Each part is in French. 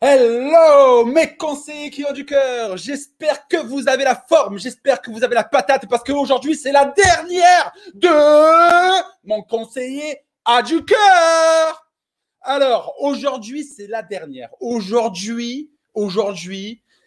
Hello, mes conseillers qui ont du cœur. J'espère que vous avez la forme, j'espère que vous avez la patate parce qu'aujourd'hui, c'est la dernière de mon conseiller a du cœur. Alors, aujourd'hui, c'est la dernière. Aujourd'hui,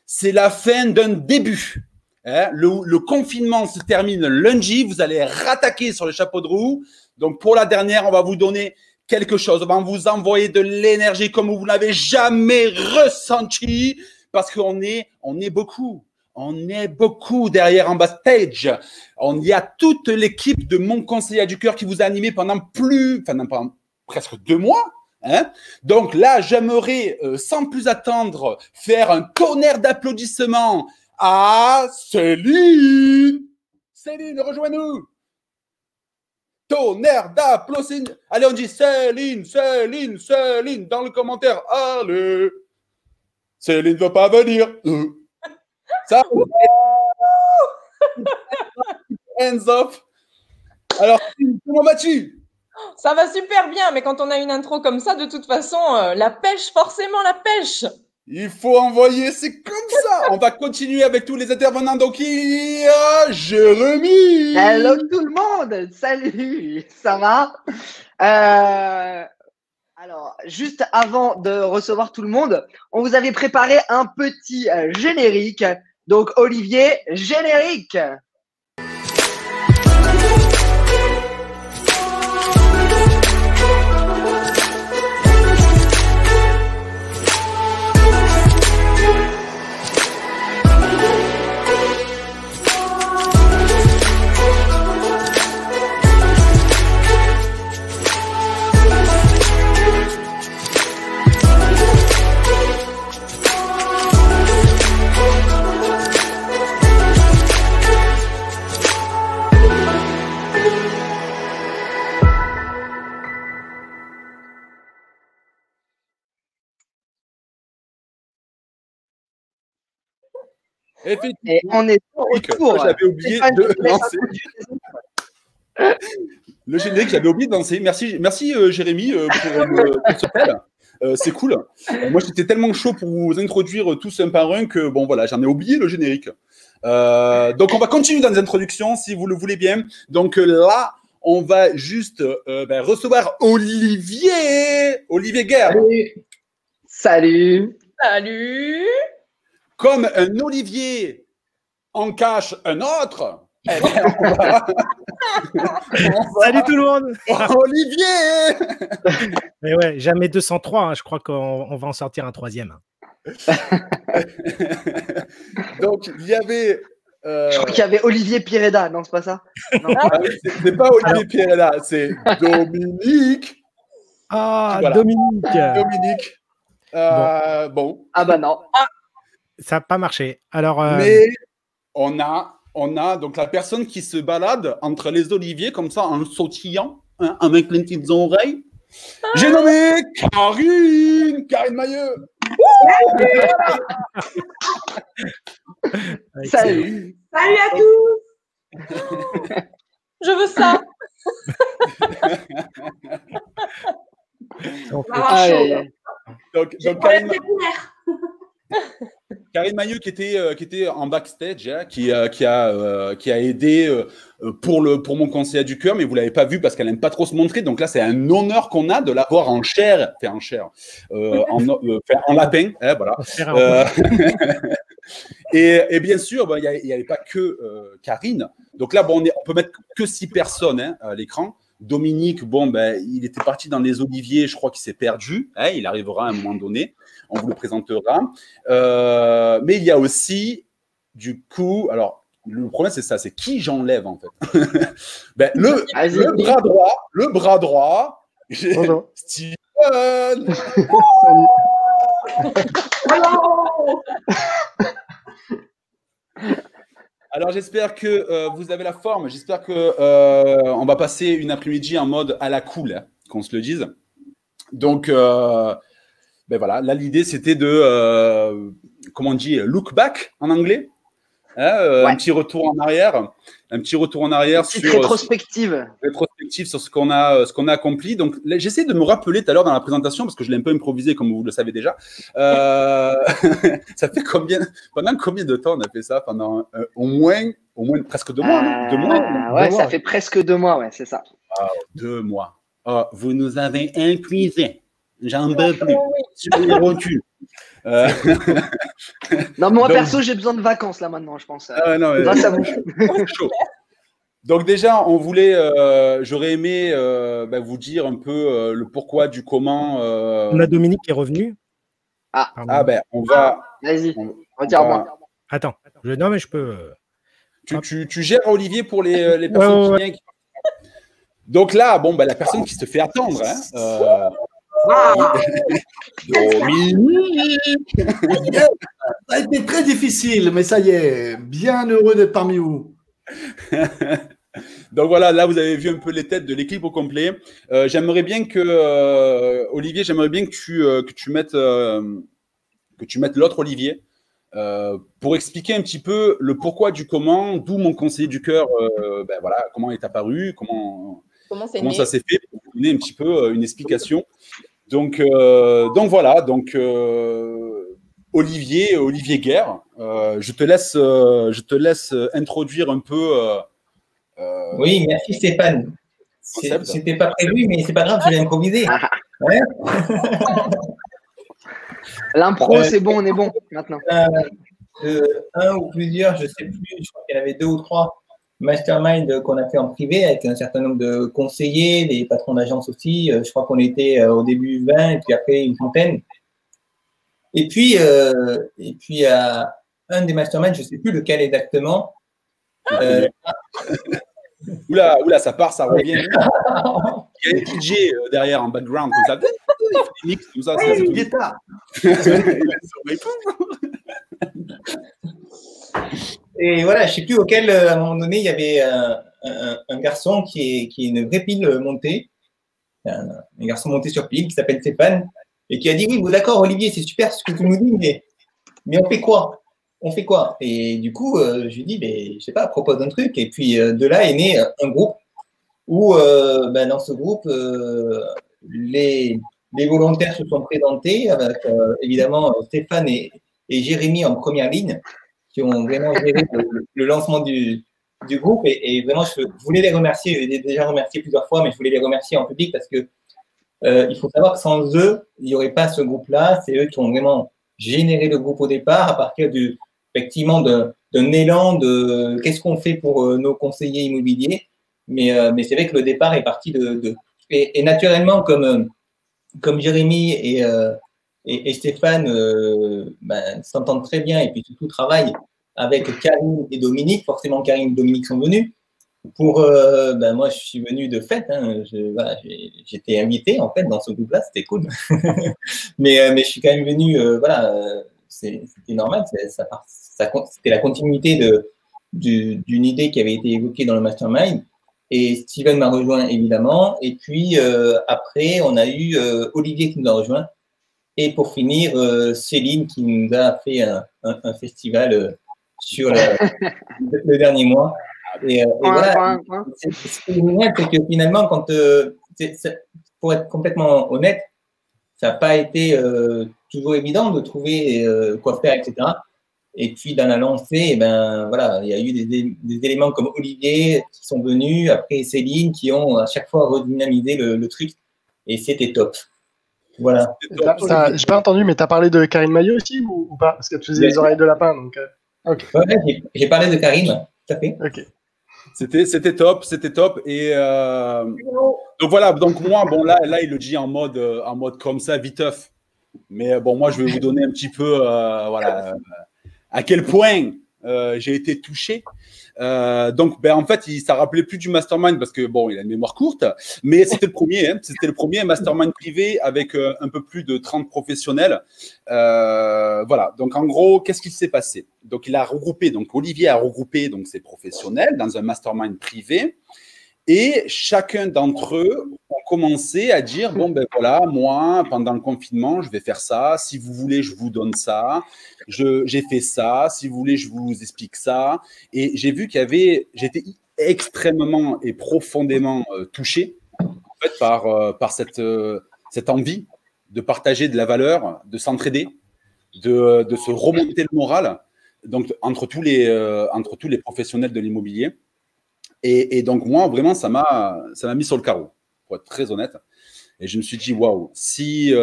c'est la fin d'un début. Le confinement se termine lundi. Vous allez rattaquer sur le chapeau de roue. Donc, pour la dernière, on va vous donner quelque chose. On va vous envoyer de l'énergie comme vous n'avez jamais ressenti parce qu'on est beaucoup. On est beaucoup derrière en backstage. On y a toute l'équipe de mon conseiller du cœur qui vous a animé pendant presque 2 mois. Donc là, j'aimerais, sans plus attendre, faire un tonnerre d'applaudissements à Céline. Céline, rejoins-nous. Tonnerre d'applaudissements. Allez, on dit Céline, Céline, Céline dans le commentaire. Allez. Céline ne veut pas venir. Ça. Hands off. Alors, comment vas-tu? Ça va super bien, mais quand on a une intro comme ça, de toute façon, la pêche, forcément la pêche. Il faut envoyer, c'est comme ça. On va continuer avec tous les intervenants. Donc, il y a Jérémy. Hello tout le monde. Salut, ça va? Alors, juste avant de recevoir tout le monde, on vous avait préparé un petit générique. Donc, Olivier, générique. Et on est au retour. J'avais oublié de lancer. Le générique, j'avais oublié de lancer. Merci Jérémy, pour ce appel. C'est cool. Moi, j'étais tellement chaud pour vous introduire tous un par un que, bon, voilà, j'en ai oublié le générique. Donc, on va continuer dans les introductions, si vous le voulez bien. Donc là, on va juste recevoir Olivier Guerre. Salut. Salut. Comme un olivier en cache un autre. Eh bien, Salut tout le monde. Olivier. Mais ouais, jamais 203, hein, je crois qu'on va en sortir un troisième. Donc, il y avait... Je crois qu'il y avait Olivier Pireda, non, c'est pas ça? C'est pas Olivier Pireda, c'est Dominique. Ah, voilà. Dominique. Bon. Ah bah non. Ça n'a pas marché. Alors, mais on a donc la personne qui se balade entre les oliviers comme ça en sautillant, hein, avec les petites oreilles. J'ai nommé Karine Mailleux. Salut. Salut à tous. Je veux ça. Donc Karine Mailleux qui était en backstage, hein, qui a aidé pour mon conseiller du cœur, mais vous l'avez pas vu parce qu'elle aime pas trop se montrer. Donc là, c'est un honneur qu'on a de l'avoir en chair, en lapin, hein, voilà. Et bien sûr, il n'y avait pas que Karine. Donc là, bon, on peut mettre que 6 personnes, hein, à l'écran. Dominique, il était parti dans les oliviers, je crois qu'il s'est perdu. Hein, il arrivera à un moment donné. On vous le présentera. Mais il y a aussi, du coup, alors, le problème, c'est ça, c'est qui j'enlève, en fait. Le bras droit, j'ai Steven. Alors, j'espère que vous avez la forme. J'espère que on va passer une après-midi en mode à la cool, hein, qu'on se le dise. Donc, voilà. Là, l'idée, c'était de, comment on dit, look back en anglais. Ouais. Un petit retour en arrière. Un petit retour en arrière Petite sur rétrospective. sur ce qu'on a accompli. Donc, j'essaie de me rappeler tout à l'heure dans la présentation, parce que je l'ai un peu improvisé, comme vous le savez déjà. Ça fait pendant combien de temps on a fait ça? Pendant au moins presque 2 mois, non? 2 mois? Ouais, 2 ça mois. fait presque 2 mois, ouais, c'est ça. 2 mois. Oh, vous nous avez épuisés. J'en peux plus. Sur les rotules. Non, moi, Donc- perso, j'ai besoin de vacances, là, maintenant, je pense. Non, mais- Grâce à vous. chaud. Donc déjà, j'aurais aimé vous dire un peu le pourquoi du comment. On a Dominique qui est revenu. Ah. Pardon. On va. Vas-y, on- retire-moi. Attends. Non, mais je peux. Tu gères Olivier pour les personnes Ouais. qui viennent. Donc là, la personne qui se fait attendre. Hein, Dominique. Ça a été très difficile, mais ça y est, bien heureux d'être parmi vous. Donc voilà, là vous avez vu un peu les têtes de l'équipe au complet. J'aimerais bien que Olivier, que tu mettes l'autre Olivier pour expliquer un petit peu le pourquoi du comment, d'où mon conseiller du cœur, comment est apparu, comment Comment ça s'est fait, pour vous donner un petit peu une explication. Donc voilà, Olivier Guerre, je te laisse introduire un peu. Oui, merci Stéphane. Concept. C'était pas prévu, mais c'est pas grave, je vais improviser. Ouais. L'impro, c'est bon, on est bon, maintenant. Un ou plusieurs, je sais plus, je crois qu'il y en avait 2 ou 3 mastermind qu'on a fait en privé avec un certain nombre de conseillers, des patrons d'agence aussi. Je crois qu'on était au début 20 et puis après une centaine. Et puis à un des masterminds, je sais plus lequel exactement. Oula, ça part, ça revient. Il y a un DJ derrière en background comme ça. Il fait des mix comme ça. C'est tout. Guitare. Et voilà, je sais plus auquel, à un moment donné, il y avait un garçon qui est une vraie pile montée, un garçon monté sur pile qui s'appelle Stéphane, et qui a dit, oui, bon, d'accord, Olivier, c'est super ce que tu nous dis, mais on fait quoi? On fait quoi? Et du coup, je lui dis, mais, je sais pas, propose un truc. Et puis, de là est né un groupe où, dans ce groupe, les volontaires se sont présentés avec, évidemment, Stéphane et Jérémy en première ligne, qui ont vraiment géré le lancement du groupe. Et vraiment, je voulais les remercier. Je les ai déjà remerciés plusieurs fois, mais je voulais les remercier en public parce que il faut savoir que sans eux, il n'y aurait pas ce groupe-là. C'est eux qui ont vraiment généré le groupe au départ à partir effectivement d'un élan de qu'est-ce qu'on fait pour nos conseillers immobiliers. Mais c'est vrai que le départ est parti et naturellement, comme Jérémy et Stéphane s'entendent très bien et puis surtout travaillent avec Karine et Dominique. Forcément, Karine et Dominique sont venus. Moi, je suis venu de fait. Hein, j'étais invité en fait dans ce groupe-là, c'était cool. mais je suis quand même venu. C'était normal. C'était la continuité d'une idée qui avait été évoquée dans le mastermind. Et Steven m'a rejoint évidemment. Et puis après, on a eu Olivier qui nous a rejoint. Et pour finir, Céline qui nous a fait un festival sur le dernier mois. Et voilà, ce qui est génial, c'est que finalement, pour être complètement honnête, ça n'a pas été toujours évident de trouver quoi faire, etc. Et puis dans la lancée, il y a eu des éléments comme Olivier qui sont venus, après Céline, qui ont à chaque fois redynamisé le truc. Et c'était top. Voilà. J'ai pas entendu, mais tu as parlé de Karine Maillot aussi ou pas? Parce que tu faisais les oreilles de lapin. Donc, okay. Ouais, j'ai parlé de Karine, tout à fait. Ok. C'était top. Et donc voilà, donc moi, là, il le dit en mode comme ça, viteuf. Mais moi, je vais vous donner un petit peu, à quel point j'ai été touché. En fait, ça rappelait plus du mastermind parce que il a une mémoire courte, mais c'était le premier. C'était le premier mastermind privé avec un peu plus de 30 professionnels. Voilà. Donc en gros, qu'est-ce qui s'est passé? Donc Olivier a regroupé ses professionnels dans un mastermind privé. Et chacun d'entre eux ont commencé à dire, bon, ben voilà, moi, pendant le confinement, je vais faire ça. Si vous voulez, je vous donne ça. J'ai fait ça. Si vous voulez, je vous explique ça. Et j'ai vu j'étais extrêmement et profondément touché en fait, par cette envie de partager de la valeur, de s'entraider, de se remonter le moral, donc entre tous les professionnels de l'immobilier. Et donc, moi, vraiment, ça m'a mis sur le carreau, pour être très honnête. Et je me suis dit, waouh, si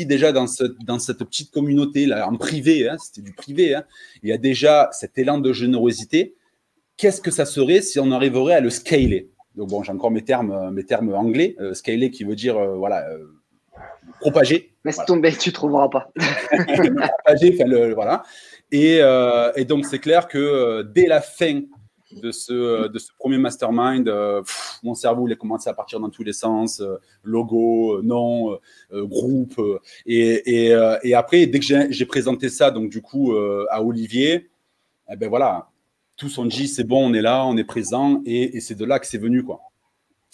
déjà dans cette petite communauté-là, en privé, hein, c'était du privé, hein, il y a déjà cet élan de générosité, qu'est-ce que ça serait si on arriverait à le scaler? Donc, bon, j'ai encore mes termes anglais. Scaler qui veut dire, propager. Laisse tomber, tu ne trouveras pas. Propager, voilà. Et donc, c'est clair que dès la fin de ce premier mastermind, mon cerveau il a commencé à partir dans tous les sens, logo, nom, groupe, et après dès que j'ai présenté ça donc du coup à Olivier, eh ben voilà, tous ont dit c'est bon, on est là, on est présent, et c'est de là que c'est venu quoi.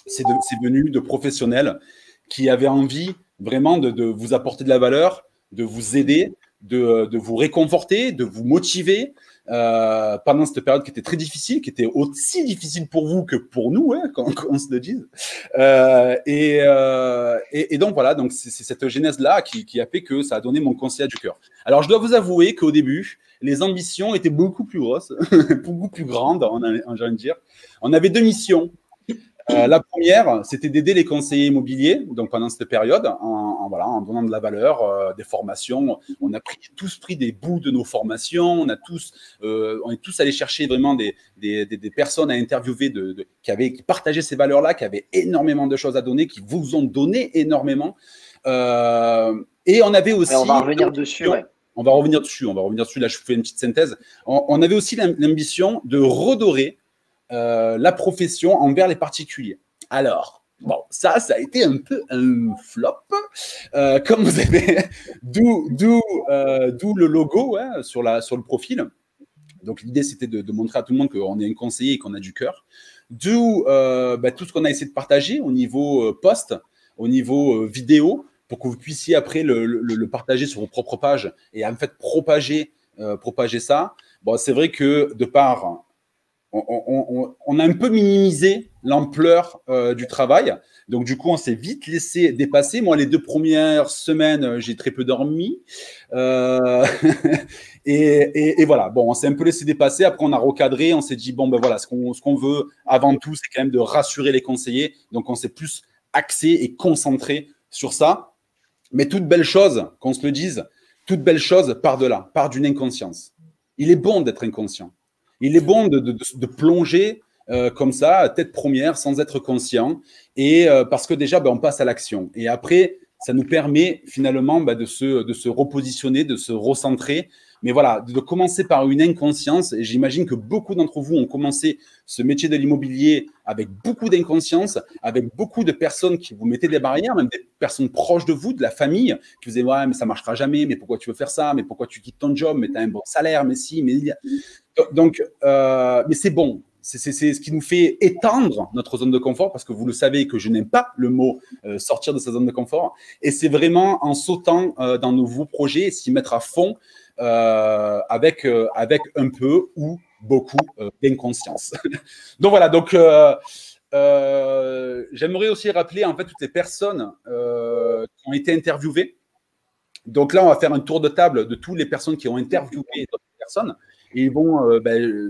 C'est venu de professionnels qui avaient envie vraiment de vous apporter de la valeur, de vous aider, de vous réconforter, de vous motiver pendant cette période qui était très difficile, qui était aussi difficile pour vous que pour nous, hein, qu'on se le dise. Et donc voilà, donc c'est cette genèse-là qui a fait que ça a donné mon conseil du cœur. Alors je dois vous avouer qu'au début, les ambitions étaient beaucoup plus grosses, beaucoup plus grandes, j'ai envie de dire. On avait 2 missions. La première, c'était d'aider les conseillers immobiliers, donc pendant cette période, en donnant de la valeur, des formations. On a tous pris des bouts de nos formations, on est tous allés chercher vraiment des personnes à interviewer qui partageaient ces valeurs-là, qui avaient énormément de choses à donner, qui vous ont donné énormément. Et on avait aussi… on va revenir dessus, ouais. On va revenir dessus. Là, je fais une petite synthèse. On avait aussi l'ambition de redorer la profession envers les particuliers. Alors, bon, ça a été un peu un flop, comme vous avez, d'où le logo hein, sur le profil. Donc, l'idée, c'était de montrer à tout le monde qu'on est un conseiller et qu'on a du cœur. D'où tout ce qu'on a essayé de partager au niveau post, au niveau vidéo, pour que vous puissiez après le partager sur vos propres pages et en fait propager ça. Bon, c'est vrai que de part… On a un peu minimisé l'ampleur du travail. Donc, du coup, on s'est vite laissé dépasser. Moi, les 2 premières semaines, j'ai très peu dormi. Et voilà, bon, on s'est un peu laissé dépasser. Après, on a recadré. On s'est dit, bon, ben voilà, ce qu'on veut avant tout, c'est quand même de rassurer les conseillers. Donc, on s'est plus axé et concentré sur ça. Mais toute belle chose, qu'on se le dise, toute belle chose part de là, part d'une inconscience. Il est bon d'être inconscient. Il est bon de plonger comme ça, tête première, sans être conscient, et parce que déjà, on passe à l'action. Et après, ça nous permet finalement de se repositionner, de se recentrer. Mais voilà, de commencer par une inconscience. Et j'imagine que beaucoup d'entre vous ont commencé ce métier de l'immobilier avec beaucoup d'inconscience, avec beaucoup de personnes qui vous mettaient des barrières, même des personnes proches de vous, de la famille, qui vous disaient « Ouais, mais ça ne marchera jamais, mais pourquoi tu veux faire ça? Mais pourquoi tu quittes ton job? Mais tu as un bon salaire, mais si, mais… » Donc, mais c'est bon. C'est ce qui nous fait étendre notre zone de confort, parce que vous le savez que je n'aime pas le mot sortir de sa zone de confort. Et c'est vraiment en sautant dans nos nouveaux projets et s'y mettre à fond avec un peu ou beaucoup d'inconscience. Donc voilà, donc j'aimerais aussi rappeler en fait toutes les personnes qui ont été interviewées. Donc là, on va faire un tour de table de toutes les personnes qui ont interviewé d'autres personnes. Et ils vont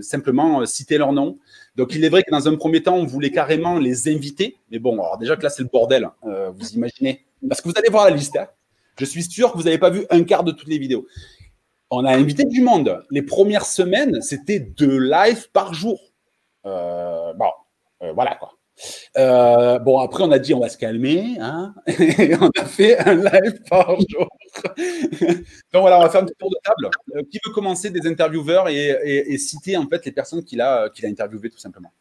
simplement citer leur nom. Donc, il est vrai que dans un premier temps, on voulait carrément les inviter. Mais bon, alors déjà que là, c'est le bordel, vous imaginez. Parce que vous allez voir la liste. Hein. Je suis sûr que vous n'avez pas vu un quart de toutes les vidéos. On a invité du monde. Les premières semaines, c'était 2 lives par jour. Voilà quoi. Bon, après, on a dit on va se calmer. Hein et on a fait un live par jour. Donc voilà, on va faire un petit tour de table. Qui veut commencer des intervieweurs et citer en fait les personnes qu'il a interviewées tout simplement.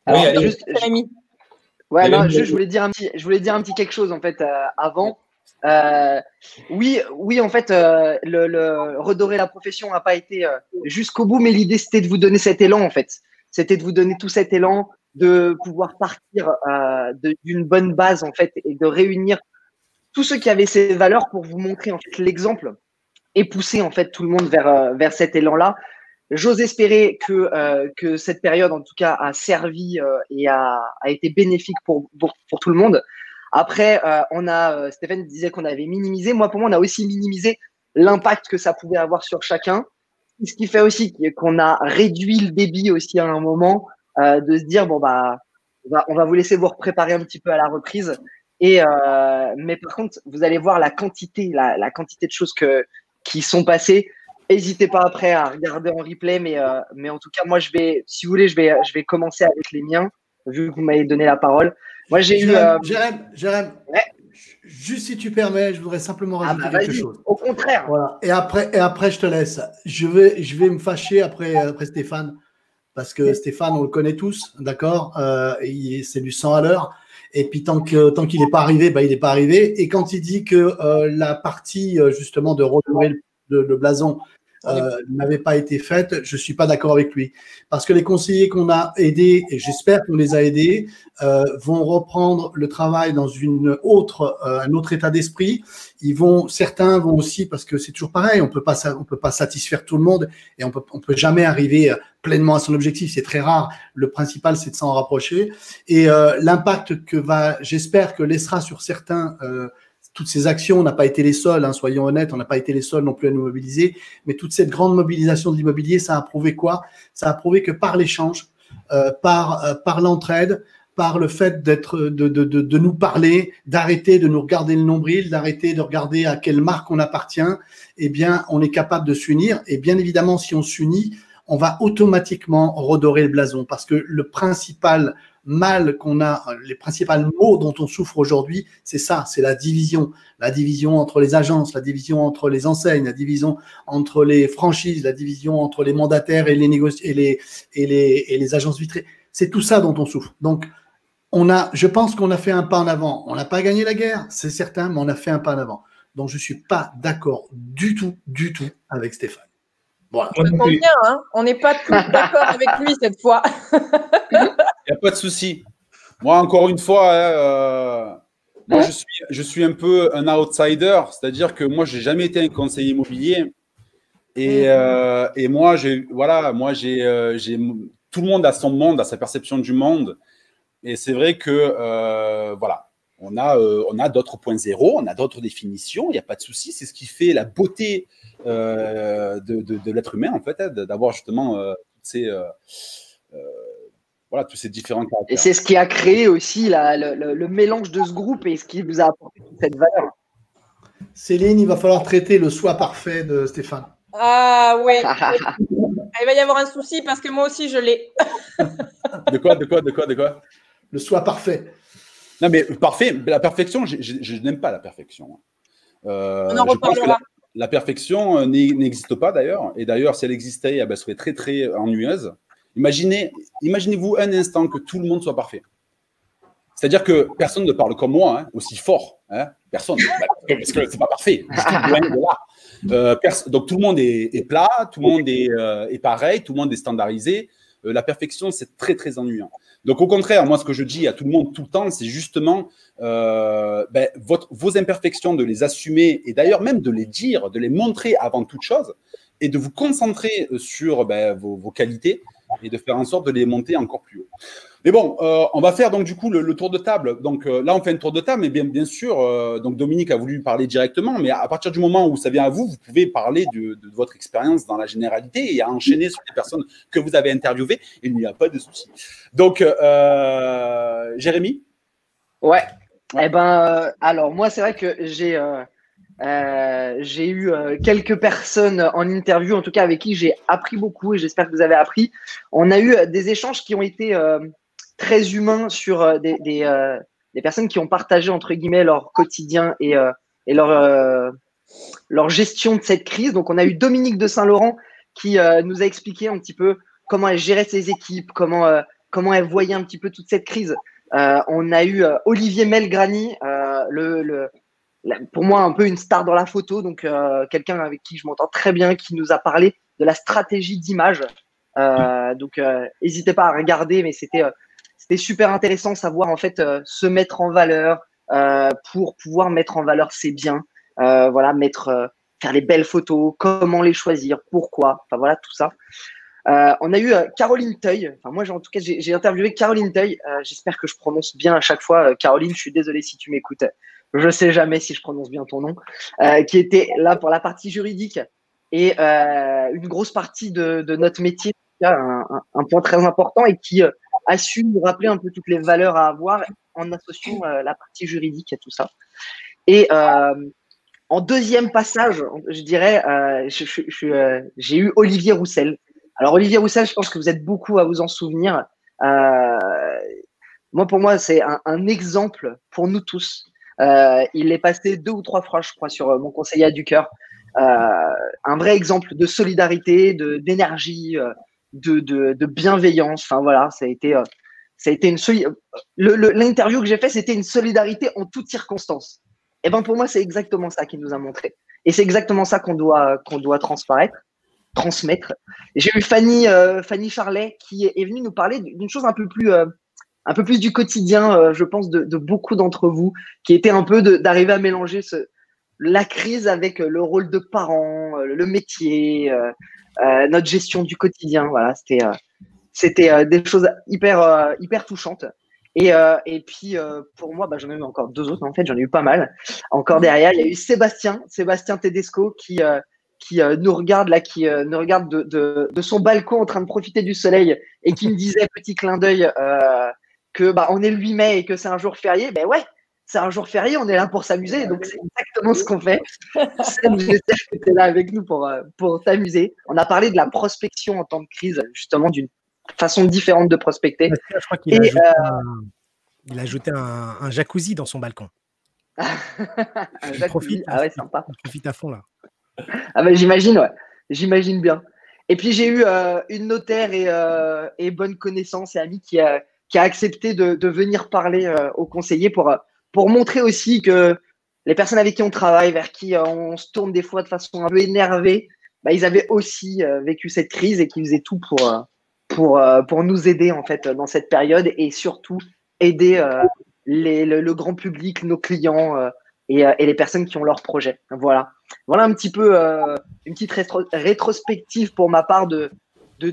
Alors, oui, juste, je voulais dire un petit quelque chose en fait avant. Oui, en fait, le redorer la profession n'a pas été jusqu'au bout, mais l'idée c'était de vous donner cet élan en fait. c'était de vous donner tout cet élan, de pouvoir partir d'une bonne base en fait et de réunir tous ceux qui avaient ces valeurs pour vous montrer en fait l'exemple et pousser en fait tout le monde vers cet élan-là. J'ose espérer que cette période, en tout cas, a servi et a été bénéfique pour tout le monde. Après, Stéphane disait qu'on avait minimisé. Moi, pour moi, on a aussi minimisé l'impact que ça pouvait avoir sur chacun. Ce qui fait aussi qu'on a réduit le débit aussi à un moment, de se dire, bon, bah, on va vous laisser vous préparer un petit peu à la reprise. Mais par contre, vous allez voir la quantité de choses qui sont passées. N'hésitez pas après à regarder en replay, mais en tout cas, moi, si vous voulez, je vais commencer avec les miens, vu que vous m'avez donné la parole. Moi, j'ai eu. Jérém, ouais. Juste si tu permets, je voudrais simplement rajouter quelque chose. Au contraire. Voilà. Et après, je te laisse. Je vais me fâcher après Stéphane, parce que Stéphane, on le connaît tous, d'accord. C'est du 100 à l'heure. Et puis tant qu'il n'est pas arrivé, bah, il n'est pas arrivé. Et quand il dit que la partie justement de redorer le blason n'avait pas été faite, je suis pas d'accord avec lui. Parce que les conseillers qu'on a aidés, et j'espère qu'on les a aidés, vont reprendre le travail dans un autre état d'esprit. Certains vont aussi, parce que c'est toujours pareil, on peut pas satisfaire tout le monde et on peut jamais arriver pleinement à son objectif. C'est très rare. Le principal, c'est de s'en rapprocher. Et l'impact j'espère que laissera sur certains, toutes ces actions, on n'a pas été les seuls, hein, soyons honnêtes, on n'a pas été les seuls non plus à nous mobiliser, mais toute cette grande mobilisation de l'immobilier, ça a prouvé quoi? Ça a prouvé que par l'échange, par l'entraide, par le fait de nous parler, d'arrêter de nous regarder le nombril, d'arrêter de regarder à quelle marque on appartient, eh bien, on est capable de s'unir. Et bien évidemment, si on s'unit, on va automatiquement redorer le blason, parce que le principal mal qu'on a, les principaux maux dont on souffre aujourd'hui, c'est ça, c'est la division entre les agences, la division entre les enseignes, la division entre les franchises, la division entre les mandataires et les agences vitrées. C'est tout ça dont on souffre. Donc, je pense qu'on a fait un pas en avant. On n'a pas gagné la guerre, c'est certain, mais on a fait un pas en avant. Donc, je suis pas d'accord du tout avec Stéphane. Voilà. Ça tombe bien, hein, on n'est pas tous d'accord avec lui cette fois. Il n'y a pas de souci. Moi, encore une fois, moi, je suis un peu un outsider, c'est-à-dire que moi, je n'ai jamais été un conseiller immobilier. Et moi, tout le monde a son monde, a sa perception du monde. Et c'est vrai que, voilà, on a d'autres points zéro, on a d'autres définitions, il n'y a pas de souci. C'est ce qui fait la beauté de l'être humain, en fait, hein, d'avoir justement tous ces différents caractères. Et c'est ce qui a créé aussi le mélange de ce groupe et ce qui vous a apporté toute cette valeur. Céline, il va falloir traiter le soi parfait de Stéphane. Ah oui. Il va y avoir un souci parce que moi aussi je l'ai. De quoi? Le soi parfait. Non, mais parfait, la perfection, je n'aime pas la perfection. On en reparlera. La perfection n'existe pas d'ailleurs. Et d'ailleurs, si elle existait, elle serait très, très ennuyeuse. Imaginez-vous un instant que tout le monde soit parfait. C'est-à-dire que personne ne parle comme moi, hein, aussi fort. Hein, personne. Parce que c'est pas parfait. Loin de là. Donc, tout le monde est plat, tout le monde est pareil, tout le monde est standardisé. La perfection, c'est très, très ennuyant. Donc, au contraire, moi, ce que je dis à tout le monde tout le temps, c'est justement vos imperfections, de les assumer et d'ailleurs même de les dire, de les montrer avant toute chose et de vous concentrer sur vos qualités et de faire en sorte de les monter encore plus haut. Mais bon, on va faire donc du coup le tour de table. Donc là, on fait un tour de table, mais bien sûr, donc Dominique a voulu parler directement, mais à partir du moment où ça vient à vous, vous pouvez parler de votre expérience dans la généralité et à enchaîner sur les personnes que vous avez interviewées. Il n'y a pas de souci. Donc, Jérémy? Ouais. Eh ben, alors moi, c'est vrai que j'ai eu quelques personnes en interview, en tout cas avec qui j'ai appris beaucoup et j'espère que vous avez appris. On a eu des échanges qui ont été très humains sur des personnes qui ont partagé entre guillemets leur quotidien et leur gestion de cette crise. Donc, on a eu Dominique de Saint-Laurent qui nous a expliqué un petit peu comment elle gérait ses équipes, comment elle voyait un petit peu toute cette crise. On a eu Olivier Melgrani, pour moi un peu une star dans la photo, donc quelqu'un avec qui je m'entends très bien, qui nous a parlé de la stratégie d'image. Donc, n'hésitez pas à regarder, mais c'était super intéressant de savoir en fait se mettre en valeur pour pouvoir mettre en valeur ses biens. Voilà, faire les belles photos, comment les choisir, pourquoi, enfin voilà tout ça. On a eu Caroline Teuil. Enfin moi, en tout cas, j'ai interviewé Caroline Teuil. J'espère que je prononce bien à chaque fois. Caroline, je suis désolé si tu m'écoutes. Je sais jamais si je prononce bien ton nom. Qui était là pour la partie juridique et une grosse partie de notre métier, un point très important et qui a su nous rappeler un peu toutes les valeurs à avoir en associant la partie juridique à tout ça. Et en deuxième passage, je dirais, j'ai eu Olivier Roussel. Alors, Olivier Roussel, je pense que vous êtes beaucoup à vous en souvenir. Pour moi, c'est un exemple pour nous tous. Il est passé 2 ou 3 fois, je crois, sur mon conseiller à du cœur. Un vrai exemple de solidarité, d'énergie, de bienveillance. Enfin, voilà, ça a été une l'interview que j'ai fait, c'était une solidarité en toutes circonstances. Et ben pour moi, c'est exactement ça qu'il nous a montré. Et c'est exactement ça qu'on doit transmettre. J'ai eu Fanny Charlet qui est venue nous parler d'une chose un peu plus du quotidien, je pense, de beaucoup d'entre vous, qui était un peu d'arriver à mélanger la crise avec le rôle de parent, le métier, notre gestion du quotidien. Voilà, c'était des choses hyper touchantes. Et puis pour moi, j'en ai eu encore 2 autres. En fait, j'en ai eu pas mal. Encore derrière, il y a eu Sébastien Tedesco qui nous regarde là, qui nous regarde de son balcon en train de profiter du soleil et qui me disait, petit clin d'œil, que on est le 8 mai et que c'est un jour férié. Ben ouais, c'est un jour férié, on est là pour s'amuser, donc c'est exactement ce qu'on fait. J'espère que tu es là avec nous pour t'amuser. On a parlé de la prospection en temps de crise, justement d'une façon différente de prospecter. Je crois qu'il a ajouté un jacuzzi dans son balcon. Un jacuzzi, ouais, sympa. Il profite à fond là. J'imagine, ouais. J'imagine bien. Et puis j'ai eu une notaire et bonne connaissance et amie qui a accepté de venir parler aux conseillers pour montrer aussi que les personnes avec qui on travaille, vers qui on se tourne des fois de façon un peu énervée, ils avaient aussi vécu cette crise et qu'ils faisaient tout pour nous aider en fait dans cette période et surtout aider le grand public, nos clients et les personnes qui ont leurs projets. Voilà un petit peu une petite rétrospective pour ma part de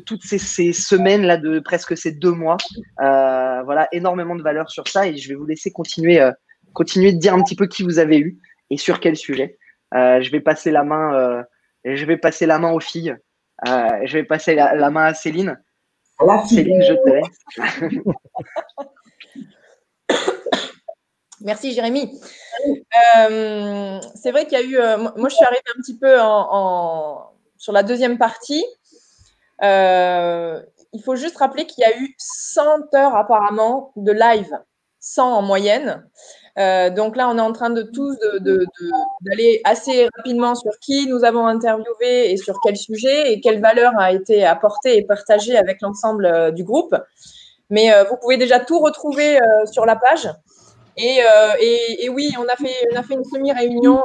toutes ces semaines là, de presque ces 2 mois. Voilà, énormément de valeur sur ça et je vais vous laisser continuer de dire un petit peu qui vous avez eu et sur quel sujet. Je vais passer la main aux filles. Je vais passer la main à Céline. Céline, je te laisse. Merci Jérémy. C'est vrai qu'il y a eu, moi je suis arrivée un petit peu sur la deuxième partie. Il faut juste rappeler qu'il y a eu 100 heures apparemment de live, 100 en moyenne. Donc là, on est en train d'aller assez rapidement sur qui nous avons interviewé et sur quel sujet et quelle valeur a été apportée et partagée avec l'ensemble du groupe. Mais vous pouvez déjà tout retrouver sur la page. Et oui, on a fait une semi-réunion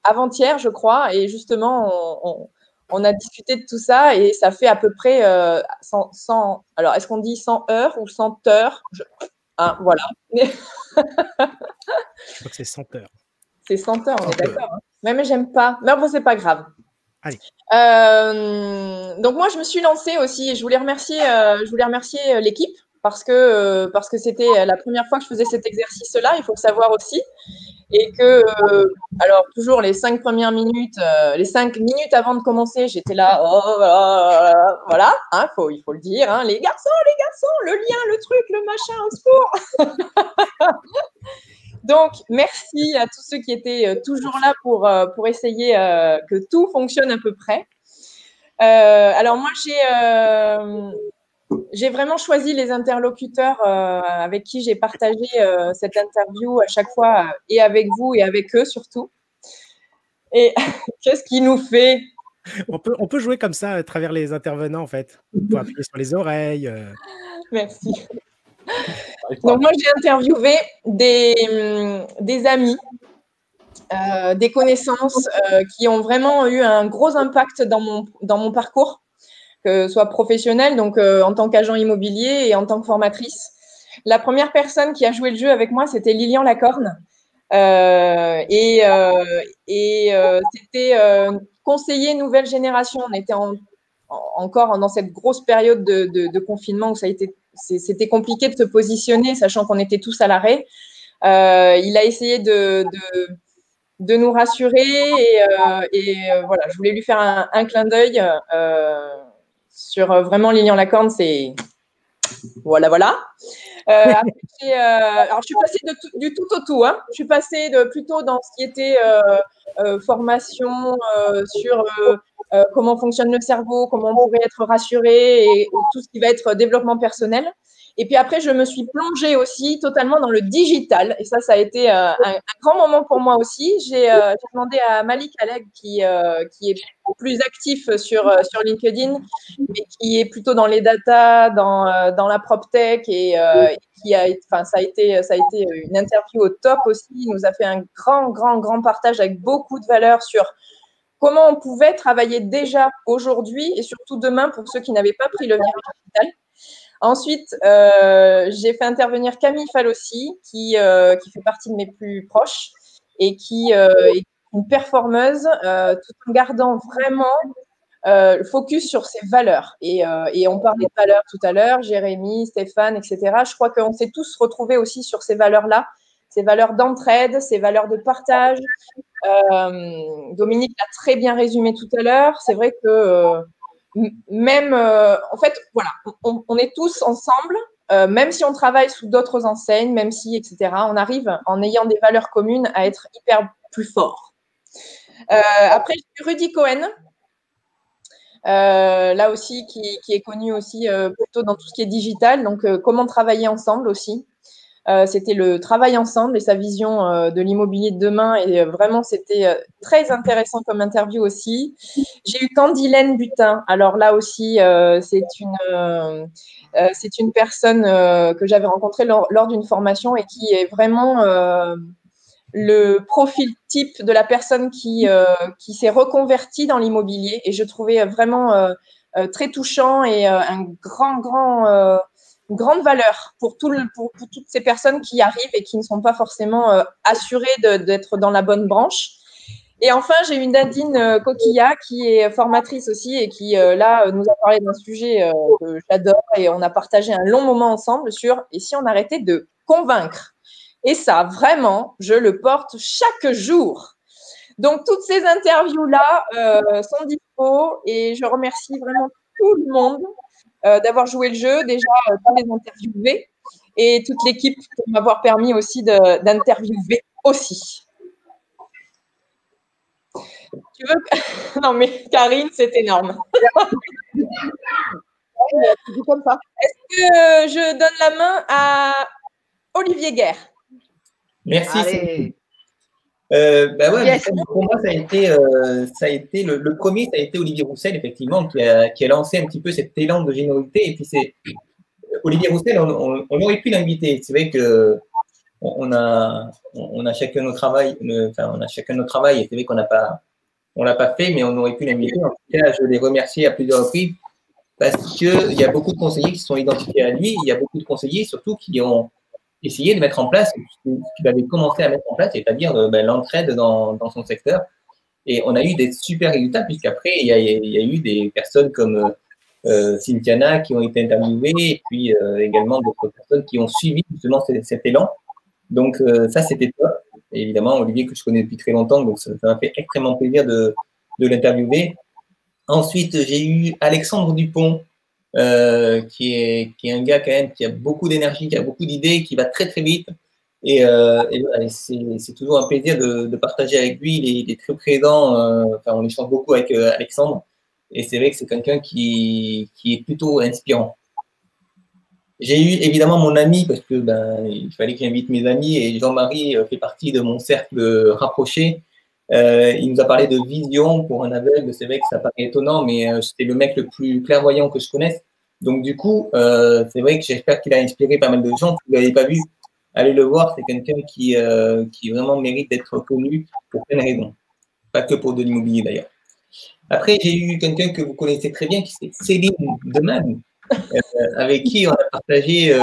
avant-hier, je crois, et justement, on a discuté de tout ça et ça fait à peu près 100 alors, est-ce qu'on dit 100 heures ou 100 heures voilà. Je crois que c'est 100 heures. C'est 100 heures, on est d'accord. Hein. Mais j'aime pas. Mais bon, c'est pas grave. Allez. Donc moi, je me suis lancée aussi et je voulais remercier l'équipe parce que c'était la première fois que je faisais cet exercice-là, il faut le savoir aussi. Et que, alors, toujours les 5 premières minutes, les 5 minutes avant de commencer, j'étais là, voilà, hein, il faut le dire, hein, les garçons, le lien, le truc, le machin, au secours. Donc, merci à tous ceux qui étaient toujours là pour essayer que tout fonctionne à peu près. Alors, moi, j'ai vraiment choisi les interlocuteurs avec qui j'ai partagé cette interview à chaque fois, et avec vous et avec eux surtout. Et qu'est-ce qui nous fait? On peut jouer comme ça à travers les intervenants, en fait. On peut appuyer sur les oreilles. Merci. Donc, moi, j'ai interviewé des amis, des connaissances qui ont vraiment eu un gros impact dans mon parcours. que ce soit professionnelle, donc en tant qu'agent immobilier et en tant que formatrice. La première personne qui a joué le jeu avec moi, c'était Lilian Lacorne. C'était conseiller nouvelle génération. On était encore dans cette grosse période de confinement où c'était compliqué de se positionner, sachant qu'on était tous à l'arrêt. Il a essayé de nous rassurer voilà, je voulais lui faire un clin d'œil sur vraiment Lilian Lacorne, c'est voilà. Après, alors je suis passée du tout au tout, hein. Je suis passée plutôt dans ce qui était formation sur comment fonctionne le cerveau, comment on pourrait être rassuré et tout ce qui va être développement personnel. Et puis après, je me suis plongée aussi totalement dans le digital. Et ça a été un grand moment pour moi aussi. J'ai demandé à Malik Aleg, qui est plus actif sur LinkedIn, mais qui est plutôt dans les data, dans la PropTech et ça a été une interview au top aussi. Il nous a fait un grand partage avec beaucoup de valeur sur comment on pouvait travailler déjà aujourd'hui et surtout demain pour ceux qui n'avaient pas pris le virage digital. Ensuite, j'ai fait intervenir Camille Falossi, qui fait partie de mes plus proches et qui est une performeuse tout en gardant vraiment le focus sur ses valeurs. Et on parlait de valeurs tout à l'heure, Jérémy, Stéphane, etc. Je crois qu'on s'est tous retrouvés aussi sur ces valeurs-là, ces valeurs d'entraide, ces valeurs de partage. Dominique l'a très bien résumé tout à l'heure. C'est vrai que même, en fait, voilà, on est tous ensemble, même si on travaille sous d'autres enseignes, même si, etc., on arrive, en ayant des valeurs communes, à être hyper plus fort. Après, j'ai eu Rudy Cohen, là aussi, qui est connu aussi plutôt dans tout ce qui est digital, donc comment travailler ensemble aussi. C'était le travail ensemble et sa vision de l'immobilier de demain. Et vraiment, c'était très intéressant comme interview aussi. J'ai eu Candylène Butin. Alors là aussi, c'est une personne que j'avais rencontrée lors d'une formation et qui est vraiment le profil type de la personne qui s'est reconvertie dans l'immobilier. Et je trouvais vraiment très touchant et une grande valeur pour toutes ces personnes qui arrivent et qui ne sont pas forcément assurées d'être dans la bonne branche. Et enfin, j'ai eu Nadine Coquilla, qui est formatrice aussi et qui, là, nous a parlé d'un sujet que j'adore et on a partagé un long moment ensemble sur « Et si on arrêtait de convaincre ?» Et ça, vraiment, je le porte chaque jour. Donc, toutes ces interviews-là sont dispo et je remercie vraiment tout le monde d'avoir joué le jeu, déjà tous les interviewés et toute l'équipe pour m'avoir permis aussi d'interviewer aussi. Tu veux? Non, mais Karine, c'est énorme. Comme ça. Est-ce que je donne la main à Olivier Guerre? Merci. Allez. Ouais, Yes. pour moi, ça a été le premier, ça a été Olivier Roussel, effectivement, qui a lancé un petit peu cet élan de générosité. Et puis, c'est Olivier Roussel, on aurait pu l'inviter. C'est vrai que on a chacun notre travail, on a chacun notre travail, et c'est vrai qu'on l'a pas fait, mais on aurait pu l'inviter. En tout cas, je l'ai remercié à plusieurs reprises parce qu'il y a beaucoup de conseillers qui se sont identifiés à lui. Il y a beaucoup de conseillers, surtout, qui ont essayé de mettre en place ce qu'il avait commencé à mettre en place, c'est-à-dire l'entraide dans son secteur. Et on a eu des super résultats, puisqu'après, il y a eu des personnes comme Cynthiana qui ont été interviewées, et puis également d'autres personnes qui ont suivi justement cet élan. Donc, ça, c'était top. Et évidemment, Olivier, que je connais depuis très longtemps, donc ça m'a fait extrêmement plaisir de l'interviewer. Ensuite, j'ai eu Alexandre Dupont, qui est un gars quand même qui a beaucoup d'énergie, qui a beaucoup d'idées, qui va très très vite. Et c'est toujours un plaisir de partager avec lui. Il est très présent. On échange beaucoup avec Alexandre. Et c'est vrai que c'est quelqu'un qui est plutôt inspirant. J'ai eu évidemment mon ami, parce que il fallait que j'invite mes amis, et Jean-Marie fait partie de mon cercle rapproché. Il nous a parlé de vision pour un aveugle. C'est vrai que ça paraît étonnant, mais c'était le mec le plus clairvoyant que je connaisse. Donc du coup, c'est vrai que j'espère qu'il a inspiré pas mal de gens. Si vous ne l'avez pas vu, allez le voir. C'est quelqu'un qui vraiment mérite d'être connu pour plein de raisons. Pas que pour de l'immobilier d'ailleurs. Après, j'ai eu quelqu'un que vous connaissez très bien, qui c'est Céline Deman, avec qui on a partagé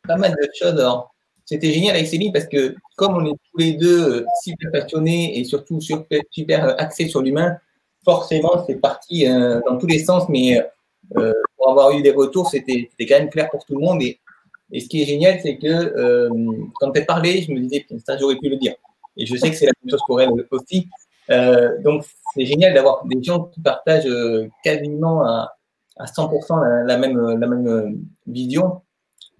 pas mal de choses. Alors, c'était génial avec Céline parce que comme on est tous les deux super passionnés et surtout super axés sur l'humain, forcément, c'est parti dans tous les sens, mais pour avoir eu des retours, c'était quand même clair pour tout le monde. Et ce qui est génial, c'est que quand elle parlait, je me disais, ça, j'aurais pu le dire. Et je sais que c'est la même chose pour elle aussi. Donc, c'est génial d'avoir des gens qui partagent quasiment à 100% la même vision.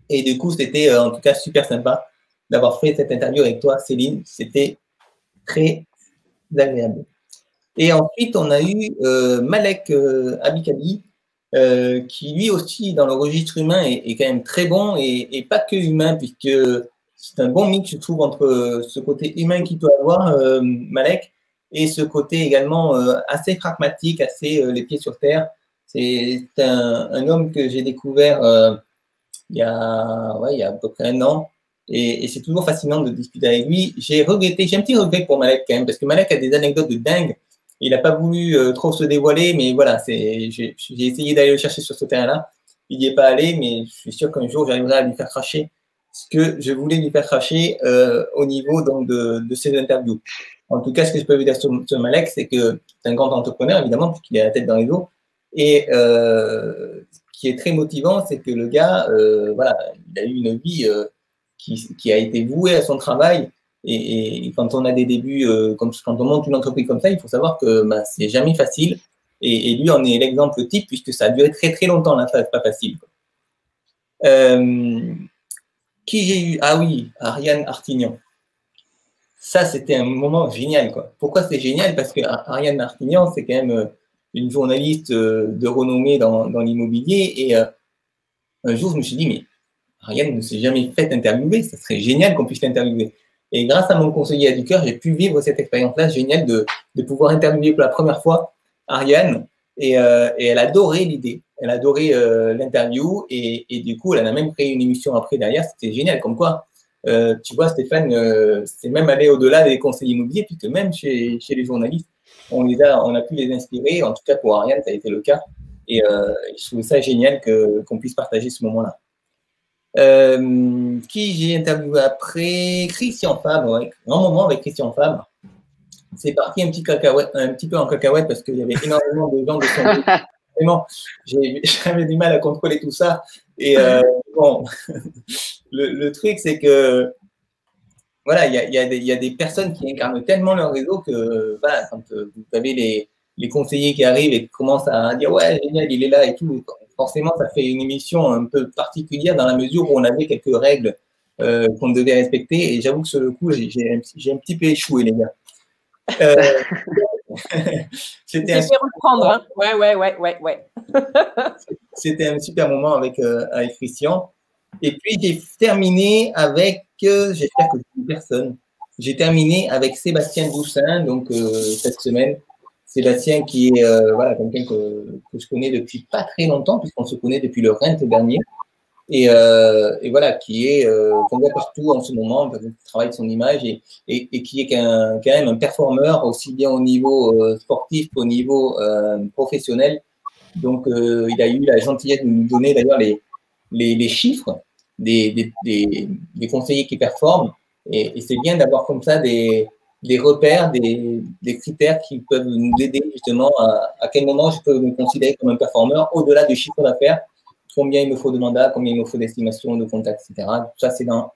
Et du coup, c'était en tout cas super sympa d'avoir fait cette interview avec toi, Céline. C'était très agréable. Et ensuite, on a eu Malek Abikabi, qui lui aussi, dans le registre humain, est quand même très bon et pas que humain, puisque c'est un bon mix, je trouve, entre ce côté humain qu'il peut avoir, Malek, et ce côté également assez pragmatique, assez les pieds sur terre. C'est un homme que j'ai découvert il y a à peu près 1 an. Et c'est toujours fascinant de discuter avec lui. J'ai un petit regret pour Malek quand même, parce que Malek a des anecdotes de dingue. Il n'a pas voulu trop se dévoiler, mais voilà, j'ai essayé d'aller le chercher sur ce terrain-là. Il n'y est pas allé, mais je suis sûr qu'un jour, j'arriverai à lui faire cracher ce que je voulais lui faire cracher au niveau donc, de ses interviews. En tout cas, ce que je peux vous dire sur Malek, c'est que c'est un grand entrepreneur, évidemment, puisqu'il a la tête dans les eaux. Et ce qui est très motivant, c'est que le gars, voilà, il a eu une vie qui a été vouée à son travail. Et quand on a des débuts, quand on monte une entreprise comme ça, il faut savoir que c'est jamais facile. Et lui en est l'exemple type, puisque ça a duré très très longtemps, la phase pas facile. Qui j'ai eu? Ah oui, Ariane Artignan. Ça, c'était un moment génial, quoi. Pourquoi c'est génial? Parce que Ariane Artignan, c'est quand même une journaliste de renommée dans l'immobilier. Et un jour, je me suis dit, mais Ariane ne s'est jamais fait interviewer. Ça serait génial qu'on puisse l'interviewer. Et grâce à mon conseiller à du cœur, j'ai pu vivre cette expérience-là géniale de pouvoir interviewer pour la première fois Ariane. Et elle adorait l'idée. Elle adorait l'interview. Et du coup, elle en a même créé une émission après derrière. C'était génial. Comme quoi, tu vois, Stéphane, c'est même aller au-delà des conseillers immobiliers, puisque même chez les journalistes, on a pu les inspirer. En tout cas, pour Ariane, ça a été le cas. Et je trouve ça génial qu'on puisse partager ce moment-là. Qui j'ai interviewé après? Christian Fabre, ouais. Un moment avec Christian Fabre. C'est parti un petit peu en cacahuète parce qu'il y avait énormément de gens de son groupe. Vraiment, j'avais du mal à contrôler tout ça. Et bon, le truc, c'est que voilà, il y a des personnes qui incarnent tellement leur réseau que voilà, quand vous avez les conseillers qui arrivent et qui commencent à dire ouais, génial, il est là et tout, forcément, ça fait une émission un peu particulière dans la mesure où on avait quelques règles qu'on devait respecter. Et j'avoue que sur le coup, j'ai un petit peu échoué, les gars. C'était reprendre, hein. Ouais. C'était un super moment avec Christian. Et puis, j'ai terminé avec, j'espère que personne, j'ai terminé avec Sébastien Boussin, donc cette semaine. Sébastien qui est voilà, quelqu'un que je connais depuis pas très longtemps, puisqu'on se connaît depuis le Rent dernier. Et voilà, qui est qu'on voit partout en ce moment, qui travaille son image et qui est quand même un performeur aussi bien au niveau sportif qu'au niveau professionnel. Donc, il a eu la gentillesse de nous donner d'ailleurs les chiffres des conseillers qui performent. Et c'est bien d'avoir comme ça des repères, des critères qui peuvent nous aider justement à quel moment je peux me considérer comme un performeur au-delà du chiffre d'affaires. Combien il me faut de mandats, combien il me faut d'estimation, de contacts, etc. Tout ça, c'est dans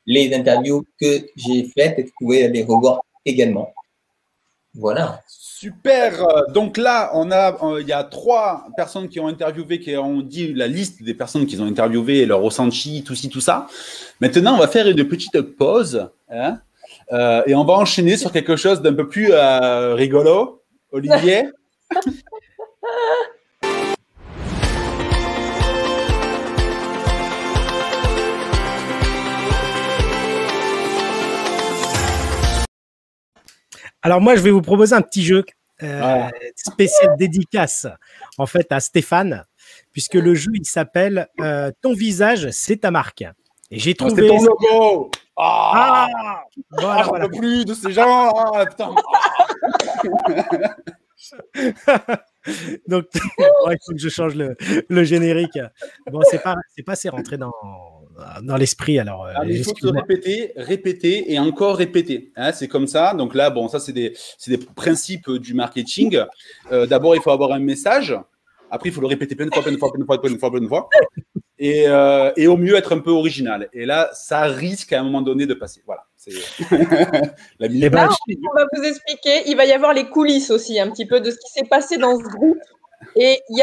les interviews que j'ai faites et que vous pouvez les revoir également. Voilà. Super. Donc là, il y a 3 personnes qui ont interviewé, qui ont dit la liste des personnes qu'ils ont interviewées, leur ressenti, tout ci, tout ça. Maintenant, on va faire une petite pause, hein, et on va enchaîner sur quelque chose d'un peu plus rigolo. Olivier. Alors moi, je vais vous proposer un petit jeu spécial dédicace en fait à Stéphane, puisque le jeu il s'appelle Ton visage, c'est ta marque. Et j'ai trouvé. C'est ton logo. Voilà, je ne peux plus de ces gens. Putain. Donc, il faut que je change le générique. Bon, c'est pas assez rentré dans l'esprit. Alors, Ah, mais il faut se répéter, répéter et encore répéter. Hein, c'est comme ça. Donc là, bon, ça, c'est des principes du marketing. D'abord, il faut avoir un message. Après, il faut le répéter plein de fois, plein de fois, plein de fois, plein de fois, plein de fois. Et au mieux, être un peu original. Et là, ça risque à un moment donné de passer. Voilà. La minute. Là, on va vous expliquer. Il va y avoir les coulisses aussi, un petit peu de ce qui s'est passé dans ce groupe. Et il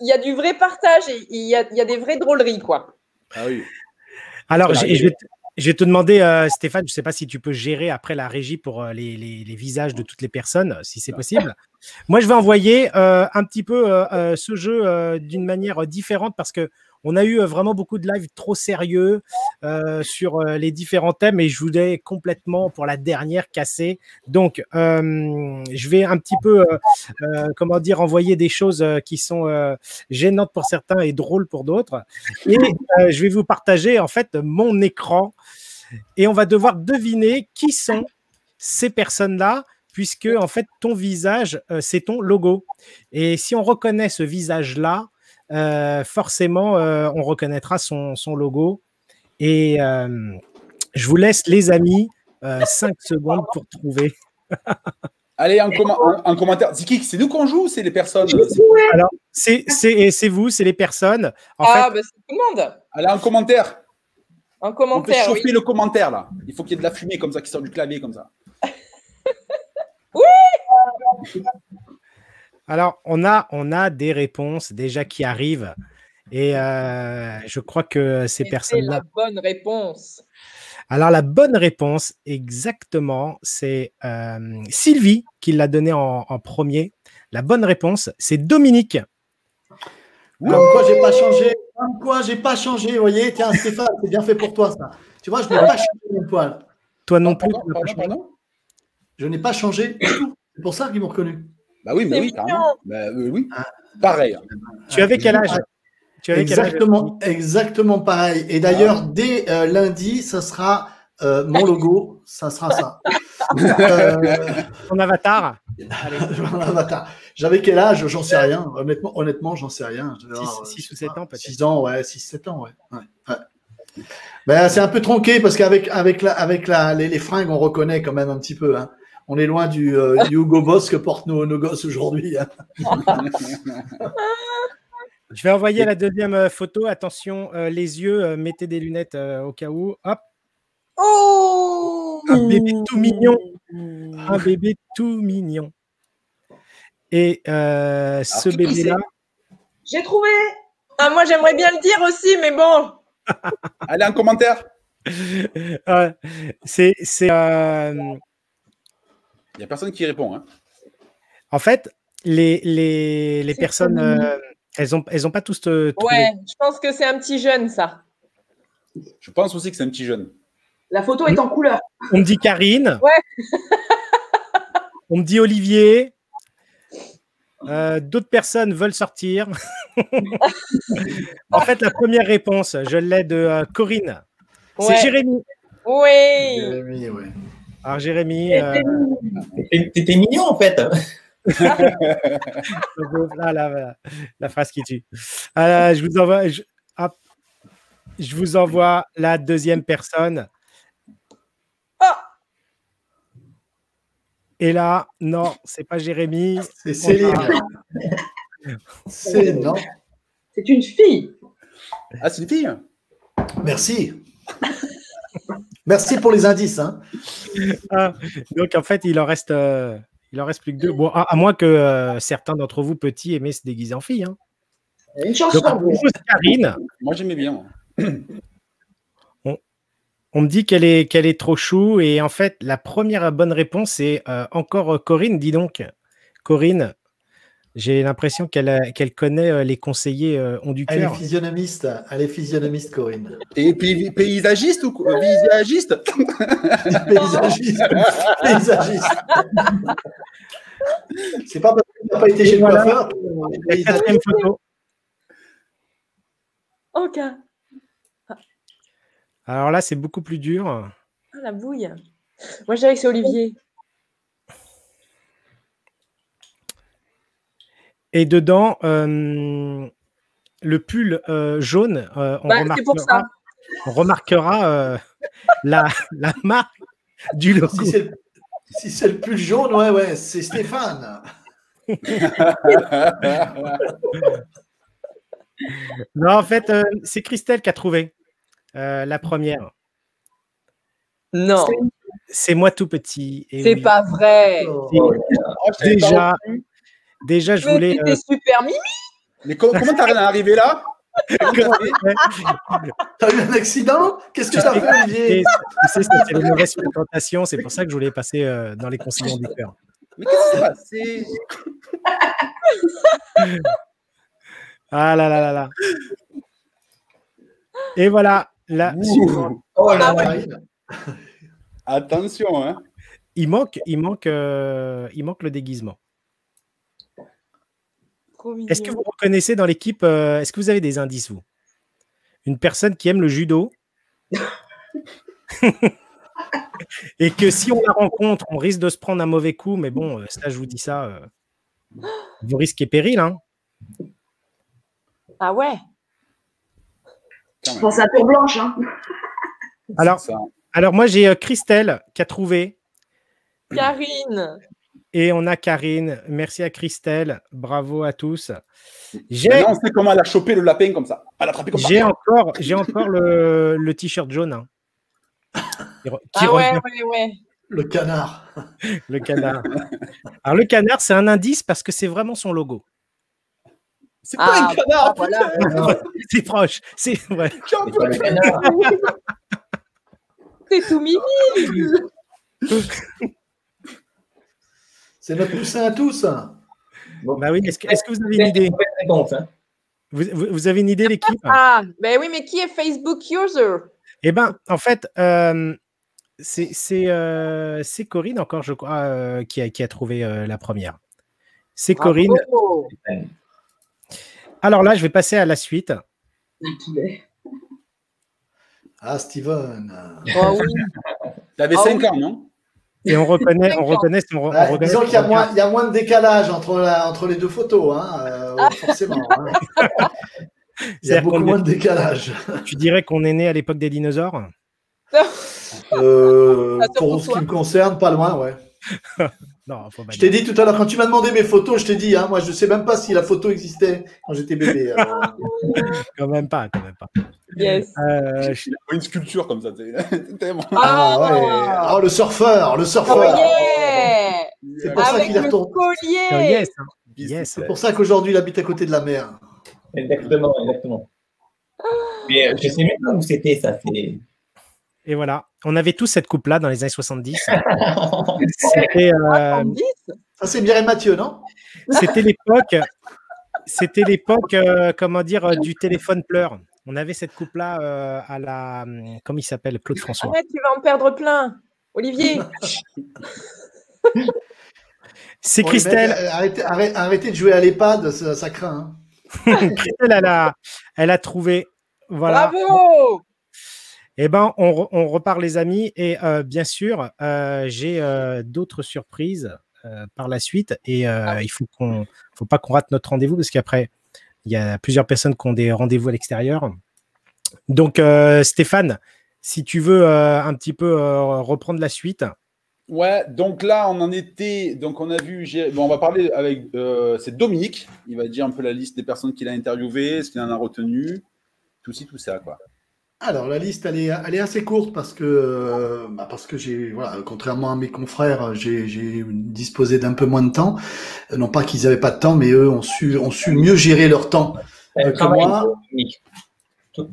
y a du vrai partage et il y a des vraies drôleries, quoi. Ah oui. Alors, je vais te demander, Stéphane, je ne sais pas si tu peux gérer après la régie pour les visages de toutes les personnes, si c'est possible. Moi, je vais envoyer un petit peu ce jeu d'une manière différente parce que on a eu vraiment beaucoup de lives trop sérieux sur les différents thèmes et je voulais complètement, pour la dernière, casser. Donc, je vais un petit peu, comment dire, envoyer des choses qui sont gênantes pour certains et drôles pour d'autres. Et je vais vous partager, en fait, mon écran et on va devoir deviner qui sont ces personnes-là puisque, en fait, ton visage, c'est ton logo. Et si on reconnaît ce visage-là, forcément, on reconnaîtra son logo. Et je vous laisse, les amis, 5 secondes pour trouver. Allez, un commentaire. Ziki, c'est nous qu'on joue ou c'est les personnes? Alors, c'est vous, c'est les personnes. En fait, bah, c'est tout le monde. Allez, un commentaire. Un On peut commentaire, chauffer oui. le commentaire, là. Il faut qu'il y ait de la fumée comme ça qui sort du clavier, comme ça. alors, on a des réponses déjà qui arrivent. Et je crois que ces C'est personnes-là. la bonne réponse. Alors, la bonne réponse, exactement, c'est Sylvie qui l'a donnée en premier. La bonne réponse, c'est Dominique. Comme quoi, j'ai pas changé. Comme quoi, j'ai pas changé. Vous voyez, tiens, Stéphane, c'est bien fait pour toi, ça. Tu vois, je n'ai pas changé mon poil. Toi non plus. Pardon. Je n'ai pas changé du tout. C'est pour ça qu'ils m'ont reconnu. Bah oui, mais C'est oui, mignon. carrément. Bah, oui. Pareil. Tu avais quel âge? Exactement pareil. Et d'ailleurs, dès lundi, ça sera mon logo. Ça sera ça. Ton avatar. Allez. Mon avatar. J'avais quel âge? J'en sais rien. Honnêtement, j'en sais rien. 6 ou 7 ans peut-être. 6 ans, ouais. 6-7 ans, ouais. Ben, c'est un peu tronqué parce qu'avec les fringues, on reconnaît quand même un petit peu. Hein. On est loin du Hugo Boss que portent nos gosses aujourd'hui. Hein. Je vais envoyer la deuxième photo. Attention, les yeux, mettez des lunettes au cas où. Hop. Oh, un bébé tout mignon. Un bébé tout mignon. Et ce bébé-là. J'ai trouvé. Ah, moi, j'aimerais bien le dire aussi, mais bon. Allez, un commentaire. Il n'y a personne qui répond. Hein. En fait, les personnes, elles ont pas tous trouvé. Ouais, je pense que c'est un petit jeune, ça. Je pense aussi que c'est un petit jeune. La photo est en couleur. On me dit Karine. Ouais. On me dit Olivier. D'autres personnes veulent sortir. En fait, la première réponse, je l'ai de Corinne. Ouais. C'est Jérémy. Oui. Jérémy, ouais. Alors, Jérémy. T'étais mignon, en fait. La phrase qui tue. Je vous envoie la deuxième personne. Et là, non, c'est pas Jérémy. C'est Céline. Non. C'est une fille. Ah, c'est une fille. Merci. Merci pour les indices. Hein. Donc, en fait, il en reste plus que 2. Bon, à moins que certains d'entre vous, petits, aimaient se déguiser en fille. Hein. Une chance Donc, sur vous. Karine. Moi, j'aimais bien. On me dit qu'elle est trop chou. Et en fait, la première bonne réponse, c'est encore Corinne. Dis donc, Corinne, j'ai l'impression qu'elle connaît les conseillers ont du cœur. Elle est physionomiste, Corinne. Et puis, paysagiste ou quoi? Paysagiste. Paysagiste. C'est pas parce que tu n'as pas été chez le coiffeur. La quatrième photo. Ok. Alors là, c'est beaucoup plus dur. Ah, la bouille. Moi, je dirais que c'est Olivier. Et dedans, le pull jaune, c'est pour ça. on remarquera la marque du logo. Si c'est le pull jaune, ouais, c'est Stéphane. Non, en fait, c'est Christelle qui a trouvé la première. Non, C'est moi tout petit. Et c'est oui. pas vrai. Oh. Déjà, je Mais voulais. c'était super mimi. Mais comment t'as rien à arriver là? T'as eu un accident? Qu'est-ce que t'as fait, Olivier? Tu sais, c'est les mauvaises fréquentations. C'est pour ça que je voulais passer dans les conseillers du cœur. Mais qu'est-ce qui s'est passé? Ah là là là là. Et voilà. Là, Oh là là. Karine. Attention, hein. il manque le déguisement. Trop mignon. Est-ce que vous reconnaissez dans l'équipe, est-ce que vous avez des indices, vous? Une personne qui aime le judo et que si on la rencontre, on risque de se prendre un mauvais coup, mais bon, ça, je vous dis ça, vous risquez péril, hein. Ah ouais. Je pense à Tour Blanche. Hein. Alors moi, j'ai Christelle qui a trouvé. Karine. Et on a Karine. Merci à Christelle. Bravo à tous. Maintenant, on sait comment elle a chopé le lapin comme ça. Elle a attrapé comme ça. J'ai encore le t-shirt jaune. Hein. Qui revient. Ouais. Le canard. Le canard. Alors, le canard, c'est un indice parce que c'est vraiment son logo. C'est pas un canard. Voilà. C'est proche. C'est vrai. C'est pas le canard. C'est tout mimi. C'est notre poussin à tous. Bah oui, est-ce que vous avez une idée? Réponse, hein. Vous avez une idée, l'équipe? Ah, ben oui, mais qui est Facebook user? Eh bien, en fait, c'est Corinne encore, je crois, qui a trouvé la première. C'est Corinne. Bravo. Alors là, je vais passer à la suite. Ah, Steven. Oh oui. T'avais 5 ans, non? Et on reconnaît. Disons qu'il y a moins de décalage entre les deux photos, hein, forcément. Hein. Il y a beaucoup moins de décalage. Tu dirais qu'on est né à l'époque des dinosaures? Pour ce qui me concerne, pas loin, ouais. Non, faut pas je t'ai dit tout à l'heure, quand tu m'as demandé mes photos, je t'ai dit, hein, moi je ne sais même pas si la photo existait quand j'étais bébé. Alors... quand même pas. Yes. Une sculpture comme ça. Ouais. Oh, le surfeur. Oh yeah. C'est pour ça qu'il est retourné. Collier. Yes. C'est pour ça qu'aujourd'hui il habite à côté de la mer. Exactement. Mais je sais même pas où c'était ça. Et voilà, on avait tous cette coupe-là dans les années 70. C'était, ça, c'est Mireille Mathieu, non? C'était l'époque, comment dire, du téléphone pleure. On avait cette coupe-là à la... Comment il s'appelle? Claude François. Arrête, tu vas en perdre plein. Olivier. Bon, C'est Christelle. Arrêtez de jouer à l'EHPAD, ça craint. Hein. Christelle, elle a trouvé. Voilà. Bravo. Eh bien, on repart, les amis. Et bien sûr, j'ai d'autres surprises par la suite. Et il faut pas qu'on rate notre rendez-vous parce qu'après, il y a plusieurs personnes qui ont des rendez-vous à l'extérieur. Donc, Stéphane, si tu veux un petit peu reprendre la suite. Ouais, donc là, on en était. Donc, on a vu. On va parler avec. C'est Dominique. Il va dire un peu la liste des personnes qu'il a interviewées, ce qu'il en a retenu. Tout ça, quoi. Alors, la liste, elle est assez courte parce que j'ai, voilà, contrairement à mes confrères, j'ai disposé d'un peu moins de temps. Non pas qu'ils n'avaient pas de temps, mais eux ont su mieux gérer leur temps que moi.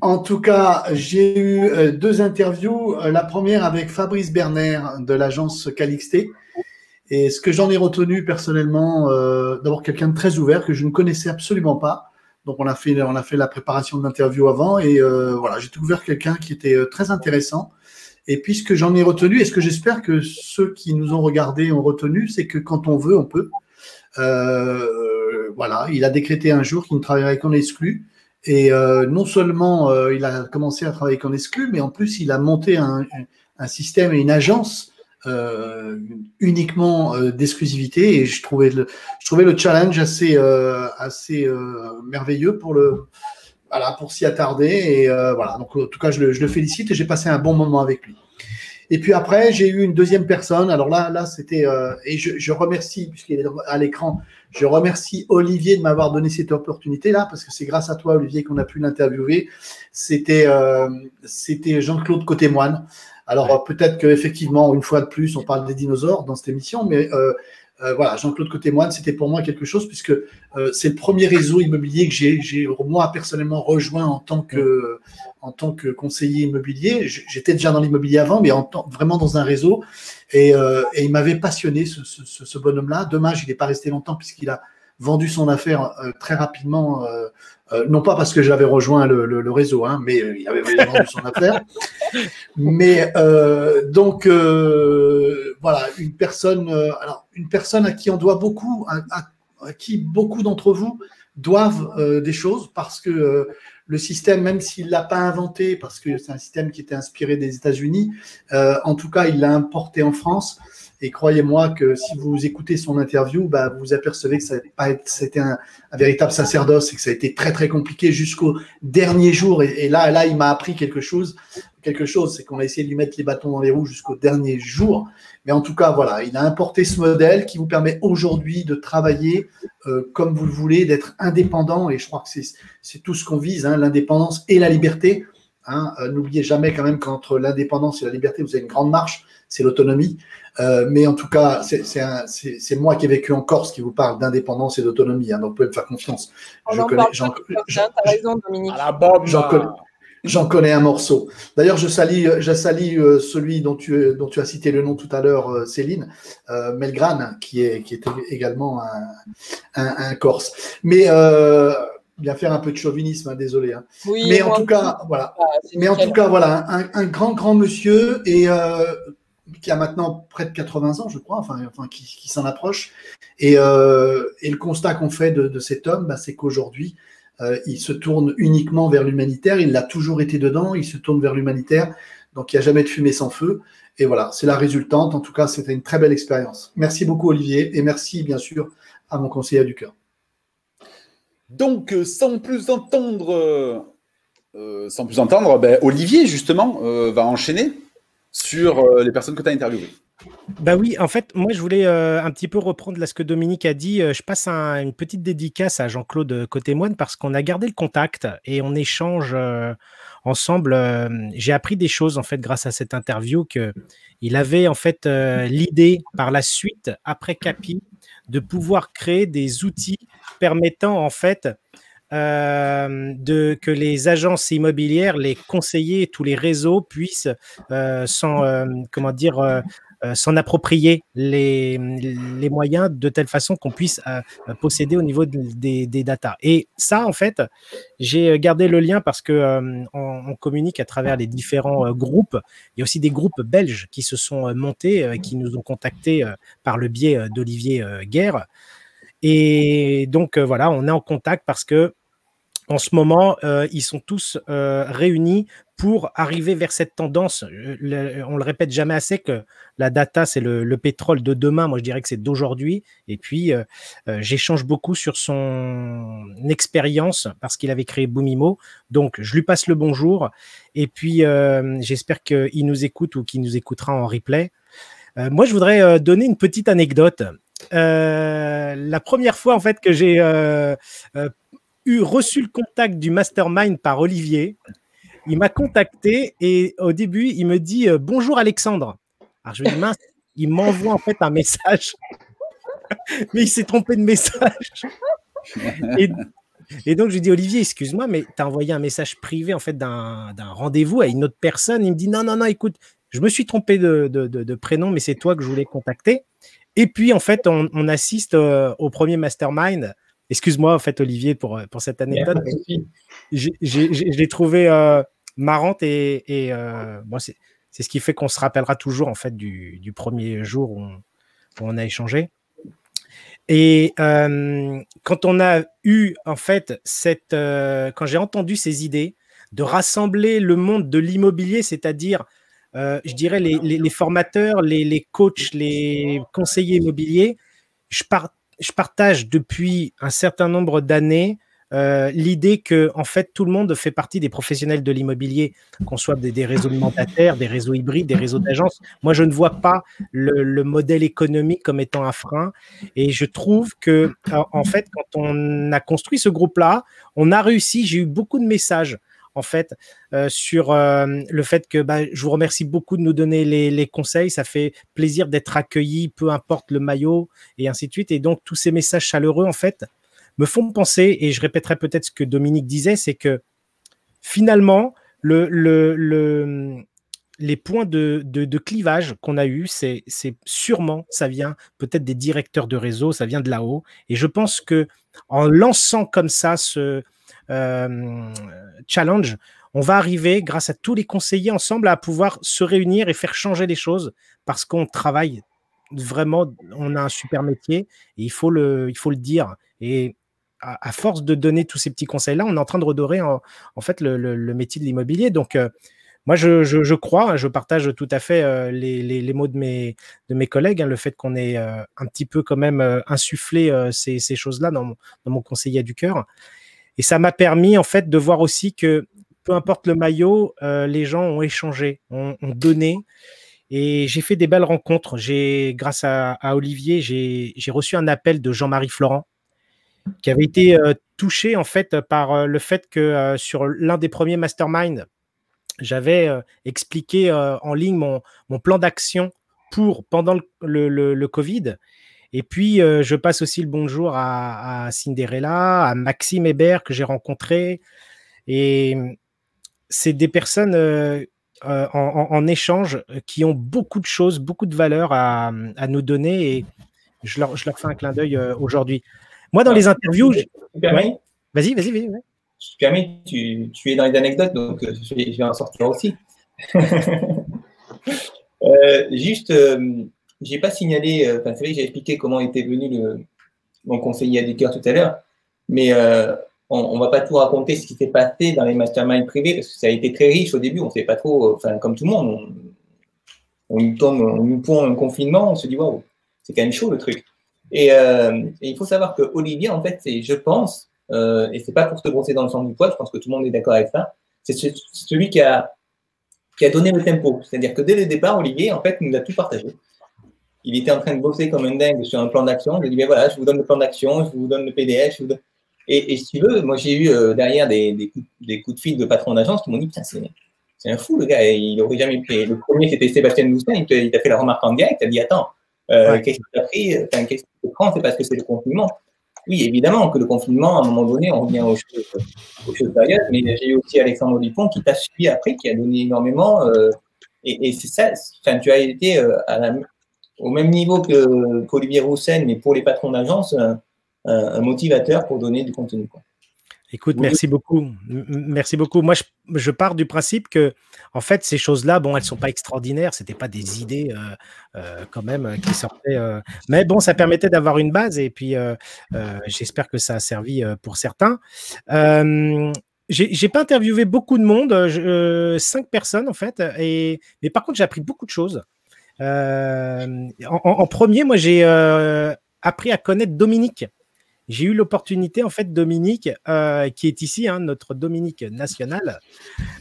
En tout cas, j'ai eu 2 interviews. La première avec Fabrice Berner de l'agence Calixté. Et ce que j'en ai retenu personnellement, d'abord quelqu'un de très ouvert que je ne connaissais absolument pas. Donc, on a fait la préparation de l'interview avant et voilà, j'ai découvert quelqu'un qui était très intéressant. Et puis, ce que j'en ai retenu et ce que j'espère que ceux qui nous ont regardés ont retenu, c'est que quand on veut, on peut. Voilà, il a décrété un jour qu'il ne travaillerait qu'en exclu. Et non seulement il a commencé à travailler qu'en exclu, mais en plus, il a monté un système et une agence uniquement d'exclusivité, et je trouvais le challenge assez merveilleux pour s'y attarder, et voilà. Donc en tout cas, je le félicite, et j'ai passé un bon moment avec lui. Et puis après, j'ai eu une deuxième personne. Alors là c'était et je remercie, puisqu'il est à l'écran, je remercie Olivier de m'avoir donné cette opportunité-là, parce que c'est grâce à toi, Olivier, qu'on a pu l'interviewer. C'était Jean-Claude Côté-Moine. Alors peut-être qu'effectivement, une fois de plus, on parle des dinosaures dans cette émission, mais voilà, Jean-Claude Côté-Moine, c'était pour moi quelque chose, puisque c'est le premier réseau immobilier que j'ai moi personnellement rejoint en tant que conseiller immobilier. J'étais déjà dans l'immobilier avant, mais vraiment dans un réseau, et il m'avait passionné, ce bonhomme-là. Dommage, il n'est pas resté longtemps, puisqu'il a vendu son affaire très rapidement, non pas parce que j'avais rejoint le réseau, hein, mais il avait vendu son affaire. Mais donc voilà, une personne à qui on doit beaucoup, à qui beaucoup d'entre vous doivent des choses, parce que le système, même s'il l'a pas inventé, parce que c'est un système qui était inspiré des États-Unis, en tout cas, il l'a importé en France. Et croyez-moi que si vous écoutez son interview, vous vous apercevez que c'était un véritable sacerdoce, et que ça a été très très compliqué jusqu'au dernier jour. Et là, il m'a appris quelque chose, c'est qu'on a essayé de lui mettre les bâtons dans les roues jusqu'au dernier jour. Mais en tout cas, voilà, il a importé ce modèle qui vous permet aujourd'hui de travailler comme vous le voulez, d'être indépendant. Et je crois que c'est tout ce qu'on vise, hein, l'indépendance et la liberté. Hein. N'oubliez jamais quand même qu'entre l'indépendance et la liberté, vous avez une grande marche, c'est l'autonomie. Mais en tout cas, c'est moi qui ai vécu en Corse qui vous parle d'indépendance et d'autonomie. Hein, donc, vous pouvez me faire confiance. J'en connais un morceau. D'ailleurs, je salue celui dont tu as cité le nom tout à l'heure, Céline, Melgrane, qui était également un Corse. Mais bien faire un peu de chauvinisme, hein, désolé. Hein. Oui, mais en tout cas, voilà. Un grand monsieur, et qui a maintenant près de 80 ans, je crois, enfin qui s'en approche. Et le constat qu'on fait de cet homme, c'est qu'aujourd'hui, il se tourne uniquement vers l'humanitaire. Il l'a toujours été dedans, il se tourne vers l'humanitaire. Donc, il n'y a jamais de fumée sans feu. Et voilà, c'est la résultante. En tout cas, c'était une très belle expérience. Merci beaucoup, Olivier. Et merci, bien sûr, à mon conseiller du cœur. Donc, sans plus entendre, Olivier, justement, va enchaîner sur les personnes que tu as interviewées. Bah oui, en fait, moi, je voulais un petit peu reprendre là, ce que Dominique a dit. Je passe une petite dédicace à Jean-Claude Côté-Moine, parce qu'on a gardé le contact et on échange ensemble. J'ai appris des choses, en fait, grâce à cette interview, qu'il avait, en fait, l'idée, par la suite, après Capi, de pouvoir créer des outils permettant, en fait, que les agences immobilières, les conseillers, tous les réseaux puissent s'en approprier les moyens, de telle façon qu'on puisse posséder au niveau des datas. Et ça, en fait, j'ai gardé le lien parce que on communique à travers les différents groupes. Il y a aussi des groupes belges qui se sont montés, qui nous ont contactés par le biais d'Olivier Guerre. Et donc, voilà, on est en contact parce que en ce moment, ils sont tous réunis pour arriver vers cette tendance. On le répète jamais assez que la data, c'est le pétrole de demain. Moi, je dirais que c'est d'aujourd'hui. Et puis, j'échange beaucoup sur son expérience parce qu'il avait créé Boomimo. Donc, je lui passe le bonjour. Et puis, j'espère qu'il nous écoute ou qu'il nous écoutera en replay. Moi, je voudrais donner une petite anecdote. La première fois, en fait, que j'ai reçu le contact du mastermind par Olivier, il m'a contacté et au début, il me dit bonjour Alexandre. Alors je me dis mince, il m'envoie en fait un message, mais il s'est trompé de message. Et donc je lui dis Olivier, excuse-moi, mais tu as envoyé un message privé en fait d'un rendez-vous à une autre personne. Il me dit non, écoute, je me suis trompé de prénom, mais c'est toi que je voulais contacter. Et puis en fait, on assiste au premier mastermind. Excuse-moi, en fait, Olivier, pour cette anecdote. Je l'ai trouvé marrante et bon, c'est ce qui fait qu'on se rappellera toujours, en fait, du premier jour où on a échangé. Et quand on a eu, en fait, quand j'ai entendu ces idées de rassembler le monde de l'immobilier, c'est-à-dire je dirais, les formateurs, les coachs, les conseillers immobiliers, je partage depuis un certain nombre d'années l'idée que en fait tout le monde fait partie des professionnels de l'immobilier, qu'on soit des réseaux de mandataires, des réseaux hybrides, des réseaux d'agences. Moi, je ne vois pas le modèle économique comme étant un frein. Et je trouve que en fait, quand on a construit ce groupe-là, on a réussi. J'ai eu beaucoup de messages en fait sur le fait que je vous remercie beaucoup de nous donner les conseils. Ça fait plaisir d'être accueilli, peu importe le maillot et ainsi de suite. Et donc tous ces messages chaleureux en fait me font penser, et je répéterai peut-être ce que Dominique disait, c'est que finalement, les points de clivage qu'on a eu, c'est sûrement, ça vient peut-être des directeurs de réseau, ça vient de là-haut. Et je pense que en lançant comme ça ce challenge, on va arriver, grâce à tous les conseillers ensemble, à pouvoir se réunir et faire changer les choses parce qu'on travaille vraiment, on a un super métier et il faut le dire. Et à force de donner tous ces petits conseils-là, on est en train de redorer en fait le métier de l'immobilier. Donc, moi, je crois, je partage tout à fait les mots de mes collègues, le fait qu'on ait un petit peu quand même insufflé ces choses-là dans mon conseiller du cœur. Et ça m'a permis en fait de voir aussi que peu importe le maillot, les gens ont échangé, ont donné. Et j'ai fait des belles rencontres. Grâce à Olivier, j'ai reçu un appel de Jean-Marie Florent, qui avait été touché en fait par le fait que sur l'un des premiers masterminds, j'avais expliqué en ligne mon plan d'action pendant le Covid. Et puis, je passe aussi le bonjour à Cinderella, à Maxime Hébert que j'ai rencontré. Et c'est des personnes en échange qui ont beaucoup de choses, beaucoup de valeurs à nous donner. Et je leur fais un clin d'œil aujourd'hui. Moi, dans les interviews… Ouais. Vas-y. Ouais. Je te permets, tu es dans les anecdotes, donc je vais en sortir aussi. Juste, je n'ai pas signalé, c'est vrai que j'ai expliqué comment était venu mon conseiller à du cœur tout à l'heure, mais on ne va pas tout raconter ce qui s'est passé dans les masterminds privés, parce que ça a été très riche au début, on ne sait pas trop, comme tout le monde, on nous pond un confinement, on se dit, waouh, c'est quand même chaud le truc. Et il faut savoir que Olivier, en fait, je pense, et c'est pas pour se brosser dans le sens du poil, je pense que tout le monde est d'accord avec ça, c'est celui qui a donné le tempo. C'est-à-dire que dès le départ, Olivier, en fait, nous a tout partagé. Il était en train de bosser comme un dingue sur un plan d'action. Je lui ai dit, voilà, je vous donne le plan d'action, je vous donne le PDF. Et si tu veux, moi, j'ai eu derrière des coups de fil de patrons d'agence qui m'ont dit, putain, c'est un fou, le gars. Il n'aurait jamais fait. Le premier, c'était Sébastien Loustin. Il t'a fait la remarque en direct. Il t'a dit, attends, qu'est-ce que tu as pris, qu'est-ce que tu prends, c'est parce que c'est le confinement. Oui, évidemment que le confinement, à un moment donné, on revient aux choses sérieuses, mais j'ai eu aussi Alexandre Dupont qui t'a suivi après, qui a donné énormément. Et c'est ça, tu as été au même niveau qu'Olivier Roussel, mais pour les patrons d'agence, un motivateur pour donner du contenu, quoi. Écoute, merci beaucoup. Merci beaucoup. Moi, je pars du principe que, en fait, ces choses-là, bon, elles sont pas extraordinaires. C'était pas des idées quand même qui sortaient. Mais bon, ça permettait d'avoir une base. Et puis, j'espère que ça a servi pour certains. J'ai pas interviewé beaucoup de monde, 5 personnes en fait. Mais par contre, j'ai appris beaucoup de choses. En premier, moi, j'ai appris à connaître Dominique. J'ai eu l'opportunité, en fait, Dominique, qui est ici, notre Dominique national,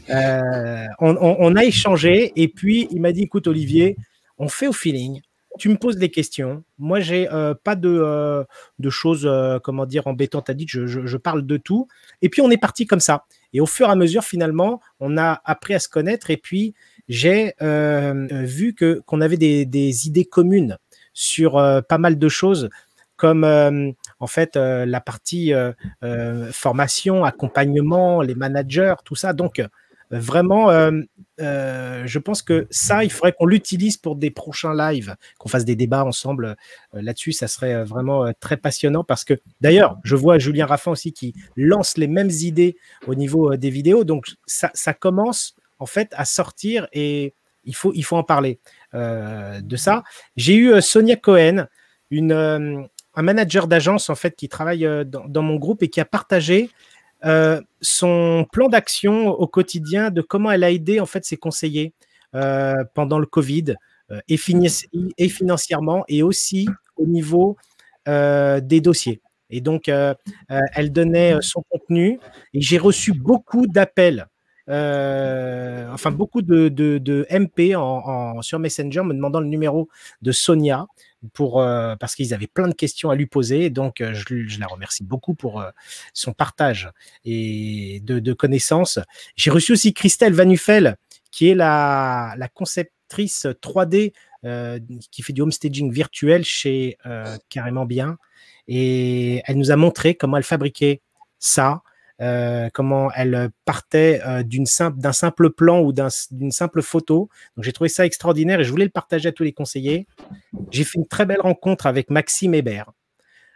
on a échangé et puis il m'a dit, écoute Olivier, on fait au feeling, tu me poses des questions, moi j'ai pas de choses, comment dire, embêtantes à dire, je parle de tout et puis on est parti comme ça. Et au fur et à mesure, finalement, on a appris à se connaître et puis j'ai vu qu'on avait des idées communes sur pas mal de choses, comme en fait la partie formation, accompagnement, les managers, tout ça. Donc vraiment, je pense que ça, il faudrait qu'on l'utilise pour des prochains lives, qu'on fasse des débats ensemble là-dessus. Ça serait vraiment très passionnant parce que d'ailleurs, je vois Julien Raffin aussi qui lance les mêmes idées au niveau des vidéos. Donc ça commence en fait à sortir et il faut en parler de ça. J'ai eu Sonia Cohen, un manager d'agence en fait qui travaille dans mon groupe et qui a partagé son plan d'action au quotidien de comment elle a aidé en fait ses conseillers pendant le Covid, et financièrement, et aussi au niveau des dossiers. Et donc, elle donnait son contenu, et j'ai reçu beaucoup d'appels, beaucoup de MP sur Messenger me demandant le numéro de Sonia parce qu'ils avaient plein de questions à lui poser. Et donc, je la remercie beaucoup pour son partage et de connaissances. J'ai reçu aussi Christelle Vanufel, qui est la conceptrice 3D qui fait du homestaging virtuel chez Carrément Bien. Et elle nous a montré comment elle fabriquait ça, comment elle partait d'un simple plan ou d'une simple photo. Donc j'ai trouvé ça extraordinaire et je voulais le partager à tous les conseillers. J'ai fait une très belle rencontre avec Maxime Hébert.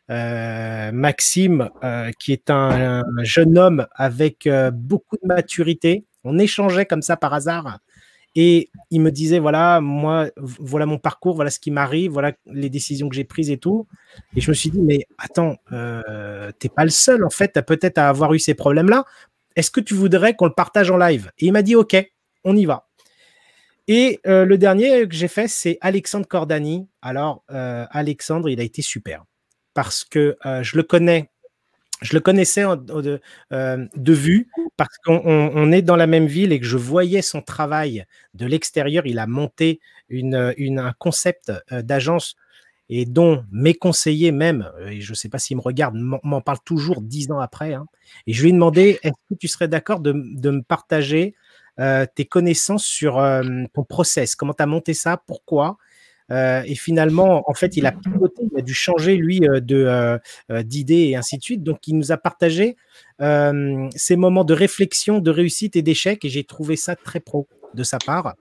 Maxime, qui est un jeune homme avec beaucoup de maturité. On échangeait comme ça par hasard. Et il me disait, voilà, moi, voilà mon parcours, voilà ce qui m'arrive, voilà les décisions que j'ai prises et tout. Et je me suis dit, mais attends, t'es pas le seul, en fait, peut-être à avoir eu ces problèmes-là. Est-ce que tu voudrais qu'on le partage en live? Et il m'a dit, OK, on y va. Et le dernier que j'ai fait, c'est Alexandre Cordani. Alors, Alexandre, il a été super parce que je le connaissais de vue parce qu'on est dans la même ville et que je voyais son travail de l'extérieur. Il a monté un concept d'agence et dont mes conseillers même, et je ne sais pas s'ils me regardent, m'en parlent toujours 10 ans après. Hein. Et je lui ai demandé, est-ce que tu serais d'accord de me partager tes connaissances sur ton process? Comment tu as monté ça? Pourquoi? Et finalement, en fait, il a pivoté, il a dû changer, lui, d'idées et ainsi de suite. Donc, il nous a partagé ces moments de réflexion, de réussite et d'échec. Et j'ai trouvé ça très pro de sa part.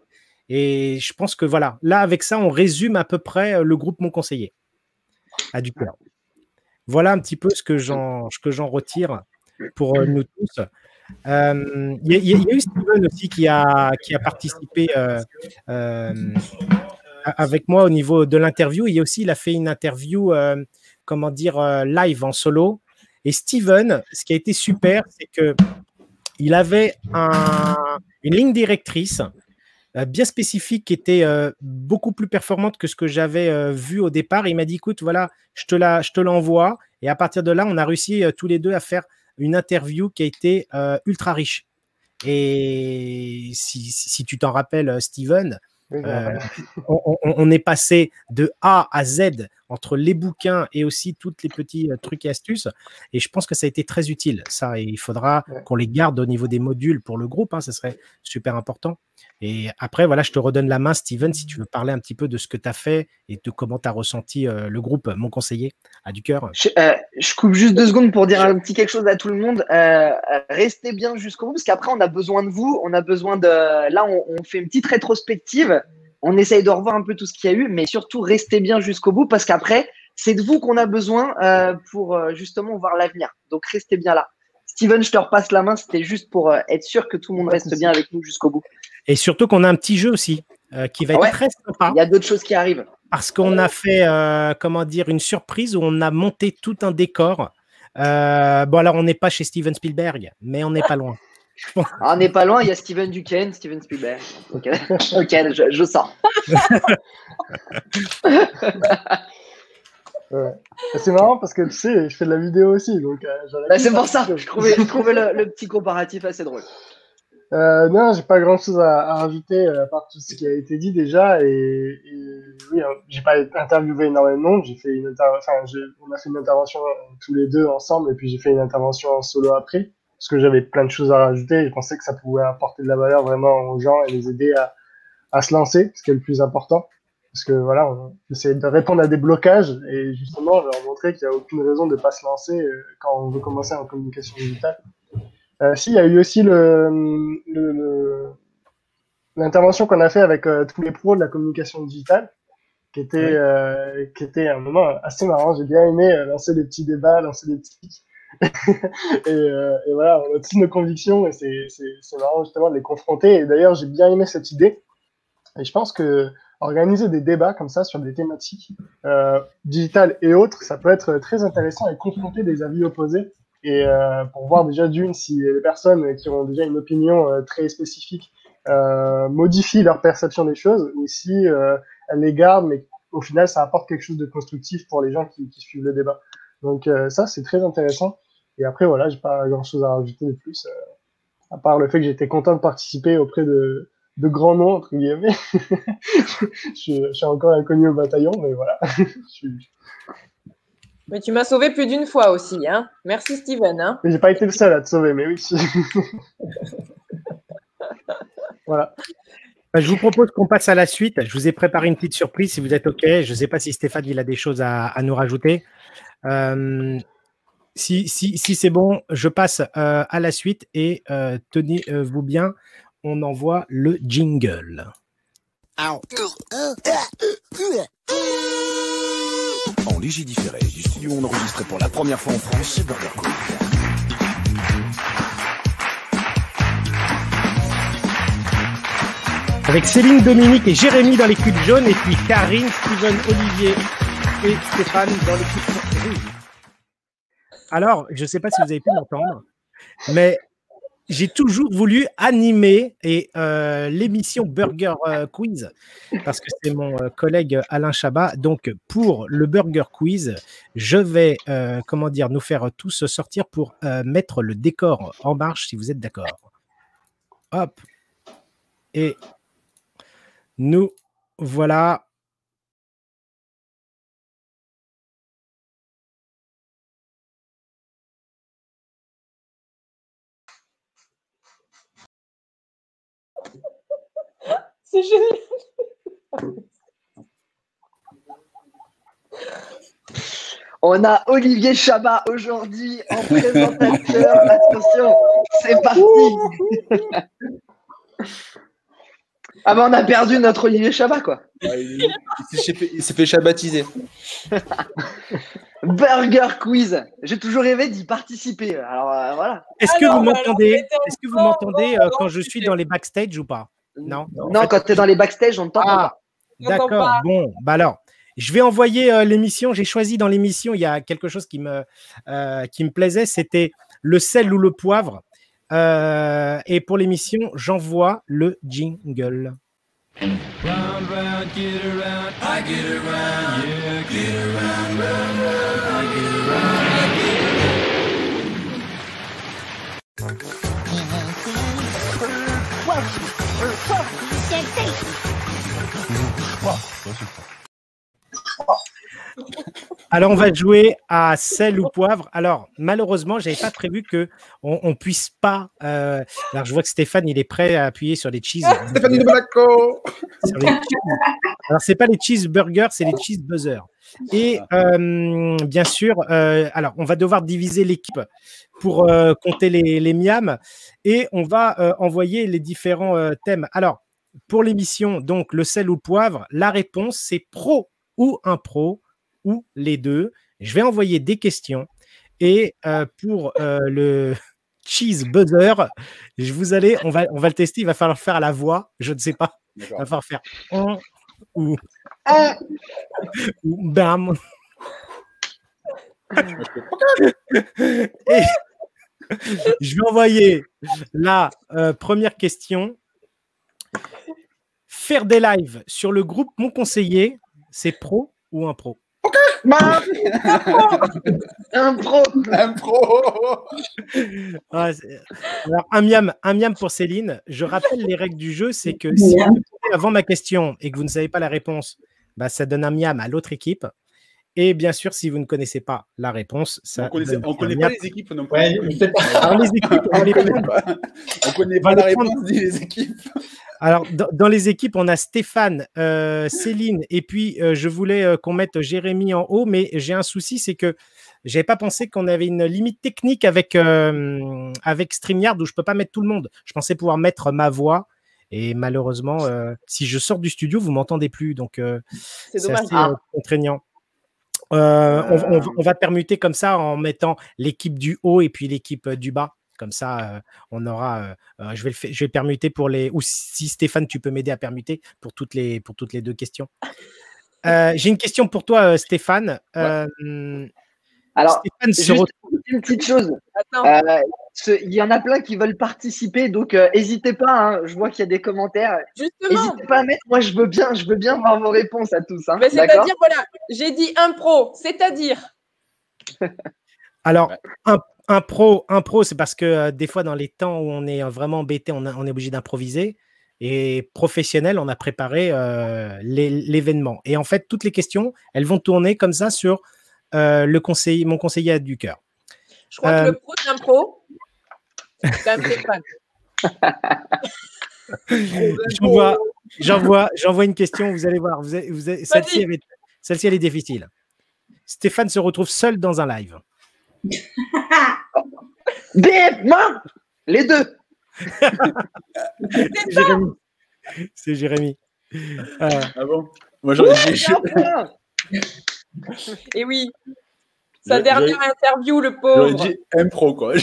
Et je pense que voilà, là, avec ça, on résume à peu près le groupe Mon Conseiller à du cœur. Voilà un petit peu ce que j'en retire pour nous tous. Il y a eu Steven aussi qui a participé avec moi au niveau de l'interview. Il a fait une interview, live en solo. Et Steven, ce qui a été super, c'est qu'il avait une ligne directrice bien spécifique qui était beaucoup plus performante que ce que j'avais vu au départ. Et il m'a dit, écoute, voilà, je te l'envoie. Et à partir de là, on a réussi tous les deux à faire une interview qui a été ultra riche. Et si tu t'en rappelles, Steven, on est passé de A à Z entre les bouquins et aussi tous les petits trucs et astuces, et je pense que ça a été très utile ça, et il faudra qu'on les garde au niveau des modules pour le groupe, hein, ça serait super important. Et après voilà, je te redonne la main, Steven, si tu veux parler un petit peu de ce que tu as fait et de comment tu as ressenti le groupe Mon Conseiller à du cœur. Je coupe juste 2 secondes pour dire un petit quelque chose à tout le monde. Restez bien jusqu'au bout parce qu'après on a besoin de vous, on a besoin de. Là on fait une petite rétrospective. On essaye de revoir un peu tout ce qu'il y a eu, mais surtout restez bien jusqu'au bout parce qu'après, c'est de vous qu'on a besoin pour justement voir l'avenir. Donc restez bien là. Steven, je te repasse la main, c'était juste pour être sûr que tout le monde reste bien avec nous jusqu'au bout. Et surtout qu'on a un petit jeu aussi qui va être très sympa. Il y a d'autres choses qui arrivent. Parce qu'on a fait une surprise où on a monté tout un décor. Bon, alors on n'est pas chez Steven Spielberg, mais on n'est pas loin. On n'est pas loin, il y a Steven Duquesne, Steven Spielberg. Ok, je sens. Ouais. C'est marrant parce que tu sais, je fais de la vidéo aussi. Donc, c'est pour ça, je trouvais le petit comparatif assez drôle. Non, j'ai pas grand chose à rajouter à part tout ce qui a été dit déjà. Et oui, j'ai pas interviewé énormément de monde. On a fait une intervention tous les deux ensemble et puis j'ai fait une intervention en solo après. Parce que j'avais plein de choses à rajouter et je pensais que ça pouvait apporter de la valeur vraiment aux gens et les aider à se lancer, ce qui est le plus important. Parce que voilà, on essaie de répondre à des blocages et justement, je leur montrer qu'il n'y a aucune raison de ne pas se lancer quand on veut commencer en communication digitale. Il y a eu aussi l'intervention qu'on a fait avec tous les pros de la communication digitale, qui était un moment assez marrant. J'ai bien aimé lancer des petits débats, lancer des petits et voilà, on a tous nos convictions et c'est marrant justement de les confronter. Et d'ailleurs, j'ai bien aimé cette idée. Et je pense que organiser des débats comme ça sur des thématiques digitales et autres, ça peut être très intéressant et confronter des avis opposés. Et pour voir déjà si les personnes qui ont déjà une opinion très spécifique modifient leur perception des choses ou si elles les gardent, mais au final, ça apporte quelque chose de constructif pour les gens qui suivent le débat. Donc ça, c'est très intéressant. Et après, voilà, j'ai pas grand-chose à rajouter de plus, à part le fait que j'étais content de participer auprès de grands noms, entre guillemets. je suis encore inconnu au bataillon, mais voilà. Mais tu m'as sauvé plus d'une fois aussi, hein. Merci Steven. Hein. Mais j'ai pas été le seul à te sauver, mais oui. Voilà. Je vous propose qu'on passe à la suite. Je vous ai préparé une petite surprise si vous êtes OK. Je ne sais pas si Stéphane il a des choses à nous rajouter. Si c'est bon, je passe à la suite et tenez-vous bien, on envoie le jingle. En légiféré du studio on enregistré pour la première fois en France, c'est Burger Quiz. Avec Céline, Dominique et Jérémy dans l'équipe jaune et puis Karine, Steven, Olivier et Stéphane dans l'équipe rouge. Alors, je ne sais pas si vous avez pu m'entendre, mais j'ai toujours voulu animer l'émission Burger Quiz parce que c'est mon collègue Alain Chabat. Donc, pour le Burger Quiz, je vais nous faire tous sortir pour mettre le décor en marche si vous êtes d'accord. Hop. Et nous voilà. C'est génial. On a Olivier Chabat aujourd'hui en présentateur. Attention, c'est parti. Ah ben on a perdu notre Olivier Chabat quoi. Il s'est fait chabatiser. Burger Quiz. J'ai toujours rêvé d'y participer. Alors voilà. Est-ce que vous m'entendez? Est-ce que vous m'entendez quand je suis dans les backstage ou pas? Non. Non, quand tu es dans les backstage, on ne t'entend pas. D'accord. Bon, bah alors, je vais envoyer l'émission. J'ai choisi dans l'émission, il y a quelque chose qui me plaisait, c'était le sel ou le poivre. Et pour l'émission, j'envoie le jingle. Round, round, get around, I get around, yeah, get around, round, round, I get around, I Alors, on va jouer à sel ou poivre. Alors, malheureusement, je n'avais pas prévu qu'on puisse pas. Alors, je vois que Stéphane, il est prêt à appuyer sur les cheese. Stéphanie de Monaco. Alors, ce n'est pas les cheeseburgers, c'est les cheese buzzers. Et bien sûr, alors, on va devoir diviser l'équipe pour compter les miams et on va envoyer les différents thèmes. Alors, pour l'émission, donc, le sel ou le poivre, la réponse, c'est pro ou impro ou les deux. Je vais envoyer des questions et pour le cheese buzzer, on va le tester. Il va falloir faire à la voix. Je ne sais pas. Il va falloir faire ou bam. Et je vais envoyer la première question. Faire des lives sur le groupe Mon Conseiller, c'est pro ou impro? Impro. Alors, un miam pour Céline. Je rappelle les règles du jeu, c'est que si vous répondez avant ma question et que vous ne savez pas la réponse, bah, ça donne un miam à l'autre équipe. Et bien sûr, si vous ne connaissez pas la réponse, ça on ne connaît pas les équipes non plus. Ouais, alors, les équipes, on ne connaît pas la réponse des équipes. Alors, dans les équipes, on a Stéphane, Céline, et puis je voulais qu'on mette Jérémy en haut, mais j'ai un souci, c'est que je n'avais pas pensé qu'on avait une limite technique avec StreamYard où je ne peux pas mettre tout le monde. Je pensais pouvoir mettre ma voix, et malheureusement, si je sors du studio, vous ne m'entendez plus, donc c'est assez contraignant. On va permuter comme ça en mettant l'équipe du haut et puis l'équipe du bas. Comme ça, on aura. Je vais permuter pour les. Ou si Stéphane, tu peux m'aider à permuter pour toutes les deux questions. J'ai une question pour toi, Stéphane. Ouais. Alors, Stéphane se juste retrouve. une petite chose. Attends. Il y en a plein qui veulent participer, donc n'hésitez pas. Hein, je vois qu'il y a des commentaires. Justement. N'hésitez pas à mettre. Moi, je veux bien voir vos réponses à tous. Hein, Mais d'accord. c'est-à-dire, voilà, j'ai dit impro, c'est-à-dire. Alors, un pro, c'est parce que des fois, dans les temps où on est vraiment embêté, on est obligé d'improviser. Et professionnel, on a préparé l'événement. Et en fait, toutes les questions, elles vont tourner comme ça sur mon conseiller du cœur. Je crois que le pro d'impro, c'est un Stéphane. J'envoie une question, vous allez voir. Celle-ci, elle est difficile. Stéphane se retrouve seul dans un live. Moi, les deux. C'est Jérémy. Ah bon? Moi, j'aurais dit. Et oui, sa dernière interview, le pauvre. J'aurais dit impro, quoi.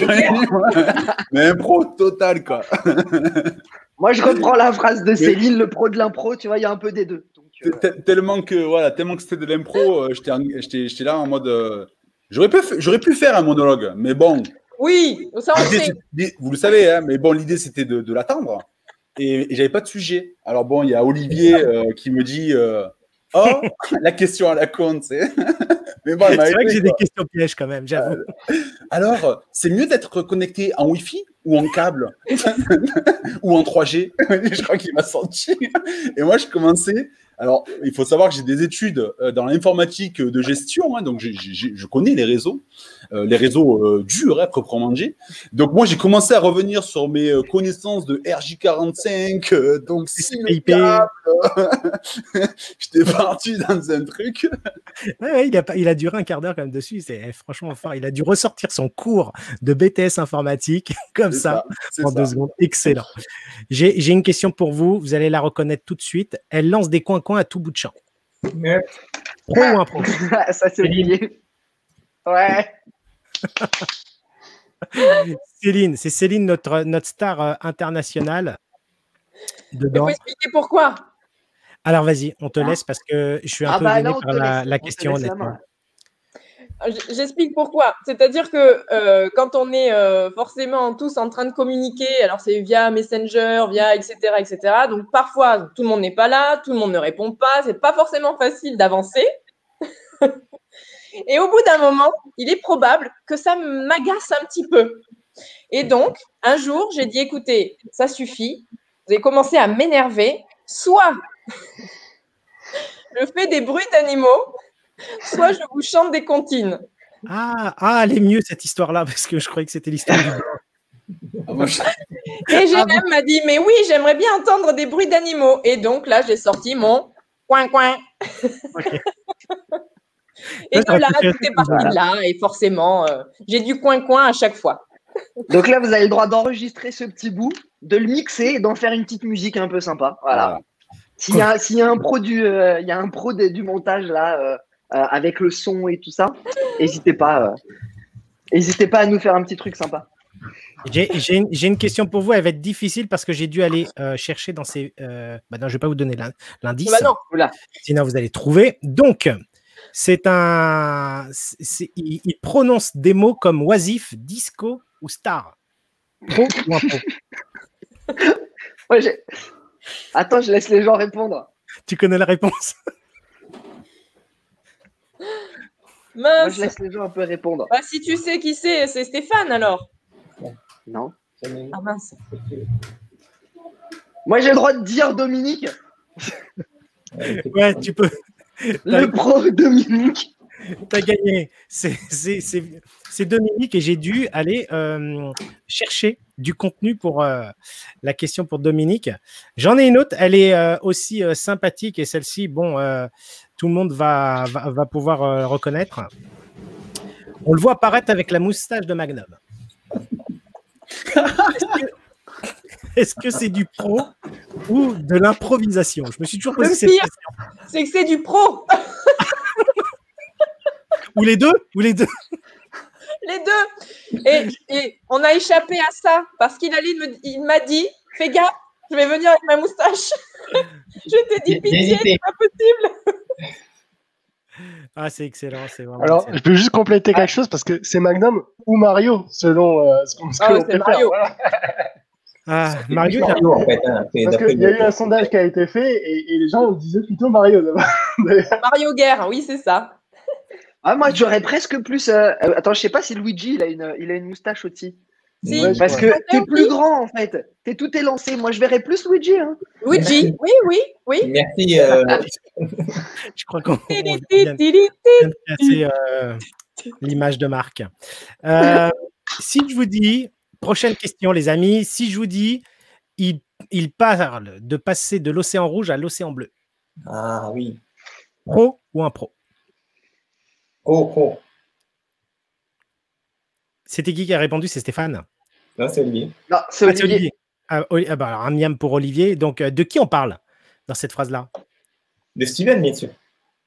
Mais impro total, quoi. Moi, je reprends la phrase de Céline, le pro de l'impro, tu vois, il y a un peu des deux. Donc, tellement que c'était de l'impro, j'étais là en mode. J'aurais pu faire un monologue, mais bon. Oui, ça on sait. Vous le savez, hein, mais bon, l'idée c'était de l'attendre. Et j'avais pas de sujet. Alors bon, il y a Olivier qui me dit oh, la question à la con, tu sais. Mais bon, c'est vrai que j'ai des questions pièges quand même, j'avoue. Alors, c'est mieux d'être connecté en Wi-Fi ou en câble ou en 3G. Je crois qu'il m'a senti. Et moi, je commençais. Alors, il faut savoir que j'ai des études dans l'informatique de gestion, hein, donc je connais les réseaux durs, hein, proprement dit. Donc, moi, j'ai commencé à revenir sur mes connaissances de RJ45, donc IP. J'étais parti dans un truc. Ouais, il a duré un quart d'heure quand même dessus. C'est franchement fort. Il a dû ressortir son cours de BTS informatique comme ça en 2 secondes. Excellent. J'ai une question pour vous. Vous allez la reconnaître tout de suite. Elle lance des coins-coins à tout bout de champ. Pro ou impro? Ça, c'est Olivier. Ouais. Céline, c'est Céline, notre star internationale. Il faut expliquer pourquoi. Alors, vas-y, on te laisse parce que je suis un peu gêné par la question, honnêtement. J'explique pourquoi. C'est-à-dire que quand on est forcément tous en train de communiquer, alors c'est via Messenger, via etc., etc. Donc parfois, tout le monde n'est pas là, tout le monde ne répond pas, c'est pas forcément facile d'avancer. Et au bout d'un moment, il est probable que ça m'agace un petit peu. Et donc, un jour, j'ai dit, écoutez, ça suffit, vous avez commencé à m'énerver, soit je fais des bruits d'animaux, soit je vous chante des comptines. Ah, elle est mieux cette histoire-là, parce que je croyais que c'était l'histoire du blanc. Et Jérém m'a dit, mais oui, j'aimerais bien entendre des bruits d'animaux. Et donc là, j'ai sorti mon coin-coin. Okay. Et de là, tout est parti de là. Et forcément, j'ai du coin-coin à chaque fois. Donc là, vous avez le droit d'enregistrer ce petit bout, de le mixer et d'en faire une petite musique un peu sympa. Voilà. S'il y a un pro du montage là, avec le son et tout ça, n'hésitez pas à nous faire un petit truc sympa. J'ai une question pour vous, elle va être difficile parce que j'ai dû aller chercher dans ces. Non, je ne vais pas vous donner l'indice. Bah non. Sinon, vous allez trouver. Donc, il prononce des mots comme oisif, disco ou star. Pro ou impro? Attends, je laisse les gens répondre. Tu connais la réponse? Mince. Moi, je laisse les gens un peu répondre. Bah, si tu sais qui c'est Stéphane alors. Non. Ah mince. Moi, j'ai le droit de dire Dominique. Ouais, tu peux. Le pro Dominique. T'as gagné. C'est Dominique et j'ai dû aller chercher du contenu pour la question pour Dominique. J'en ai une autre. Elle est aussi sympathique et celle-ci, bon, tout le monde va pouvoir reconnaître. On le voit apparaître avec la moustache de Magnum. Est-ce que c'est du pro ou de l'improvisation? Je me suis toujours posé cette question. C'est que c'est du pro. Ou les deux? Les deux. Et on a échappé à ça parce il m'a dit, fais gaffe, je vais venir avec ma moustache. Je t'ai dit, pitié, c'est pas possible. Ah, c'est excellent, c'est vraiment Alors, excellent. je peux juste compléter quelque chose parce que c'est Magnum ou Mario, selon ce qu'on Ah ouais, peut c'est faire. Mario. Voilà. Ah, C'est Mario, plus Mario, en fait. Hein, Parce qu'il y a eu un sondage qui a été fait et les gens disaient plutôt Mario. Mario Guerre, oui, c'est ça. Ah, moi, j'aurais presque plus. Attends, je sais pas si Luigi, il a une moustache aussi. Si, Ouais, je Parce crois. que t'es plus grand, en fait. T'es tout élancé. Moi, je verrais plus Luigi. Hein. Luigi, oui. Merci. je crois qu'on Tili, vient tili, de casser l'image de Marc. Si je vous dis, prochaine question, les amis, si je vous dis, il parle de passer de l'océan rouge à l'océan bleu. Ah oui. Pro ou impro? Pro. C'était qui a répondu? C'est Stéphane? Non, c'est Olivier. Non, c'est Ah, c'est Olivier. Ah, bah, alors, un miam pour Olivier. Donc, de qui on parle dans cette phrase-là? De Steven, bien sûr.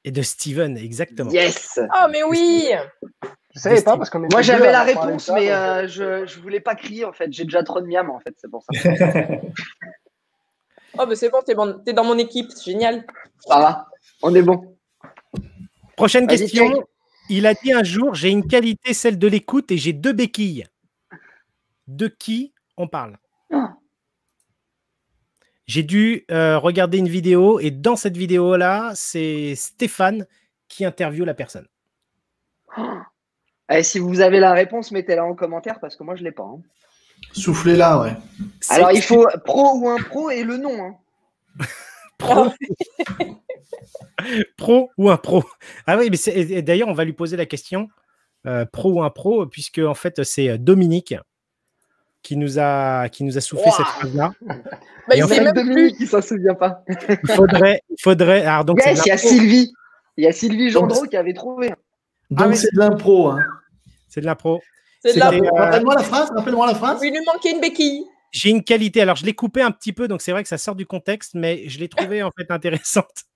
Et de Steven, exactement. Yes. Oh, mais oui. Je savais pas parce qu'on était Moi, deux j'avais à la avoir parlé de réponse, ça, mais donc, je voulais pas crier, en fait. J'ai déjà trop de miam, en fait. C'est pour ça. Oh, mais c'est bon, t'es dans mon équipe, c'est génial. Ça va. On est bon. Prochaine Vas-y, question. check. Il a dit un jour, j'ai une qualité, celle de l'écoute, et j'ai 2 béquilles. De qui on parle? Ah. J'ai dû regarder une vidéo, et dans cette vidéo-là, c'est Stéphane qui interviewe la personne. Allez, si vous avez la réponse, mettez-la en commentaire parce que moi, je l'ai pas. Hein. Soufflez-là, ouais. Alors, il faut pro ou impro et le nom. Hein. Pro. Pro ou impro? Ah oui, mais et d'ailleurs, on va lui poser la question pro ou impro, puisque en fait, c'est Dominique qui nous a soufflé cette phrase-là. Bah, Et il en sait fait, même Dominique, il s'en souvient pas. il faudrait. Alors, donc, Yes, il y a l'impro. Sylvie. Il y a Sylvie Gendreau qui avait trouvé. Donc, oui. c'est de l'impro. Hein. C'est de l'impro. C'est de la C'était, Rappelle-moi la phrase. Rappelle-moi la phrase. Il lui manquait une béquille. J'ai une qualité. Alors, je l'ai coupé un petit peu, donc c'est vrai que ça sort du contexte, mais je l'ai trouvée en fait intéressante.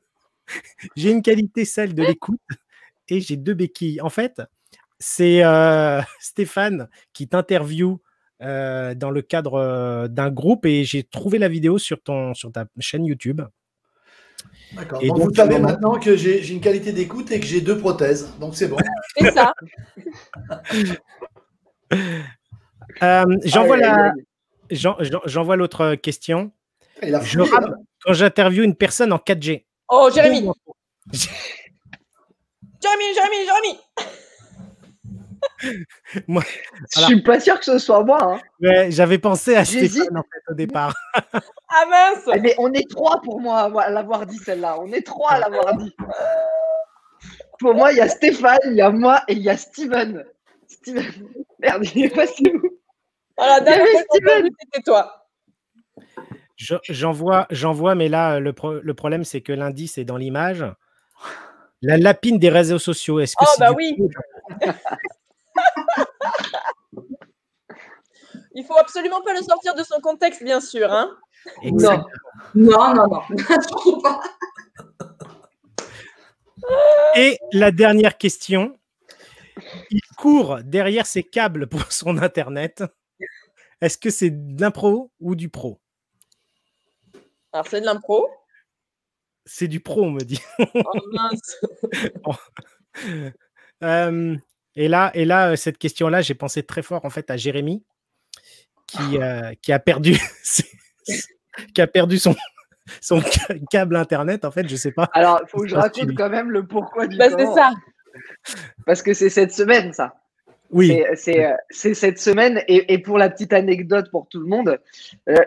J'ai une qualité, celle de l'écoute, et j'ai 2 béquilles. En fait, c'est Stéphane qui t'interviewe dans le cadre d'un groupe, et j'ai trouvé la vidéo sur ta chaîne YouTube. D'accord. Et Donc, donc, vous savez maintenant que j'ai une qualité d'écoute et que j'ai 2 prothèses. Donc, c'est bon. C'est ça. J'envoie l'autre question. Il a Je fouillé, rame quand j'interviewe une personne en 4G. Oh, Jérémy. Jérémy. Moi, Je suis pas sûr que ce soit moi. Hein. ouais, j'avais pensé à J'hésite. Stéphane en fait, au départ. Ah mince. Mais on est 3 pour moi à l'avoir dit celle-là. On est 3 à l'avoir dit. Pour moi, il y a Stéphane, il y a moi et il y a Steven. Steven. Merde, il est passé où? Voilà, dernière Il y avait fois qu'on t'a Steven. vu, c'était toi. J'envoie, mais là, le problème, c'est que l'indice est dans l'image. La lapine des réseaux sociaux. Est-ce que Oh, c'est bah du oui. coup- Il faut absolument pas le sortir de son contexte, bien sûr. Hein. Exact. Non. Surtout pas. Et la dernière question. Il court derrière ses câbles pour son Internet. Est-ce que c'est de l'impro ou du pro? Alors, c'est de l'impro. C'est du pro, on me dit. Oh mince. Et là, cette question-là, j'ai pensé très fort en fait à Jérémy qui a perdu, qui a perdu son câble Internet. En fait, je sais pas. Alors, il faut que je raconte quand même le pourquoi du Bah, c'est comment. ça. Parce que c'est cette semaine, ça. Oui. C'est cette semaine. Et pour la petite anecdote pour tout le monde,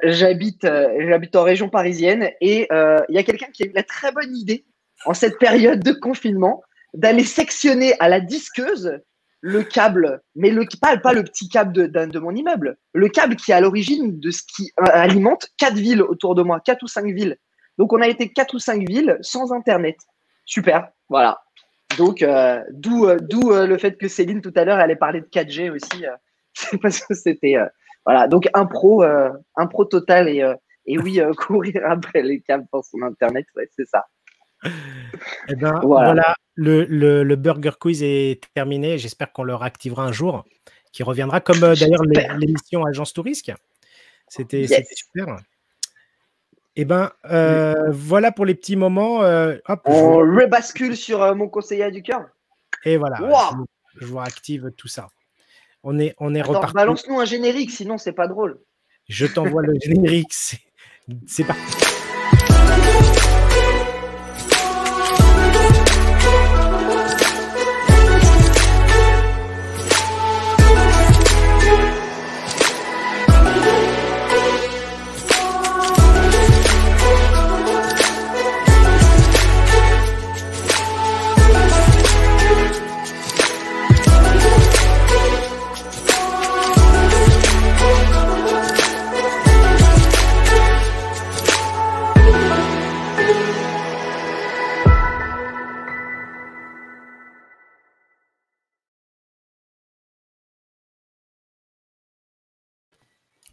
j'habite en région parisienne et il y a quelqu'un qui a eu la très bonne idée, en cette période de confinement, d'aller sectionner à la disqueuse le câble, mais pas le petit câble de mon immeuble, le câble qui est à l'origine de ce qui alimente 4 villes autour de moi, 4 ou 5 villes. Donc, on a été 4 ou 5 villes sans Internet. Super, voilà. Donc, d'où le fait que Céline, tout à l'heure, elle ait parlé de 4G aussi. C'est parce que c'était… voilà, donc un pro total et oui, courir après les câbles pour son Internet, ouais, c'est ça. Eh ben, voilà, le Burger Quiz est terminé. J'espère qu'on le réactivera un jour, qui reviendra, comme d'ailleurs l'émission Agence Tourisque. C'était super. Eh ben, voilà pour les petits moments. Hop, On rebascule sur mon conseiller du cœur. et voilà, Wow. je vous active tout ça. On est Attends, reparti. balance-nous un générique, sinon c'est pas drôle. Je t'envoie le générique. C'est parti.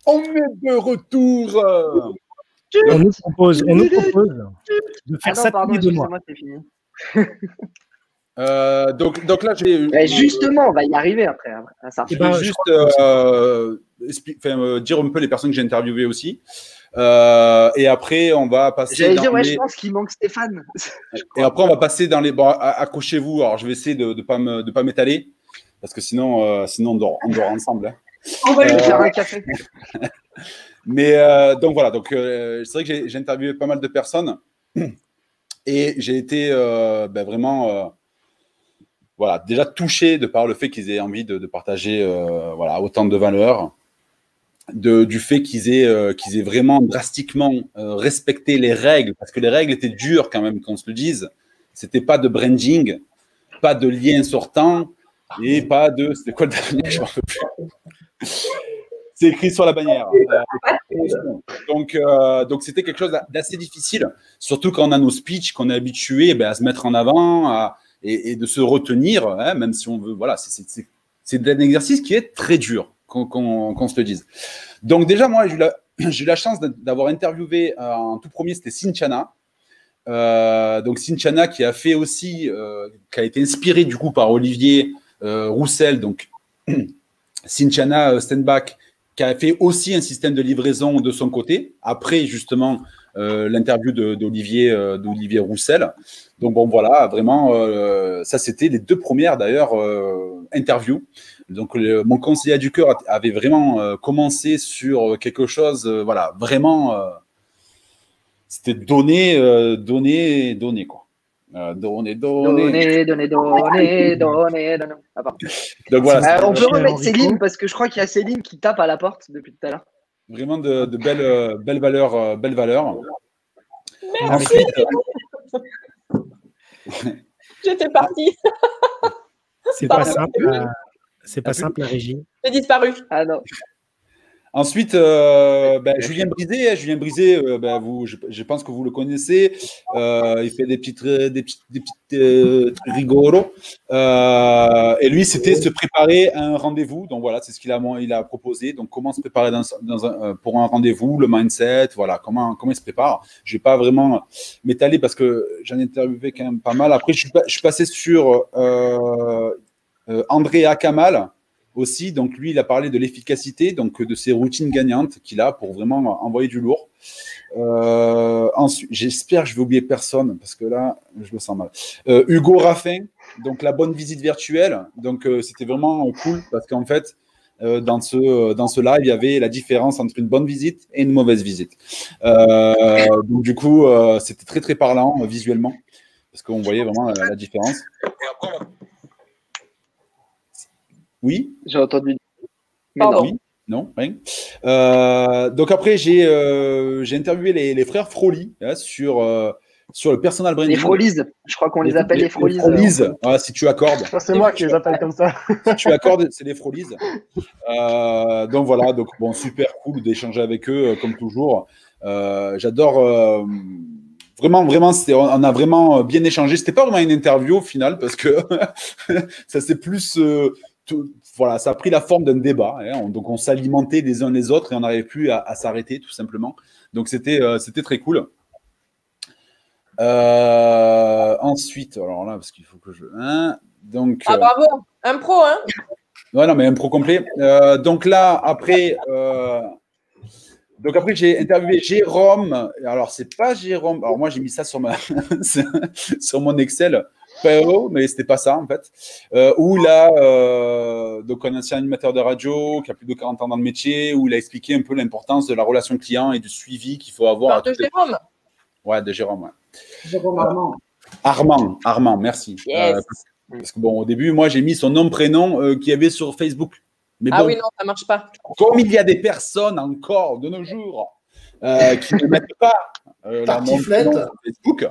On est de retour. On nous propose de faire ça tous les 2 mois. excusez-moi, c'est fini. Donc là, j'ai. Justement, on va y arriver après. À ça. Je ben, vais je juste dire un peu les personnes que j'ai interviewées aussi. Et après, on va passer. J'allais dans dire, ouais, les- je pense qu'il manque Stéphane. Et après, on va passer dans les. Bon, accrochez-vous. Alors, je vais essayer de pas m'étaler parce que sinon, on dort ensemble. Hein. On va lui faire un café. Mais donc voilà. Donc c'est vrai que j'ai interviewé pas mal de personnes et j'ai été vraiment. Voilà, déjà touché de par le fait qu'ils aient envie de partager voilà, autant de valeurs, du fait qu'ils aient vraiment drastiquement respecté les règles, parce que les règles étaient dures quand même, qu'on se le dise. C'était pas de branding, pas de lien sortant et pas de. C'était quoi le dernier? Je m'en rappelle plus. C'est écrit sur la bannière. Donc c'était quelque chose d'assez difficile, surtout quand on a nos speeches, qu'on est habitué à se mettre en avant, et de se retenir, hein, même si on veut. Voilà, c'est un exercice qui est très dur, qu'on se le dise. Donc déjà, moi, j'ai eu la chance d'avoir interviewé en tout premier, c'était Cinchana. Donc Cinchana qui a fait aussi, qui a été inspiré du coup par Olivier Roussel, donc Cinchana Stenbach, qui a fait aussi un système de livraison de son côté, après justement l'interview d'Olivier Roussel. Donc bon, voilà, vraiment, ça c'était les 2 premières d'ailleurs interviews. Donc mon conseiller du cœur avait vraiment commencé sur quelque chose, voilà, vraiment, c'était donner quoi. Donner. Ah, pardon. Donc voilà, on peut remettre Céline parce que je crois qu'il y a Céline qui tape à la porte depuis tout à l'heure. vraiment de belles valeurs. Merci. J'étais partie. C'est pas simple. C'est pas simple la régie. J'ai disparu. Ah non. Ensuite, Julien Brisé, je pense que vous le connaissez. Il fait des petites rigolos. Et lui, c'était se préparer à un rendez-vous. Donc voilà, c'est ce qu'il a proposé. Donc comment se préparer pour un rendez-vous, le mindset, voilà, comment il se prépare. Je vais pas vraiment m'étaler parce que j'en ai interviewé quand même pas mal. Après, je suis passé sur André Akamal. Aussi, donc lui, il a parlé de l'efficacité, donc de ses routines gagnantes qu'il a pour vraiment envoyer du lourd. Ensuite, j'espère que je vais oublier personne parce que là, je me sens mal. Hugo Raffin, donc la bonne visite virtuelle. Donc c'était vraiment cool parce qu'en fait, dans ce live, il y avait la différence entre une bonne visite et une mauvaise visite. Donc du coup, c'était très très parlant visuellement parce qu'on voyait vraiment la différence. Et après, oui. J'ai entendu. Mais non. Oui. Non, rien. Donc après, j'ai interviewé les frères Froli sur le personal branding. Les Frolies, je crois qu'on les appelle les Frolies. Si tu accordes. C'est moi qui les appelle comme ça. Si tu accordes, c'est les Frolies. Donc voilà, donc bon, super cool d'échanger avec eux comme toujours. J'adore. Vraiment, on a vraiment bien échangé. C'était pas vraiment une interview au final parce que ça c'est plus. Voilà, ça a pris la forme d'un débat. Hein. Donc, on s'alimentait les uns les autres et on n'arrivait plus à s'arrêter, tout simplement. Donc, c'était très cool. Ensuite, alors là, parce qu'il faut que je. Hein, donc, bravo, un pro, hein? Ouais, non, mais un pro complet. Donc là, après, Donc après, j'ai interviewé Jérôme. Alors, c'est pas Jérôme. Alors, moi, j'ai mis ça sur, sur mon Excel. Mais c'était pas ça, en fait. Où là, donc un ancien animateur de radio qui a plus de 40 ans dans le métier, où il a expliqué un peu l'importance de la relation client et du suivi qu'il faut avoir. De Jérôme. Ouais, de Jérôme, ouais. Jérôme Armand. Armand, merci. Yes. Parce que bon, au début, moi, j'ai mis son nom, prénom qu'il y avait sur Facebook. Mais Ah bon, oui, non, ça marche pas. comme il y a des personnes encore de nos jours qui ne mettent pas leur nom, prénom sur Facebook,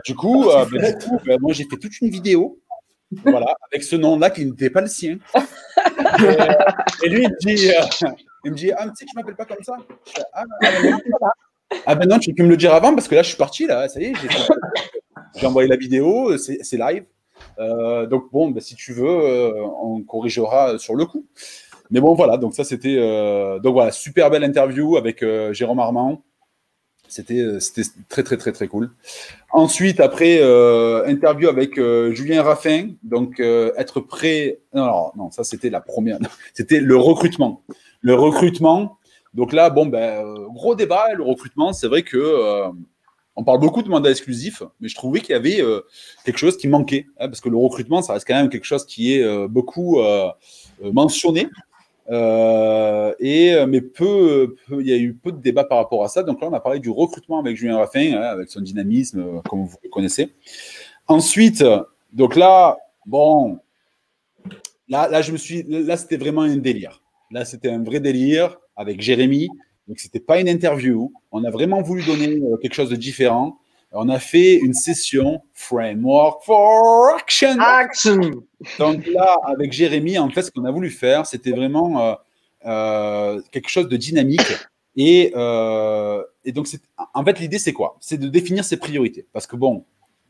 du coup, moi, j'ai fait toute une vidéo, voilà, avec ce nom-là qui n'était pas le sien. Et lui, il me dit, ah, tu sais que je m'appelle pas comme ça. Je fais, ah ben non, tu peux me le dire avant parce que là, je suis parti, là, ça y est, j'ai envoyé la vidéo, c'est live. Donc bon, ben, si tu veux, on corrigera sur le coup. Mais bon, voilà, donc ça, c'était donc voilà, super belle interview avec Jérôme Armand. C'était très, très, très, très cool. Ensuite, après, interview avec Julien Raffin. Donc, être prêt. Non, ça, c'était la première. C'était le recrutement. Le recrutement. Donc là, bon, ben, gros débat. Le recrutement, c'est vrai que on parle beaucoup de mandat exclusif, mais je trouvais qu'il y avait quelque chose qui manquait. Hein, parce que le recrutement, ça reste quand même quelque chose qui est beaucoup mentionné. Mais il y a eu peu de débats par rapport à ça. Donc là, on a parlé du recrutement avec Julien Raffin, hein, avec son dynamisme, comme vous le connaissez. Ensuite, donc là, bon, là, c'était vraiment un délire. Là, c'était un vrai délire avec Jérémy. Donc, c'était pas une interview. On a vraiment voulu donner quelque chose de différent. On a fait une session Framework for Action. Donc là, avec Jérémy, en fait, ce qu'on a voulu faire, c'était vraiment quelque chose de dynamique. Et donc, en fait, l'idée, c'est quoi? C'est de définir ses priorités. Parce que bon,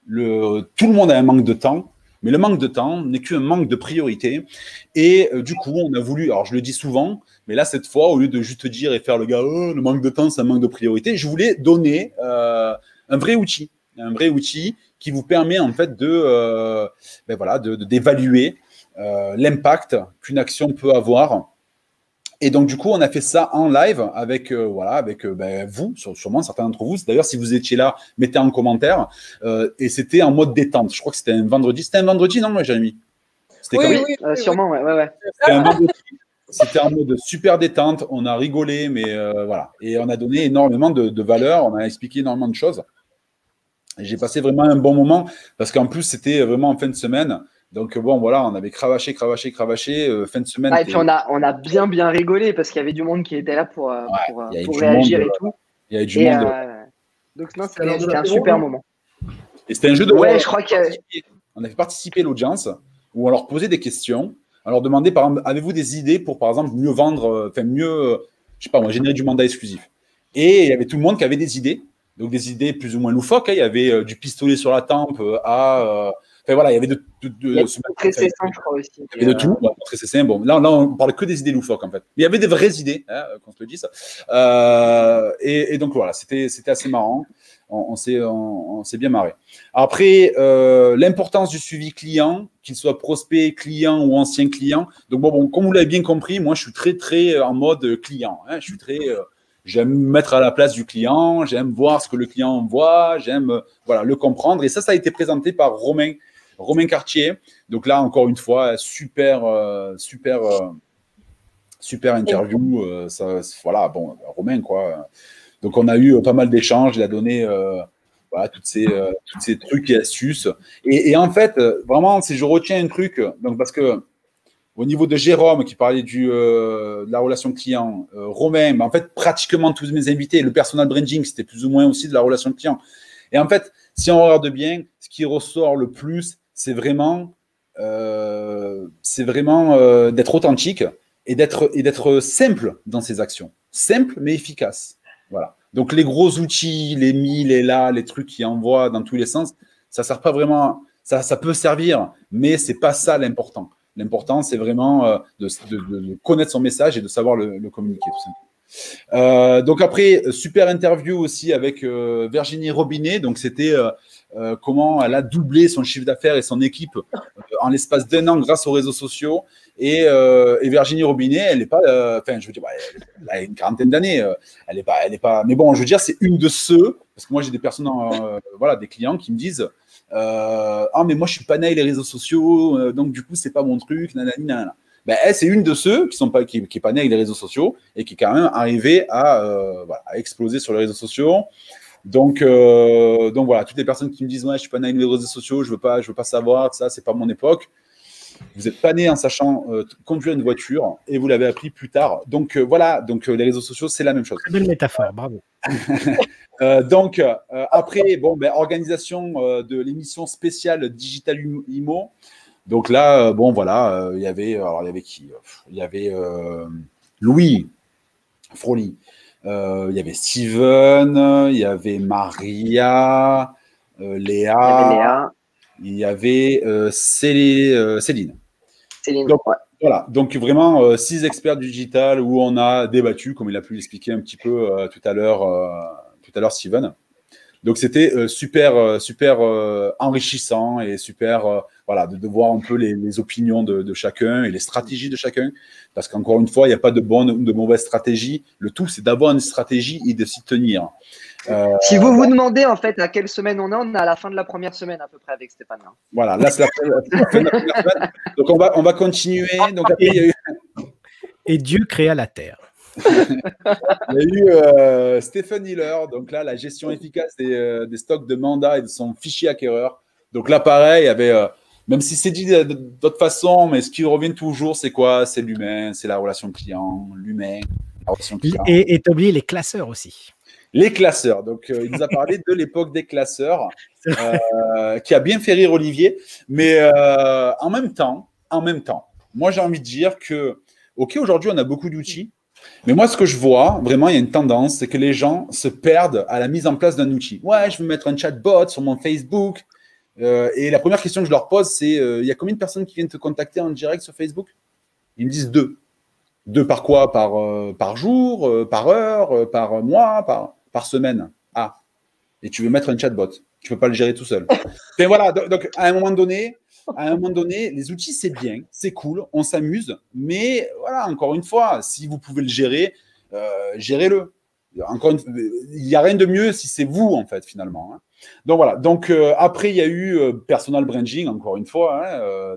tout le monde a un manque de temps, mais le manque de temps n'est qu'un manque de priorité. Et du coup, on a voulu, alors je le dis souvent, mais là, cette fois, au lieu de juste dire et faire le gars, oh, le manque de temps, c'est un manque de priorité, je voulais donner un vrai outil qui vous permet en fait d'évaluer l'impact qu'une action peut avoir. Et donc du coup, on a fait ça en live avec vous, sûrement certains d'entre vous. D'ailleurs, si vous étiez là, mettez en commentaire. Et c'était en mode détente. Je crois que c'était un vendredi. C'était un vendredi, non, Jérémy? Oui, sûrement, ouais. C'était un vendredi. C'était en mode super détente. On a rigolé, mais voilà. Et on a donné énormément de valeur. On a expliqué énormément de choses. Et j'ai passé vraiment un bon moment parce qu'en plus, c'était vraiment en fin de semaine. Donc bon, voilà, on avait cravaché, fin de semaine. Et puis on a bien rigolé parce qu'il y avait du monde qui était là pour réagir et tout. Il y avait du monde. Donc non, c'était un super moment. Et c'était un jeu de rôle. Je crois que on a fait participer l'audience où on leur posait des questions. On leur demandait, par exemple, avez-vous des idées pour, par exemple, mieux vendre, je sais pas moi, générer du mandat exclusif. Et il y avait tout le monde qui avait des idées. Donc des idées plus ou moins loufoques. Hein. Il y avait du pistolet sur la tempe à enfin voilà, il y avait très C5, je crois aussi. Il y avait de tout. Très C5. Bon, là, on parle que des idées loufoques en fait. Mais il y avait des vraies idées, hein, qu'on se le dise. Et donc voilà, c'était assez marrant. On s'est bien marré. Après, l'importance du suivi client, qu'il soit prospect, client ou ancien client. Donc bon, comme vous l'avez bien compris, moi je suis très en mode client. Hein. Je suis j'aime me mettre à la place du client, j'aime voir ce que le client voit, j'aime le comprendre. Et ça a été présenté par Romain Cartier. Donc là, encore une fois, super interview. Romain, quoi. Donc on a eu pas mal d'échanges. Il a donné toutes ces trucs et astuces. Et en fait, vraiment, si je retiens un truc, donc parce que au niveau de Jérôme, qui parlait de la relation client, Romain, en fait, pratiquement tous mes invités, le personal branding, c'était plus ou moins aussi de la relation client. Et en fait, si on regarde bien, ce qui ressort le plus, c'est vraiment d'être authentique et d'être simple dans ses actions. Simple, mais efficace. Voilà. Donc, les gros outils, les les trucs qui envoient dans tous les sens, ça sert pas vraiment. Ça peut servir, mais c'est pas ça l'important. L'important, c'est vraiment de connaître son message et de savoir le communiquer, tout simplement. Donc après, super interview aussi avec Virginie Robinet. Donc c'était comment elle a doublé son chiffre d'affaires et son équipe en l'espace d'1 an grâce aux réseaux sociaux. Et Virginie Robinet, elle n'est pas, enfin je veux dire, elle a une quarantaine d'années. Elle est pas. Mais bon, je veux dire, c'est une de ceux, parce que moi j'ai des personnes, voilà, des clients qui me disent, ah mais moi je suis pas né avec les réseaux sociaux, donc du coup c'est pas mon truc, nanani, nanana. Ben, elle, c'est une de ceux qui est pas née avec les réseaux sociaux et qui est quand même arrivée à exploser sur les réseaux sociaux. Donc voilà, toutes les personnes qui me disent ouais, je suis pas né avec les réseaux sociaux, je veux pas savoir, ça, c'est pas mon époque. Vous n'êtes pas né en sachant conduire une voiture et vous l'avez appris plus tard. Donc voilà, donc les réseaux sociaux, c'est la même chose. Très belle métaphore, bravo. Après, bon, ben, organisation de l'émission spéciale Digital Imo. Donc là, bon, voilà, il y avait qui? Il y avait Louis Froli, il y avait Steven, il y avait Maria, Léa, il y avait Céline. Donc, ouais. Voilà, donc vraiment 6 experts du digital où on a débattu, comme il a pu l'expliquer un petit peu tout à l'heure Steven. Donc c'était super enrichissant et super voilà, de voir un peu les opinions de chacun et les stratégies de chacun. Parce qu'encore une fois, il n'y a pas de bonne ou de mauvaise stratégie. Le tout, c'est d'avoir une stratégie et de s'y tenir. Si vous vous demandez en fait à quelle semaine on est à la fin de la première semaine à peu près avec Stéphane. Voilà, là c'est la fin de la première semaine. Donc on va continuer. Donc après, il y a eu... Et Dieu créa la terre. Il y a eu Stephen Hiller, donc là, la gestion efficace des stocks de mandats et de son fichier acquéreur. Donc là, pareil, il y avait, même si c'est dit d'autre façon, mais ce qui revient toujours, c'est quoi? C'est l'humain, c'est la relation client, l'humain, la relation client. Et t'as oublié les classeurs aussi. Les classeurs. Donc, il nous a parlé de l'époque des classeurs, qui a bien fait rire Olivier. Mais en même temps, moi, j'ai envie de dire que, OK, aujourd'hui, on a beaucoup d'outils. Mais moi, ce que je vois, vraiment, il y a une tendance, c'est que les gens se perdent à la mise en place d'un outil. Ouais, je veux mettre un chatbot sur mon Facebook. Et la première question que je leur pose, c'est il y a combien de personnes qui viennent te contacter en direct sur Facebook? Ils me disent 2. 2 par quoi? Par jour, par heure, par mois, par semaine. Ah, et tu veux mettre un chatbot. Tu ne peux pas le gérer tout seul. Et voilà, donc à un moment donné, les outils, c'est bien, c'est cool, on s'amuse, mais voilà, encore une fois, si vous pouvez le gérer, gérez-le. Il n'y a rien de mieux si c'est vous, en fait, finalement. Hein. Donc voilà, donc après, il y a eu personal branding, encore une fois. Hein,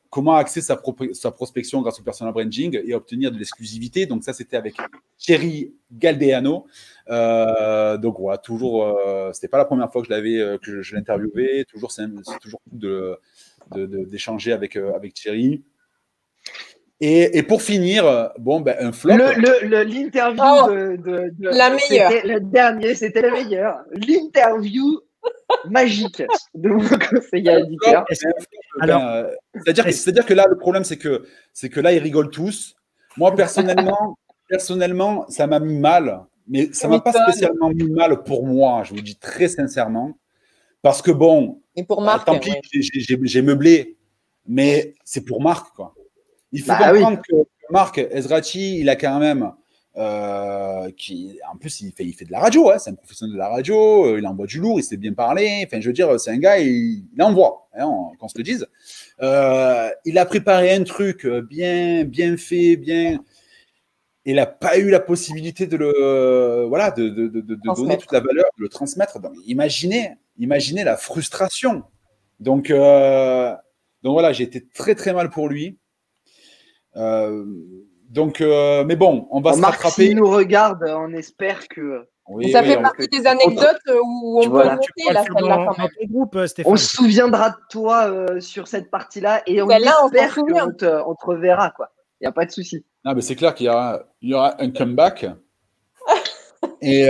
comment axer sa prospection grâce au personal branding et obtenir de l'exclusivité. Donc ça, c'était avec Thierry Galdeano. Donc voilà, toujours, c'était pas la première fois que je l'interviewais. Toujours, c'est toujours cool d'échanger avec Thierry. Et pour finir, bon, ben, un flop. L'interview de la meilleure. C'était le dernier, c'était le meilleur. L'interview magique de mon conseiller éditeur. C'est-à-dire que là, le problème, c'est que là, ils rigolent tous. Moi, personnellement, ça m'a mis mal, mais ça m'a pas spécialement mis mal pour moi, je vous dis très sincèrement. Parce que bon, tant pis, j'ai meublé, mais c'est pour Marc, quoi. Il faut comprendre que Marc Ezrati, il a quand même en plus, il fait de la radio, hein, c'est un professionnel de la radio, il envoie du lourd, il sait bien parler. Enfin, je veux dire, c'est un gars, il envoie, hein, qu'on se le dise. Il a préparé un truc bien fait, bien. Il n'a pas eu la possibilité de donner toute la valeur, de le transmettre. Donc, imaginez la frustration. Donc voilà, j'ai été très très mal pour lui. Mais bon, on va se rattraper. S'il nous regarde, on espère que. Ça fait partie des anecdotes où on peut noter la celle-là quand même. Groupe, on se souviendra de toi sur cette partie-là et on espère qu'on te reverra, quoi. Il n'y a pas de souci. Non, mais c'est clair qu'il y aura un comeback. Et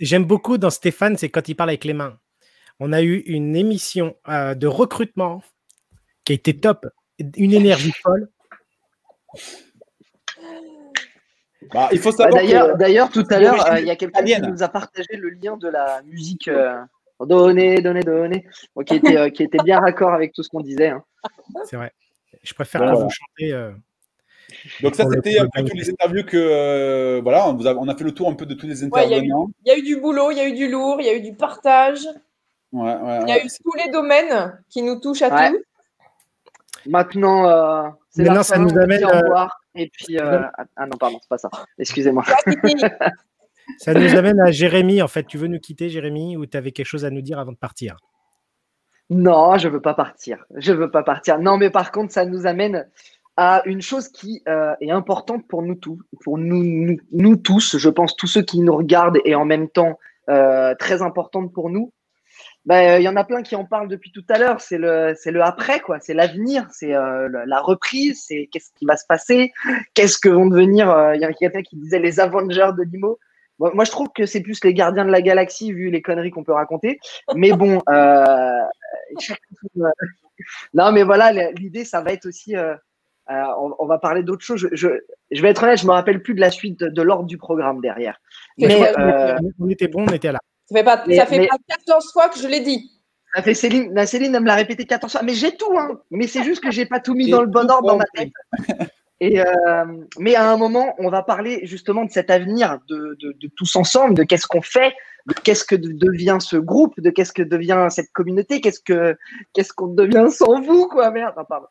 j'aime beaucoup dans Stéphane, c'est quand il parle avec les mains. On a eu une émission de recrutement qui a été top, une énergie folle. Il faut savoir d'ailleurs, tout à l'heure, il y a quelqu'un qui nous a partagé le lien de la musique Donner, qui était bien raccord avec tout ce qu'on disait. Hein. C'est vrai. Je préfère que vous chantez. Donc ça, c'était un peu toutes les interviews que voilà, on a fait le tour un peu de tous les intervenants. Il y a eu du boulot, il y a eu du lourd, il y a eu du partage. Il y a eu tous les domaines qui nous touchent à tous. Maintenant, c'est Maintenant, ça nous amène. Au revoir. Et puis, ah non, pardon, c'est pas ça. Excusez-moi. Ça nous amène à Jérémy. En fait, tu veux nous quitter, Jérémy, ou tu avais quelque chose à nous dire avant de partir? Non, je veux pas partir. Je veux pas partir. Non, mais par contre, ça nous amène à une chose qui est importante pour nous tous, pour nous tous. Je pense tous ceux qui nous regardent et en même temps très importante pour nous. Il y en a plein qui en parlent depuis tout à l'heure. C'est le après, quoi. C'est l'avenir. C'est la reprise. C'est qu'est-ce qui va se passer. Qu'est-ce que vont devenir. Il y a quelqu'un qui disait les Avengers de l'IMO. Moi, je trouve que c'est plus les gardiens de la galaxie vu les conneries qu'on peut raconter. Mais bon, non, mais voilà, l'idée, ça va être aussi. On va parler d'autres choses. Je vais être honnête, je me rappelle plus de la suite de l'ordre du programme derrière. Mais on était bon, on était là. Ça fait pas 14 fois que je l'ai dit. Ça fait Céline, elle me l'a répété 14 fois. Mais j'ai tout, hein. Mais c'est juste que j'ai pas tout mis dans le bon ordre dans ma tête. Mais à un moment, on va parler justement de cet avenir, de tous ensemble, de qu'est-ce qu'on fait, de qu'est-ce que devient ce groupe, de qu'est-ce que devient cette communauté, qu'est-ce qu'on devient sans vous, quoi. Merde, non, pardon.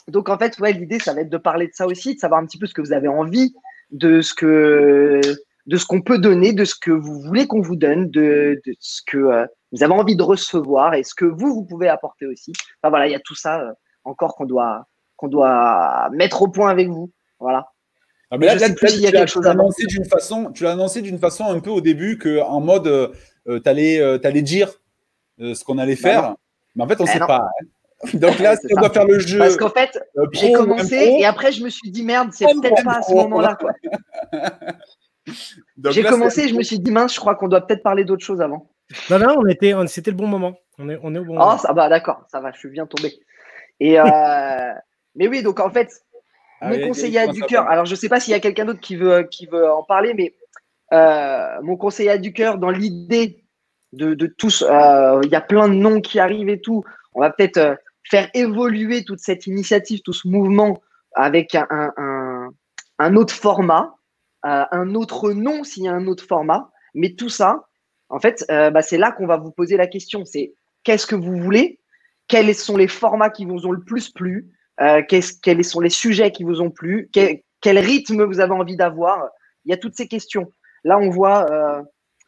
Donc en fait, l'idée, ça va être de parler de ça aussi, de savoir un petit peu ce que vous avez envie, de ce qu'on peut donner, de ce que vous voulez qu'on vous donne, de ce que vous avez envie de recevoir et ce que vous pouvez apporter aussi. Enfin voilà, il y a tout ça encore qu'on doit mettre au point avec vous. Voilà. Ah, mais là, tu l'as annoncé d'une façon un peu au début qu'en mode t'allais dire ce qu'on allait faire, mais en fait on ne sait pas. Hein. Donc là, si on doit faire le jeu. Parce qu'en fait, j'ai commencé et après je me suis dit merde, c'est peut-être pas à ce moment-là. J'ai commencé et je me suis dit mince, je crois qu'on doit peut-être parler d'autre chose avant. Non, c'était le bon moment. On est au bon moment. Ça va, d'accord, ça va, je suis bien tombé. Et mais oui, donc en fait, mon conseiller du cœur. Alors je sais pas s'il y a quelqu'un d'autre qui veut en parler, mais mon conseiller du cœur dans l'idée de tous, il y a plein de noms qui arrivent et tout. On va peut-être faire évoluer toute cette initiative, tout ce mouvement avec un autre format, un autre nom s'il y a un autre format. Mais tout ça, en fait, c'est là qu'on va vous poser la question. C'est qu'est-ce que vous voulez? Quels sont les formats qui vous ont le plus plu? Quels sont les sujets qui vous ont plu? Quel rythme vous avez envie d'avoir? Il y a toutes ces questions. Là, on voit,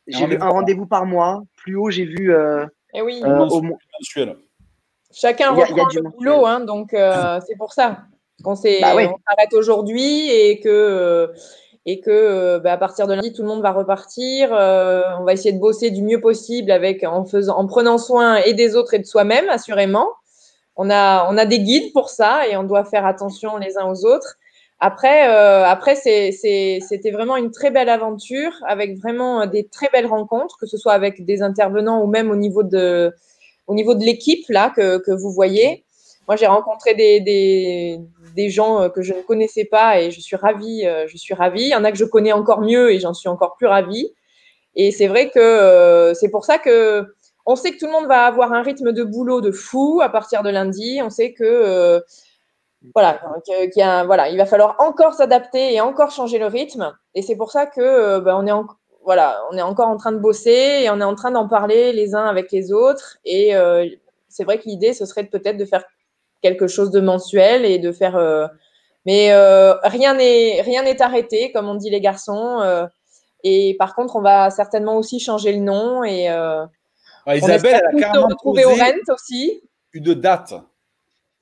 j'ai vu un rendez-vous par mois. Plus haut, j'ai vu mensuel. Chacun reprend le boulot, hein, donc c'est pour ça qu'on s'arrête aujourd'hui et que à partir de lundi, tout le monde va repartir. On va essayer de bosser du mieux possible en prenant soin et des autres et de soi-même, assurément. On a des guides pour ça et on doit faire attention les uns aux autres. Après c'était vraiment une très belle aventure avec vraiment des très belles rencontres, que ce soit avec des intervenants ou même au niveau de l'équipe là que vous voyez. Moi, j'ai rencontré des gens que je ne connaissais pas et je suis ravie. Il y en a que je connais encore mieux et j'en suis encore plus ravie. Et c'est vrai que c'est pour ça que on sait que tout le monde va avoir un rythme de boulot de fou à partir de lundi. On sait que il va falloir encore s'adapter et encore changer le rythme. Et c'est pour ça que on est encore en train de bosser et on est en train d'en parler les uns avec les autres. Et c'est vrai que l'idée, ce serait peut-être de faire quelque chose de mensuel et de faire mais rien n'est arrêté, comme on dit les garçons, et par contre on va certainement aussi changer le nom et Isabelle elle a carrément retrouver au Rent aussi une date.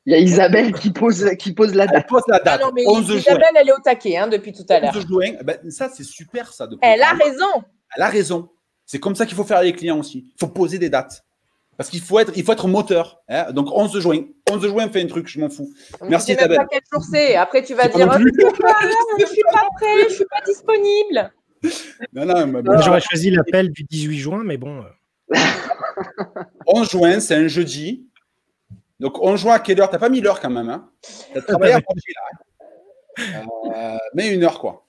Il y a Isabelle qui pose la date. Elle pose la date. Ah non, mais 11 Isabelle juin. elle est au taquet depuis tout à l'heure. 11 juin, ça c'est super ça. Elle a raison. Elle a raison. C'est comme ça qu'il faut faire avec les clients aussi. Il faut poser des dates. Parce qu'il faut être moteur. Hein. Donc 11 juin. 11 juin, fais un truc, je m'en fous. Merci Isabelle. Je ne sais même pas quel jour c'est. Après, tu vas dire je ne suis pas prêt, je ne suis pas disponible. Non, j'aurais choisi l'appel du 18 juin, mais bon. 11 juin, c'est un jeudi. Donc 11 juin, à quelle heure? Tu n'as pas mis l'heure quand même. Hein. Tu as travaillé à partir là. Mais 1 heure, quoi.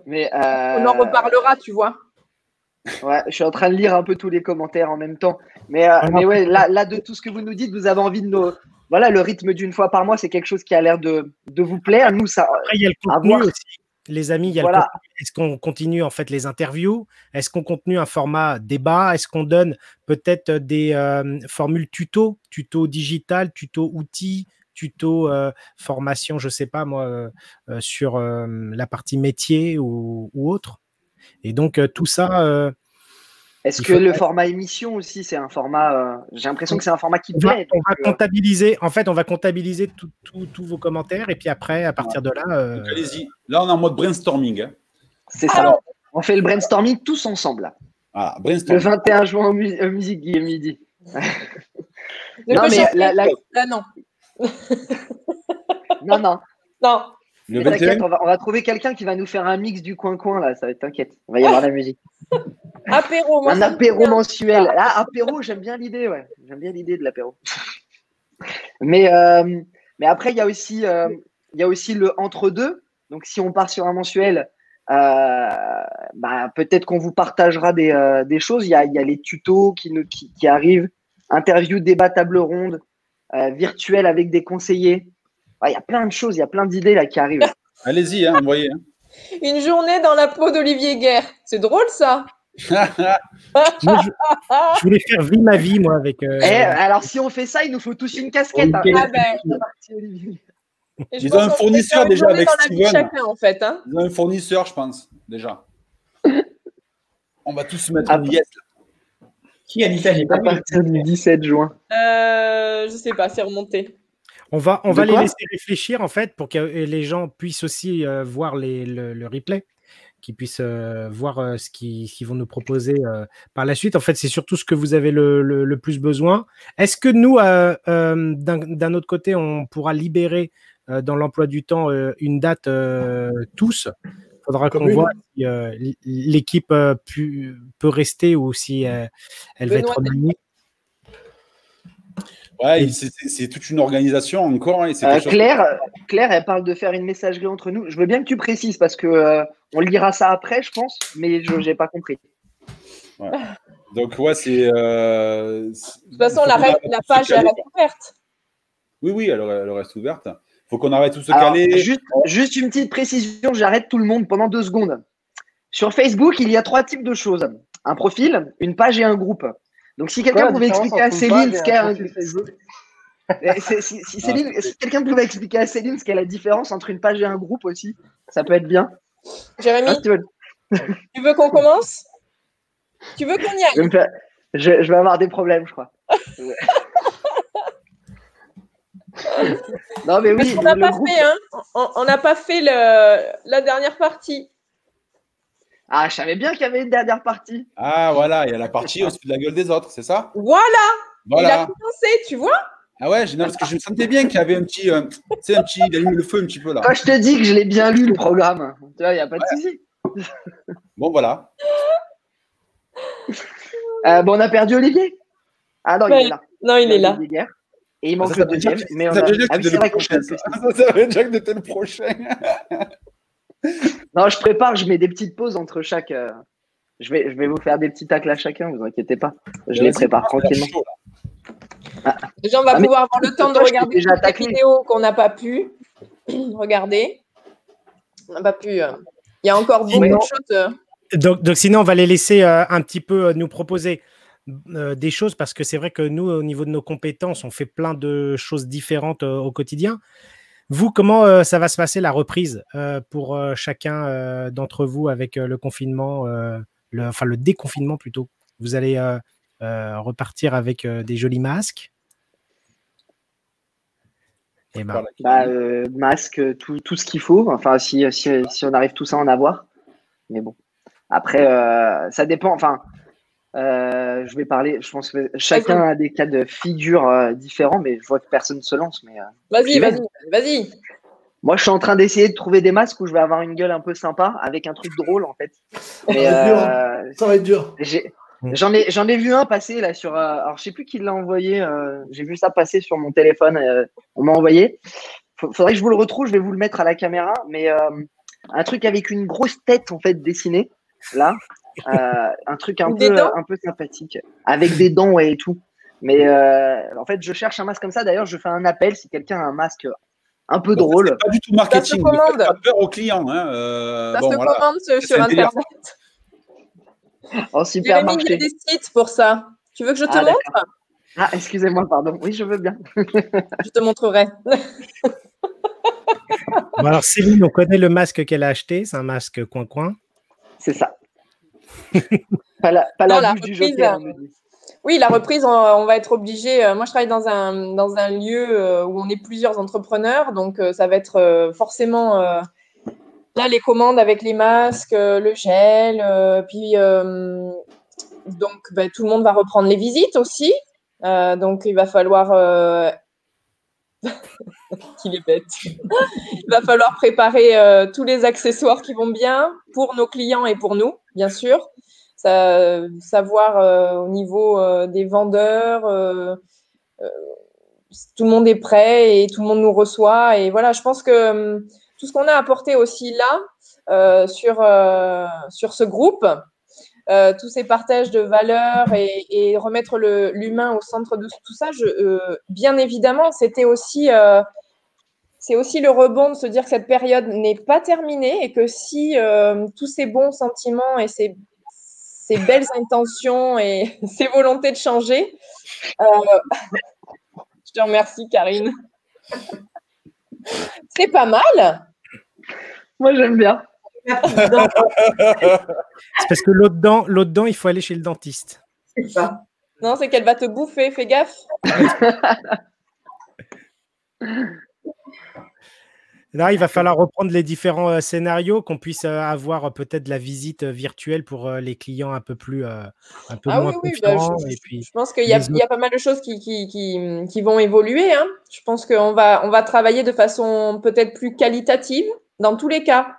Mais, on en reparlera, tu vois. Ouais, je suis en train de lire un peu tous les commentaires en même temps. Mais ouais, là, de tout ce que vous nous dites, vous avez envie de voilà, le rythme d'une fois par mois, c'est quelque chose qui a l'air de vous plaire. Nous, ça. Après, il y a le contenu aussi. Les amis, il y a le contenu. Est-ce qu'on continue en fait les interviews? Est-ce qu'on continue un format débat? Est-ce qu'on donne peut-être des formules tuto digital, tuto outils, tuto formation, je sais pas moi, sur la partie métier ou autre? Et donc tout ça. Est-ce que le format émission aussi, c'est un format. J'ai l'impression que c'est un format qui plaît. On va comptabiliser. En fait, on va comptabiliser tous vos commentaires et puis après, à partir de là. Allez-y. Là, on est en mode brainstorming. Hein. C'est ça. Alors, on fait le brainstorming tous ensemble. Là. Ah, brainstorming. Le 21 juin au Musique Guillaume Midi. Non, mais non. Non. Le on va trouver quelqu'un qui va nous faire un mix du coin-coin, là. Ça va être t'inquiète. On va y avoir la musique. Apéro, un apéro mensuel. Ah, apéro, j'aime bien l'idée, ouais. J'aime bien l'idée de l'apéro. Mais après, il y a aussi le entre-deux. Donc, si on part sur un mensuel, peut-être qu'on vous partagera des choses. Il y a les tutos qui arrivent, interview, débat, table ronde, virtuel avec des conseillers. Il y a plein de choses, il y a plein d'idées là qui arrivent. Allez-y, hein, envoyez. Hein. Une journée dans la peau d'Olivier Guerre. C'est drôle, ça. Moi, je voulais faire vie ma vie, moi, avec. Alors, si on fait ça, il nous faut tous une casquette. Ils ont un fournisseur déjà avec Steven. Chacun, en fait, hein. Ils ont un fournisseur, je pense, déjà. On va tous se mettre en yes. Qui a dit ça? J'ai pas à partir du 17 juin. Je sais pas, c'est remonté. On va les laisser réfléchir, en fait, pour que les gens puissent aussi voir le replay, qu'ils puissent voir ce qu'ils vont nous proposer par la suite. En fait, c'est surtout ce que vous avez le plus besoin. Est-ce que nous, d'un autre côté, on pourra libérer dans l'emploi du temps une date tous? Il faudra qu'on voit si l'équipe peut rester ou si elle va être remaniée. Ouais, c'est toute une organisation encore. Et Claire, elle parle de faire une messagerie entre nous. Je veux bien que tu précises parce que on lira ça après, je pense, mais je n'ai pas compris. Ouais. Donc, ouais, c'est. De toute façon, la page elle est ouverte. Oui, elle reste ouverte. Il faut qu'on arrête tout se caler. Juste une petite précision, j'arrête tout le monde pendant 2 secondes. Sur Facebook, il y a 3 types de choses. Un profil, une page et un groupe. Donc, si quelqu'un pouvait expliquer à Céline ce qu'est un. Si quelqu'un pouvait expliquer à Céline ce qu'est la différence entre une page et un groupe aussi, ça peut être bien. Jérémy, tu veux qu'on commence? Tu veux qu'on y aille? Je vais avoir des problèmes, je crois. Non, mais oui. On n'a pas fait, hein. On n'a pas fait la dernière partie. Ah, je savais bien qu'il y avait une dernière partie. Ah, voilà, il y a la partie, on se fout de la gueule des autres, c'est ça? Voilà. Il a commencé, tu vois? Ah ouais, non, parce que je me sentais bien qu'il y avait un petit, il allume le feu un petit peu là. Quand je te dis que je l'ai bien lu le programme, tu vois, il n'y a pas de souci. Bon, voilà. On a perdu Olivier. Ah non, il est là. Non, il est là. Et il manque le deuxième. Mais on a... Ça veut dire que c'était le prochain. Non, je prépare, je mets des petites pauses entre chaque. Je vais vous faire des petits tacles à chacun, vous inquiétez pas. Je les prépare tranquillement. Déjà, on va pouvoir avoir le temps de regarder la vidéo qu'on n'a pas pu regarder. On n'a pas pu. Il y a encore beaucoup de choses. Donc, sinon, on va les laisser un petit peu nous proposer des choses parce que c'est vrai que nous, au niveau de nos compétences, on fait plein de choses différentes au quotidien. Vous, comment ça va se passer la reprise pour chacun d'entre vous avec le confinement, le déconfinement plutôt? Vous allez repartir avec des jolis masques? Et masque, tout ce qu'il faut. Enfin, si on arrive tous à en avoir. Mais bon. Après, ça dépend. Enfin, je vais parler. Je pense que chacun a des cas de figure différents, mais je vois que personne ne se lance. Mais vas-y. Moi, je suis en train d'essayer de trouver des masques où je vais avoir une gueule un peu sympa avec un truc drôle en fait. Mais, ça va être dur. J'en ai vu un passer là sur. Alors, je sais plus qui l'a envoyé. J'ai vu ça passer sur mon téléphone. On m'a envoyé. Faudrait que je vous le retrouve. Je vais vous le mettre à la caméra. Mais un truc avec une grosse tête en fait dessinée là. Un truc un peu sympathique avec des dents et tout. Mais en fait, je cherche un masque comme ça. D'ailleurs, je fais un appel si quelqu'un a un masque un peu drôle. C'est pas du tout marketing. Ça se commande. Ne faites pas peur aux clients. Hein. Ça se commande sur Internet. En supermarché. Jérémy, il y a des sites pour ça. Tu veux que je te montre? Ah, excusez-moi, pardon. Oui, je veux bien. Je te montrerai. Bon, alors, Céline, on connaît le masque qu'elle a acheté. C'est un masque coin-coin. C'est ça. Pas la bouche du Joker. Oui, la reprise, on va être obligé. Moi, je travaille dans un lieu où on est plusieurs entrepreneurs. Donc, ça va être forcément là les commandes avec les masques, le gel. Puis, donc, tout le monde va reprendre les visites aussi. Donc, il va falloir qu'il est bête. Il va falloir préparer tous les accessoires qui vont bien pour nos clients et pour nous, bien sûr. Savoir au niveau des vendeurs, tout le monde est prêt et tout le monde nous reçoit. Et voilà, je pense que tout ce qu'on a apporté aussi là sur ce groupe, tous ces partages de valeurs et remettre l'humain au centre de tout ça, bien évidemment, c'est aussi le rebond de se dire que cette période n'est pas terminée et que si tous ces bons sentiments et ces belles intentions et ces volontés de changer, je te remercie, Karine. C'est pas mal. Moi, j'aime bien. C'est parce que l'autre dent, il faut aller chez le dentiste. C'est ça. Non, c'est qu'elle va te bouffer, fais gaffe. Là, il va falloir reprendre les différents scénarios, qu'on puisse avoir peut-être de la visite virtuelle pour les clients un peu moins confiants. Je pense qu'il y a pas mal de choses qui vont évoluer. Hein. Je pense qu'on va travailler de façon peut-être plus qualitative dans tous les cas.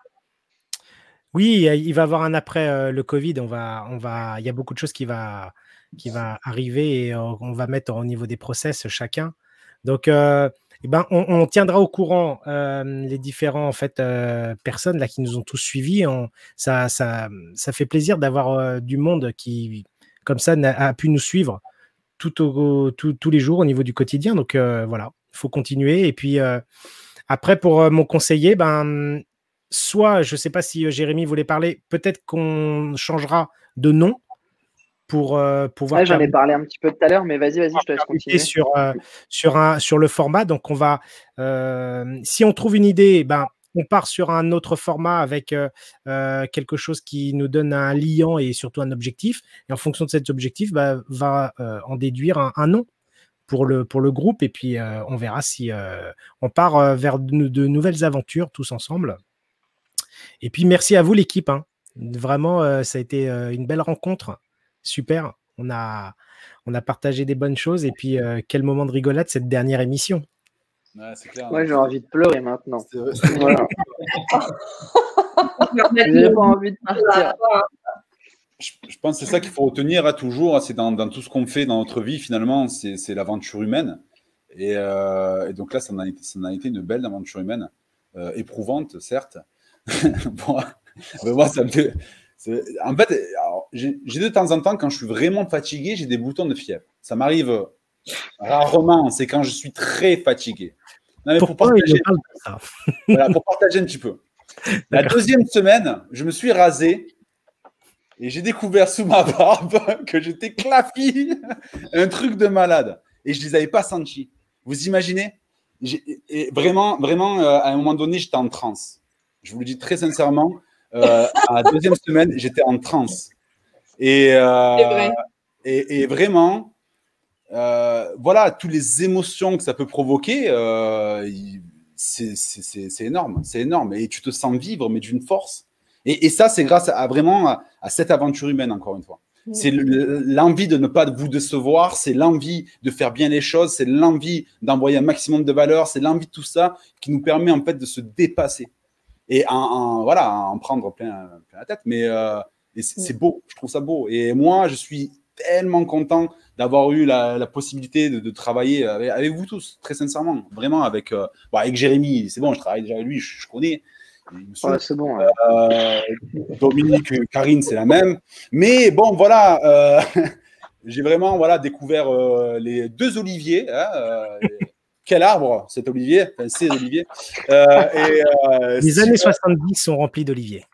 Oui, il va y avoir un après le Covid. Il y a beaucoup de choses qui va arriver et on va mettre au niveau des process chacun. Donc, on tiendra au courant les différents personnes là qui nous ont tous suivis. Ça fait plaisir d'avoir du monde qui, comme ça, a pu nous suivre tous les jours au niveau du quotidien. Donc voilà, il faut continuer. Et puis après, pour mon conseiller, soit, je ne sais pas si Jérémy voulait parler, peut-être qu'on changera de nom pour pouvoir. J'en ai parlé un petit peu tout à l'heure, mais vas-y, je te laisse continuer. Sur le format. Donc, on va, si on trouve une idée, on part sur un autre format avec quelque chose qui nous donne un liant et surtout un objectif. Et en fonction de cet objectif, va en déduire un nom pour le groupe. Et puis, on verra si on part vers de nouvelles aventures tous ensemble. Et puis, merci à vous, l'équipe. Hein. Vraiment, ça a été une belle rencontre. Super. On a partagé des bonnes choses. Et puis, quel moment de rigolade cette dernière émission. Ouais, c'est clair. Ouais, j'ai envie de pleurer maintenant. Voilà. J'ai pas envie de partir. Je pense que c'est ça qu'il faut retenir hein, toujours. C'est dans tout ce qu'on fait dans notre vie, finalement, c'est l'aventure humaine. Et donc là, ça en a été une belle aventure humaine. Éprouvante, certes. Bon, mais moi, ça me fait. En fait, j'ai de temps en temps, quand je suis vraiment fatigué, j'ai des boutons de fièvre. Ça m'arrive rarement, c'est quand je suis très fatigué. Non, mais pour partager un petit peu. La deuxième semaine, je me suis rasé et j'ai découvert sous ma barbe que j'étais claffi, un truc de malade. Et je ne les avais pas sentis. Vous imaginez? Et vraiment, à un moment donné, j'étais en transe. Je vous le dis très sincèrement, à la deuxième semaine, j'étais en transe. Et vraiment, voilà, toutes les émotions que ça peut provoquer, c'est énorme. C'est énorme. Et tu te sens vivre, mais d'une force. Et ça, c'est grâce à cette aventure humaine, encore une fois. C'est l'envie de ne pas vous décevoir, c'est l'envie de faire bien les choses, c'est l'envie d'envoyer un maximum de valeur, c'est l'envie de tout ça qui nous permet en fait de se dépasser. Et en prendre plein la tête. Mais c'est beau, je trouve ça beau. Et moi, je suis tellement content d'avoir eu la possibilité de travailler avec vous tous, très sincèrement. Vraiment, avec Jérémy, c'est bon, je travaille déjà avec lui, je connais. Ouais, c'est bon. Dominique, Karine, c'est la même. Mais bon, voilà. j'ai vraiment découvert les 2 oliviers. Hein, quel arbre, cet olivier, enfin, ces oliviers. Les années 70 sont remplies d'oliviers.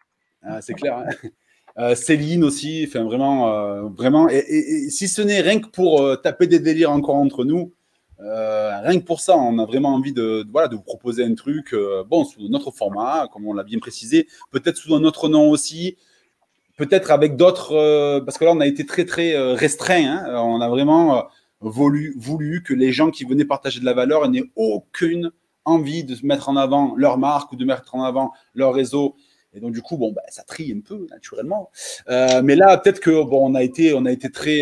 C'est clair. Hein. Céline aussi, enfin, vraiment. Et si ce n'est rien que pour taper des délires encore entre nous, rien que pour ça, on a vraiment envie de vous proposer un truc, sous notre format, comme on l'a bien précisé, peut-être sous un autre nom aussi, peut-être avec d'autres, parce que là, on a été très, très restreint. Hein. On a vraiment voulu que les gens qui venaient partager de la valeur n'aient aucune envie de mettre en avant leur marque ou de mettre en avant leur réseau. Et donc, du coup, ça trie un peu, naturellement. Mais là, peut-être que, on a été très,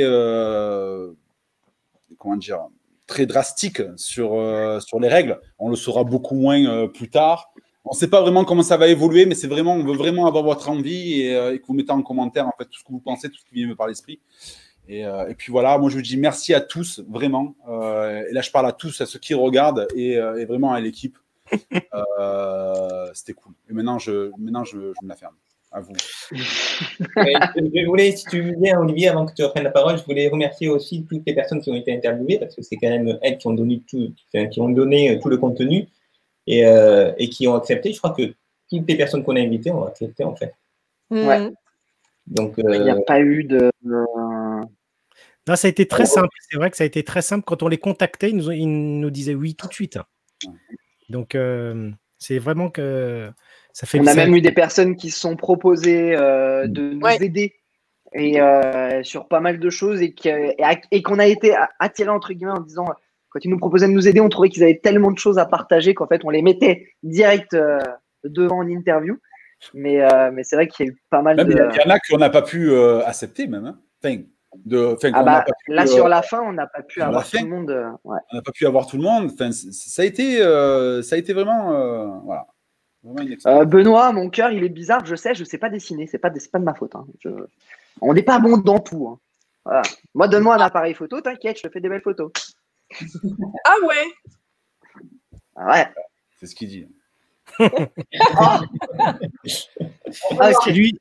très drastique sur les règles. On le saura beaucoup moins plus tard. On ne sait pas vraiment comment ça va évoluer, mais on veut vraiment avoir votre envie et que vous mettez en commentaire, en fait, tout ce que vous pensez, tout ce qui vient par l'esprit. Et puis voilà, moi, je vous dis merci à tous, vraiment. Et là, je parle à tous, à ceux qui regardent et vraiment à l'équipe. C'était cool. Et maintenant, je me la ferme. À vous. Je voulais, si tu veux bien, Olivier, avant que tu reprennes la parole, je voulais remercier aussi toutes les personnes qui ont été interviewées parce que c'est quand même elles qui ont donné tout le contenu et qui ont accepté. Je crois que toutes les personnes qu'on a invitées ont accepté en fait. Ouais. Donc il n'y a pas eu de. Non, ça a été très simple. C'est vrai que ça a été très simple. Quand on les contactait, ils nous disaient oui tout de suite. Donc, c'est vraiment que ça fait. On a même eu des personnes qui se sont proposées de nous aider et sur pas mal de choses et qu'on a été attirés entre guillemets en disant quand ils nous proposaient de nous aider, on trouvait qu'ils avaient tellement de choses à partager qu'en fait on les mettait direct devant en interview. Mais c'est vrai qu'il y a eu pas mal de. Il y en a qu'on n'a pas pu accepter même. Hein. Là sur la fin, on n'a pas pu avoir tout le monde. Ouais. On n'a pas pu avoir tout le monde. Enfin, ça a été vraiment, voilà. Vraiment Benoît, mon cœur, il est bizarre. Je sais pas dessiner. C'est pas de ma faute. Hein. On n'est pas bon dans tout. Hein. Voilà. Moi, donne-moi un appareil photo, t'inquiète, je te fais des belles photos. Ah ouais. Ouais. C'est ce qu'il dit.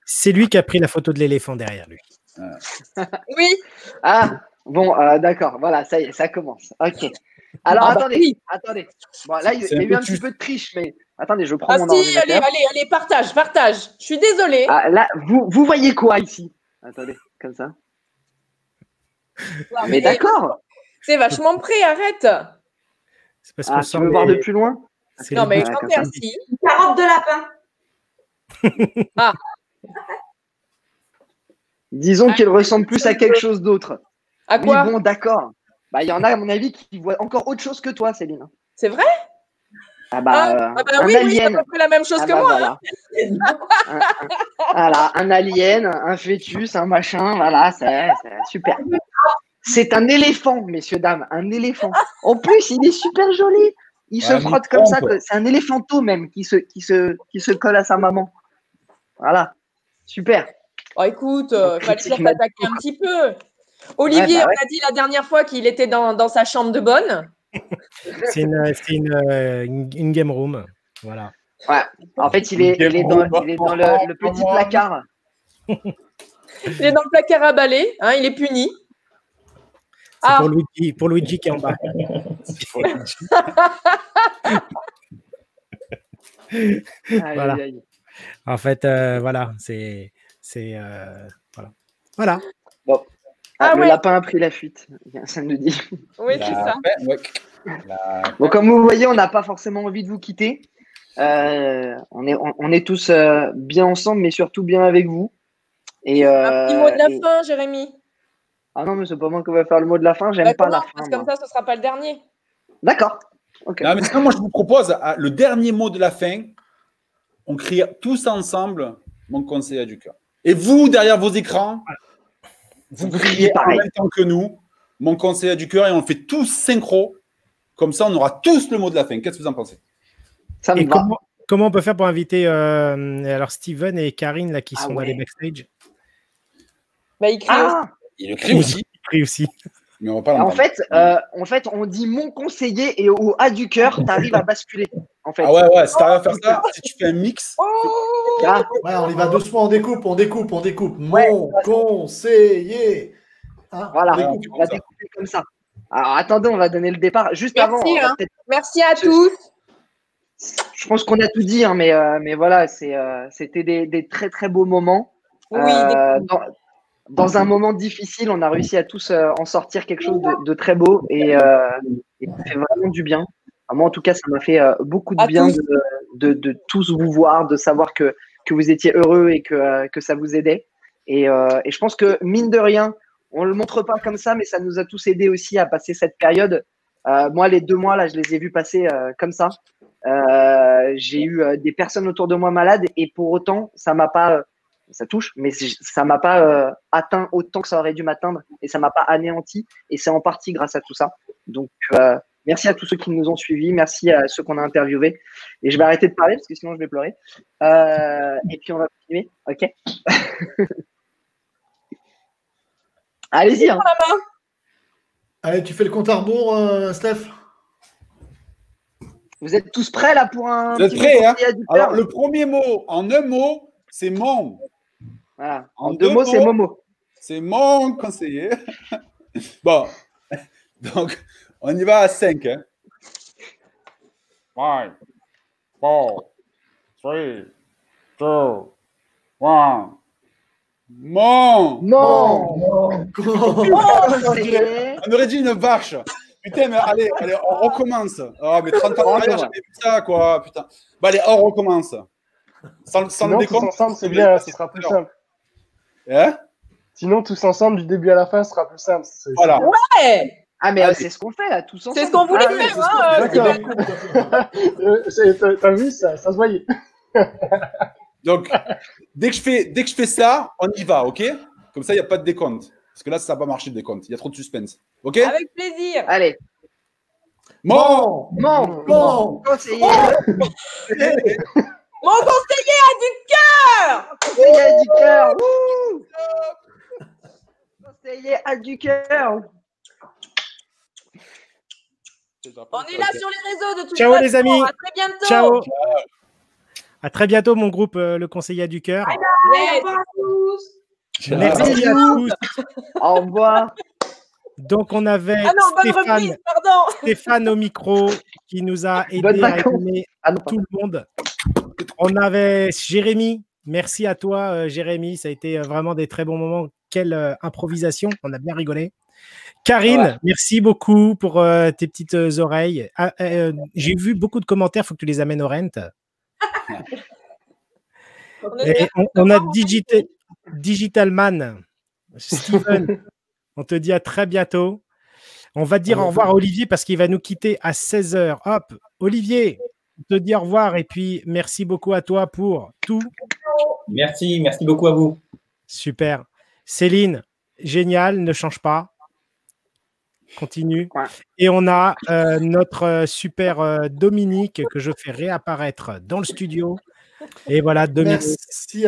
C'est lui qui a pris la photo de l'éléphant derrière lui. Oui. Ah, bon, d'accord. Voilà, ça y est, ça commence. Ok. Alors, attendez. Bon, là, il y a eu un petit peu de triche, mais attendez, je prends mon ordinateur. Allez, partage. Je suis désolée. Ah, là, vous voyez quoi ici? Attendez, comme ça. Non, mais d'accord. C'est vachement près, arrête. C'est parce qu'on tu veux voir de plus loin? Non, mais quand t'es assis. Une carotte de lapin. Ah. Disons qu'il ressemble plus à quelque chose d'autre. À quoi? Oui, bon, d'accord. Bah, il y en a, à mon avis, qui voient encore autre chose que toi, Céline. C'est vrai? Ah bah, oui, c'est à peu près la même chose que moi. Voilà. Voilà, un alien, un fœtus, un machin, voilà, c'est super. C'est un éléphant, messieurs, dames, un éléphant. En plus, il est super joli. Il se frotte comme ça. C'est un éléphanto même qui se colle à sa maman. Voilà, super. Oh, écoute, il fallait bien t'attaquer un petit peu. Olivier, on a dit la dernière fois qu'il était dans sa chambre de bonne. C'est une game room. Voilà. Ouais. En fait, il est dans le petit placard. Il est dans le placard à balai. Hein, il est puni. C'est pour Luigi qui est en bas. Voilà. En fait, voilà. C'est voilà. Bon. Le lapin a pris la fuite, ça nous dit. Oui, c'est ça. Bon, comme vous voyez, on n'a pas forcément envie de vous quitter. On est tous bien ensemble, mais surtout bien avec vous. Un petit mot de la fin, Jérémy. Ah non, mais c'est pas moi qui va faire le mot de la fin. J'aime pas la fin. Parce que comme ça, ce sera pas le dernier. D'accord. Okay. Non, mais sinon, moi, je vous propose le dernier mot de la fin. On crie tous ensemble mon conseiller du cœur. Et vous, derrière vos écrans, vous criez en même temps que nous, mon conseiller du cœur, et on le fait tous synchro. Comme ça, on aura tous le mot de la fin. Qu'est-ce que vous en pensez? Ça me va. Comment on peut faire pour inviter alors Steven et Karine là, qui sont dans les backstage? Bah, il crie aussi. Il le crie aussi. Il crie aussi. Mais on va pas en fait, on dit mon conseiller et au A du cœur, tu arrives à basculer. En fait. Ah ouais, si tu arrives à faire ça, si tu fais un mix. Ouais, on y va doucement, on découpe. Mon conseiller. Hein, Voilà, on on découpe. va découper comme ça. Alors attendez, on va donner le départ. Juste avant, Merci, on va hein. peut-être- Merci à tous. je pense qu'on a tout dit, hein, mais voilà, c'était des très très beaux moments. Oui, Dans un moment difficile, on a réussi à tous en sortir quelque chose de très beau et ça fait vraiment du bien. Enfin, moi, en tout cas, ça m'a fait beaucoup de À bien tous. de tous vous voir, de savoir que vous étiez heureux et que ça vous aidait. Et je pense que, mine de rien, on ne le montre pas comme ça, mais ça nous a tous aidés aussi à passer cette période. Moi, les 2 mois, là, je les ai vus passer comme ça. J'ai eu des personnes autour de moi malades et pour autant, ça m'a pas, ça touche, mais ça m'a pas atteint autant que ça aurait dû m'atteindre et ça m'a pas anéanti. Et c'est en partie grâce à tout ça. Donc, merci à tous ceux qui nous ont suivis, merci à ceux qu'on a interviewés. Et je vais arrêter de parler parce que sinon je vais pleurer. Et puis on va continuer, ok? Allez-y. Hein. Allez, tu fais le compte à rebours, Steph? Vous êtes tous prêts là pour un Vous êtes petit prêts, mot hein? conseiller à du Alors, cœur le premier mot, en un mot, c'est mon. Voilà. En En 2 mots, c'est Momo. C'est mon conseiller. Bon, donc, on y va à 5. Hein. 5, 4, 3, 2, 1. Mon. Non. Conseiller. On aurait dit une vache. Putain, mais allez, on recommence. Ah, mais 30 ans après, j'avais vu ça, quoi. Putain. Bon, allez, on recommence. Sans le Sinon, tous décompte. ensemble, c'est bien, ce sera plus simple. Hein? Sinon, tous ensemble, du début à la fin, ce sera plus simple. Voilà. Ouais. Ah, mais Allez. c'est ce qu'on fait là, tous ensemble. C'est ce qu'on voulait Ah, oui, faire. Hein, T'as vu, ça se voyait. Donc, dès que je fais ça, on y va, ok? Comme ça, il n'y a pas de décompte. Parce que là, ça n'a pas marché le décompte. Il y a trop de suspense. Ok? Avec plaisir. Allez. Mon. Conseiller. Mon conseiller a du cœur. Conseiller a du cœur. Wouh. Conseiller a du cœur. On est là sur les réseaux de toute Ciao façon. les amis. À très bientôt. Ciao. À très bientôt, mon groupe, le conseiller a du cœur. Yes. Merci à tous. Au revoir. Donc, on avait Ah non, bonne reprise, pardon. Stéphane au micro qui nous a Bonnes aidé à vacances. aimer Ah non, tout le monde. On avait Jérémy. Merci à toi, Jérémy. Ça a été vraiment des très bons moments. Quelle improvisation. On a bien rigolé. Karine, Ouais. merci beaucoup pour tes petites oreilles. J'ai vu beaucoup de commentaires. Il faut que tu les amènes au Rent. Et on a Digitalman. Steven, on te dit à très bientôt. On va dire au revoir à Olivier parce qu'il va nous quitter à 16h. Hop, Olivier, on te dit au revoir et puis merci beaucoup à toi pour tout. Merci beaucoup à vous. Super. Céline, génial, ne change pas. Continue. Ouais. Et on a notre super Dominique que je fais réapparaître dans le studio. Et voilà, Dominique. Merci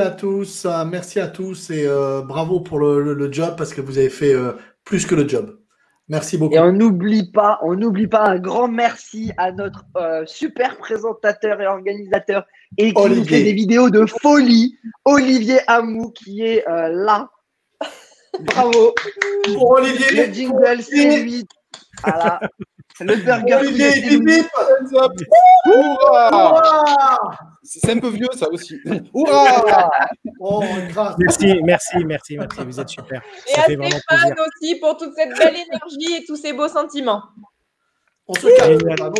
à tous et bravo pour le job parce que vous avez fait plus que le job. Merci beaucoup. Et on n'oublie pas un grand merci à notre super présentateur et organisateur et qui nous fait des vidéos de folie, Olivier Amou, qui est là. Bravo. Pour Olivier. Le jingle, c'est lui. Voilà. Le burger. Olivier, c'est lui. Hurrah! C'est un peu vieux, ça aussi. Hurrah! Oh, grâce. Merci. Vous êtes super. Et Ça à fait vraiment plaisir. Stéphane aussi pour toute cette belle énergie et tous ces beaux sentiments. On se calme, Génial.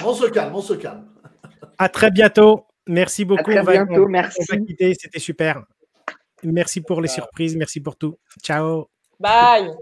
on se calme. À très bientôt. Merci beaucoup. À très bientôt, merci. On va quitter, c'était super. Merci pour les surprises, merci pour tout. Ciao. Bye.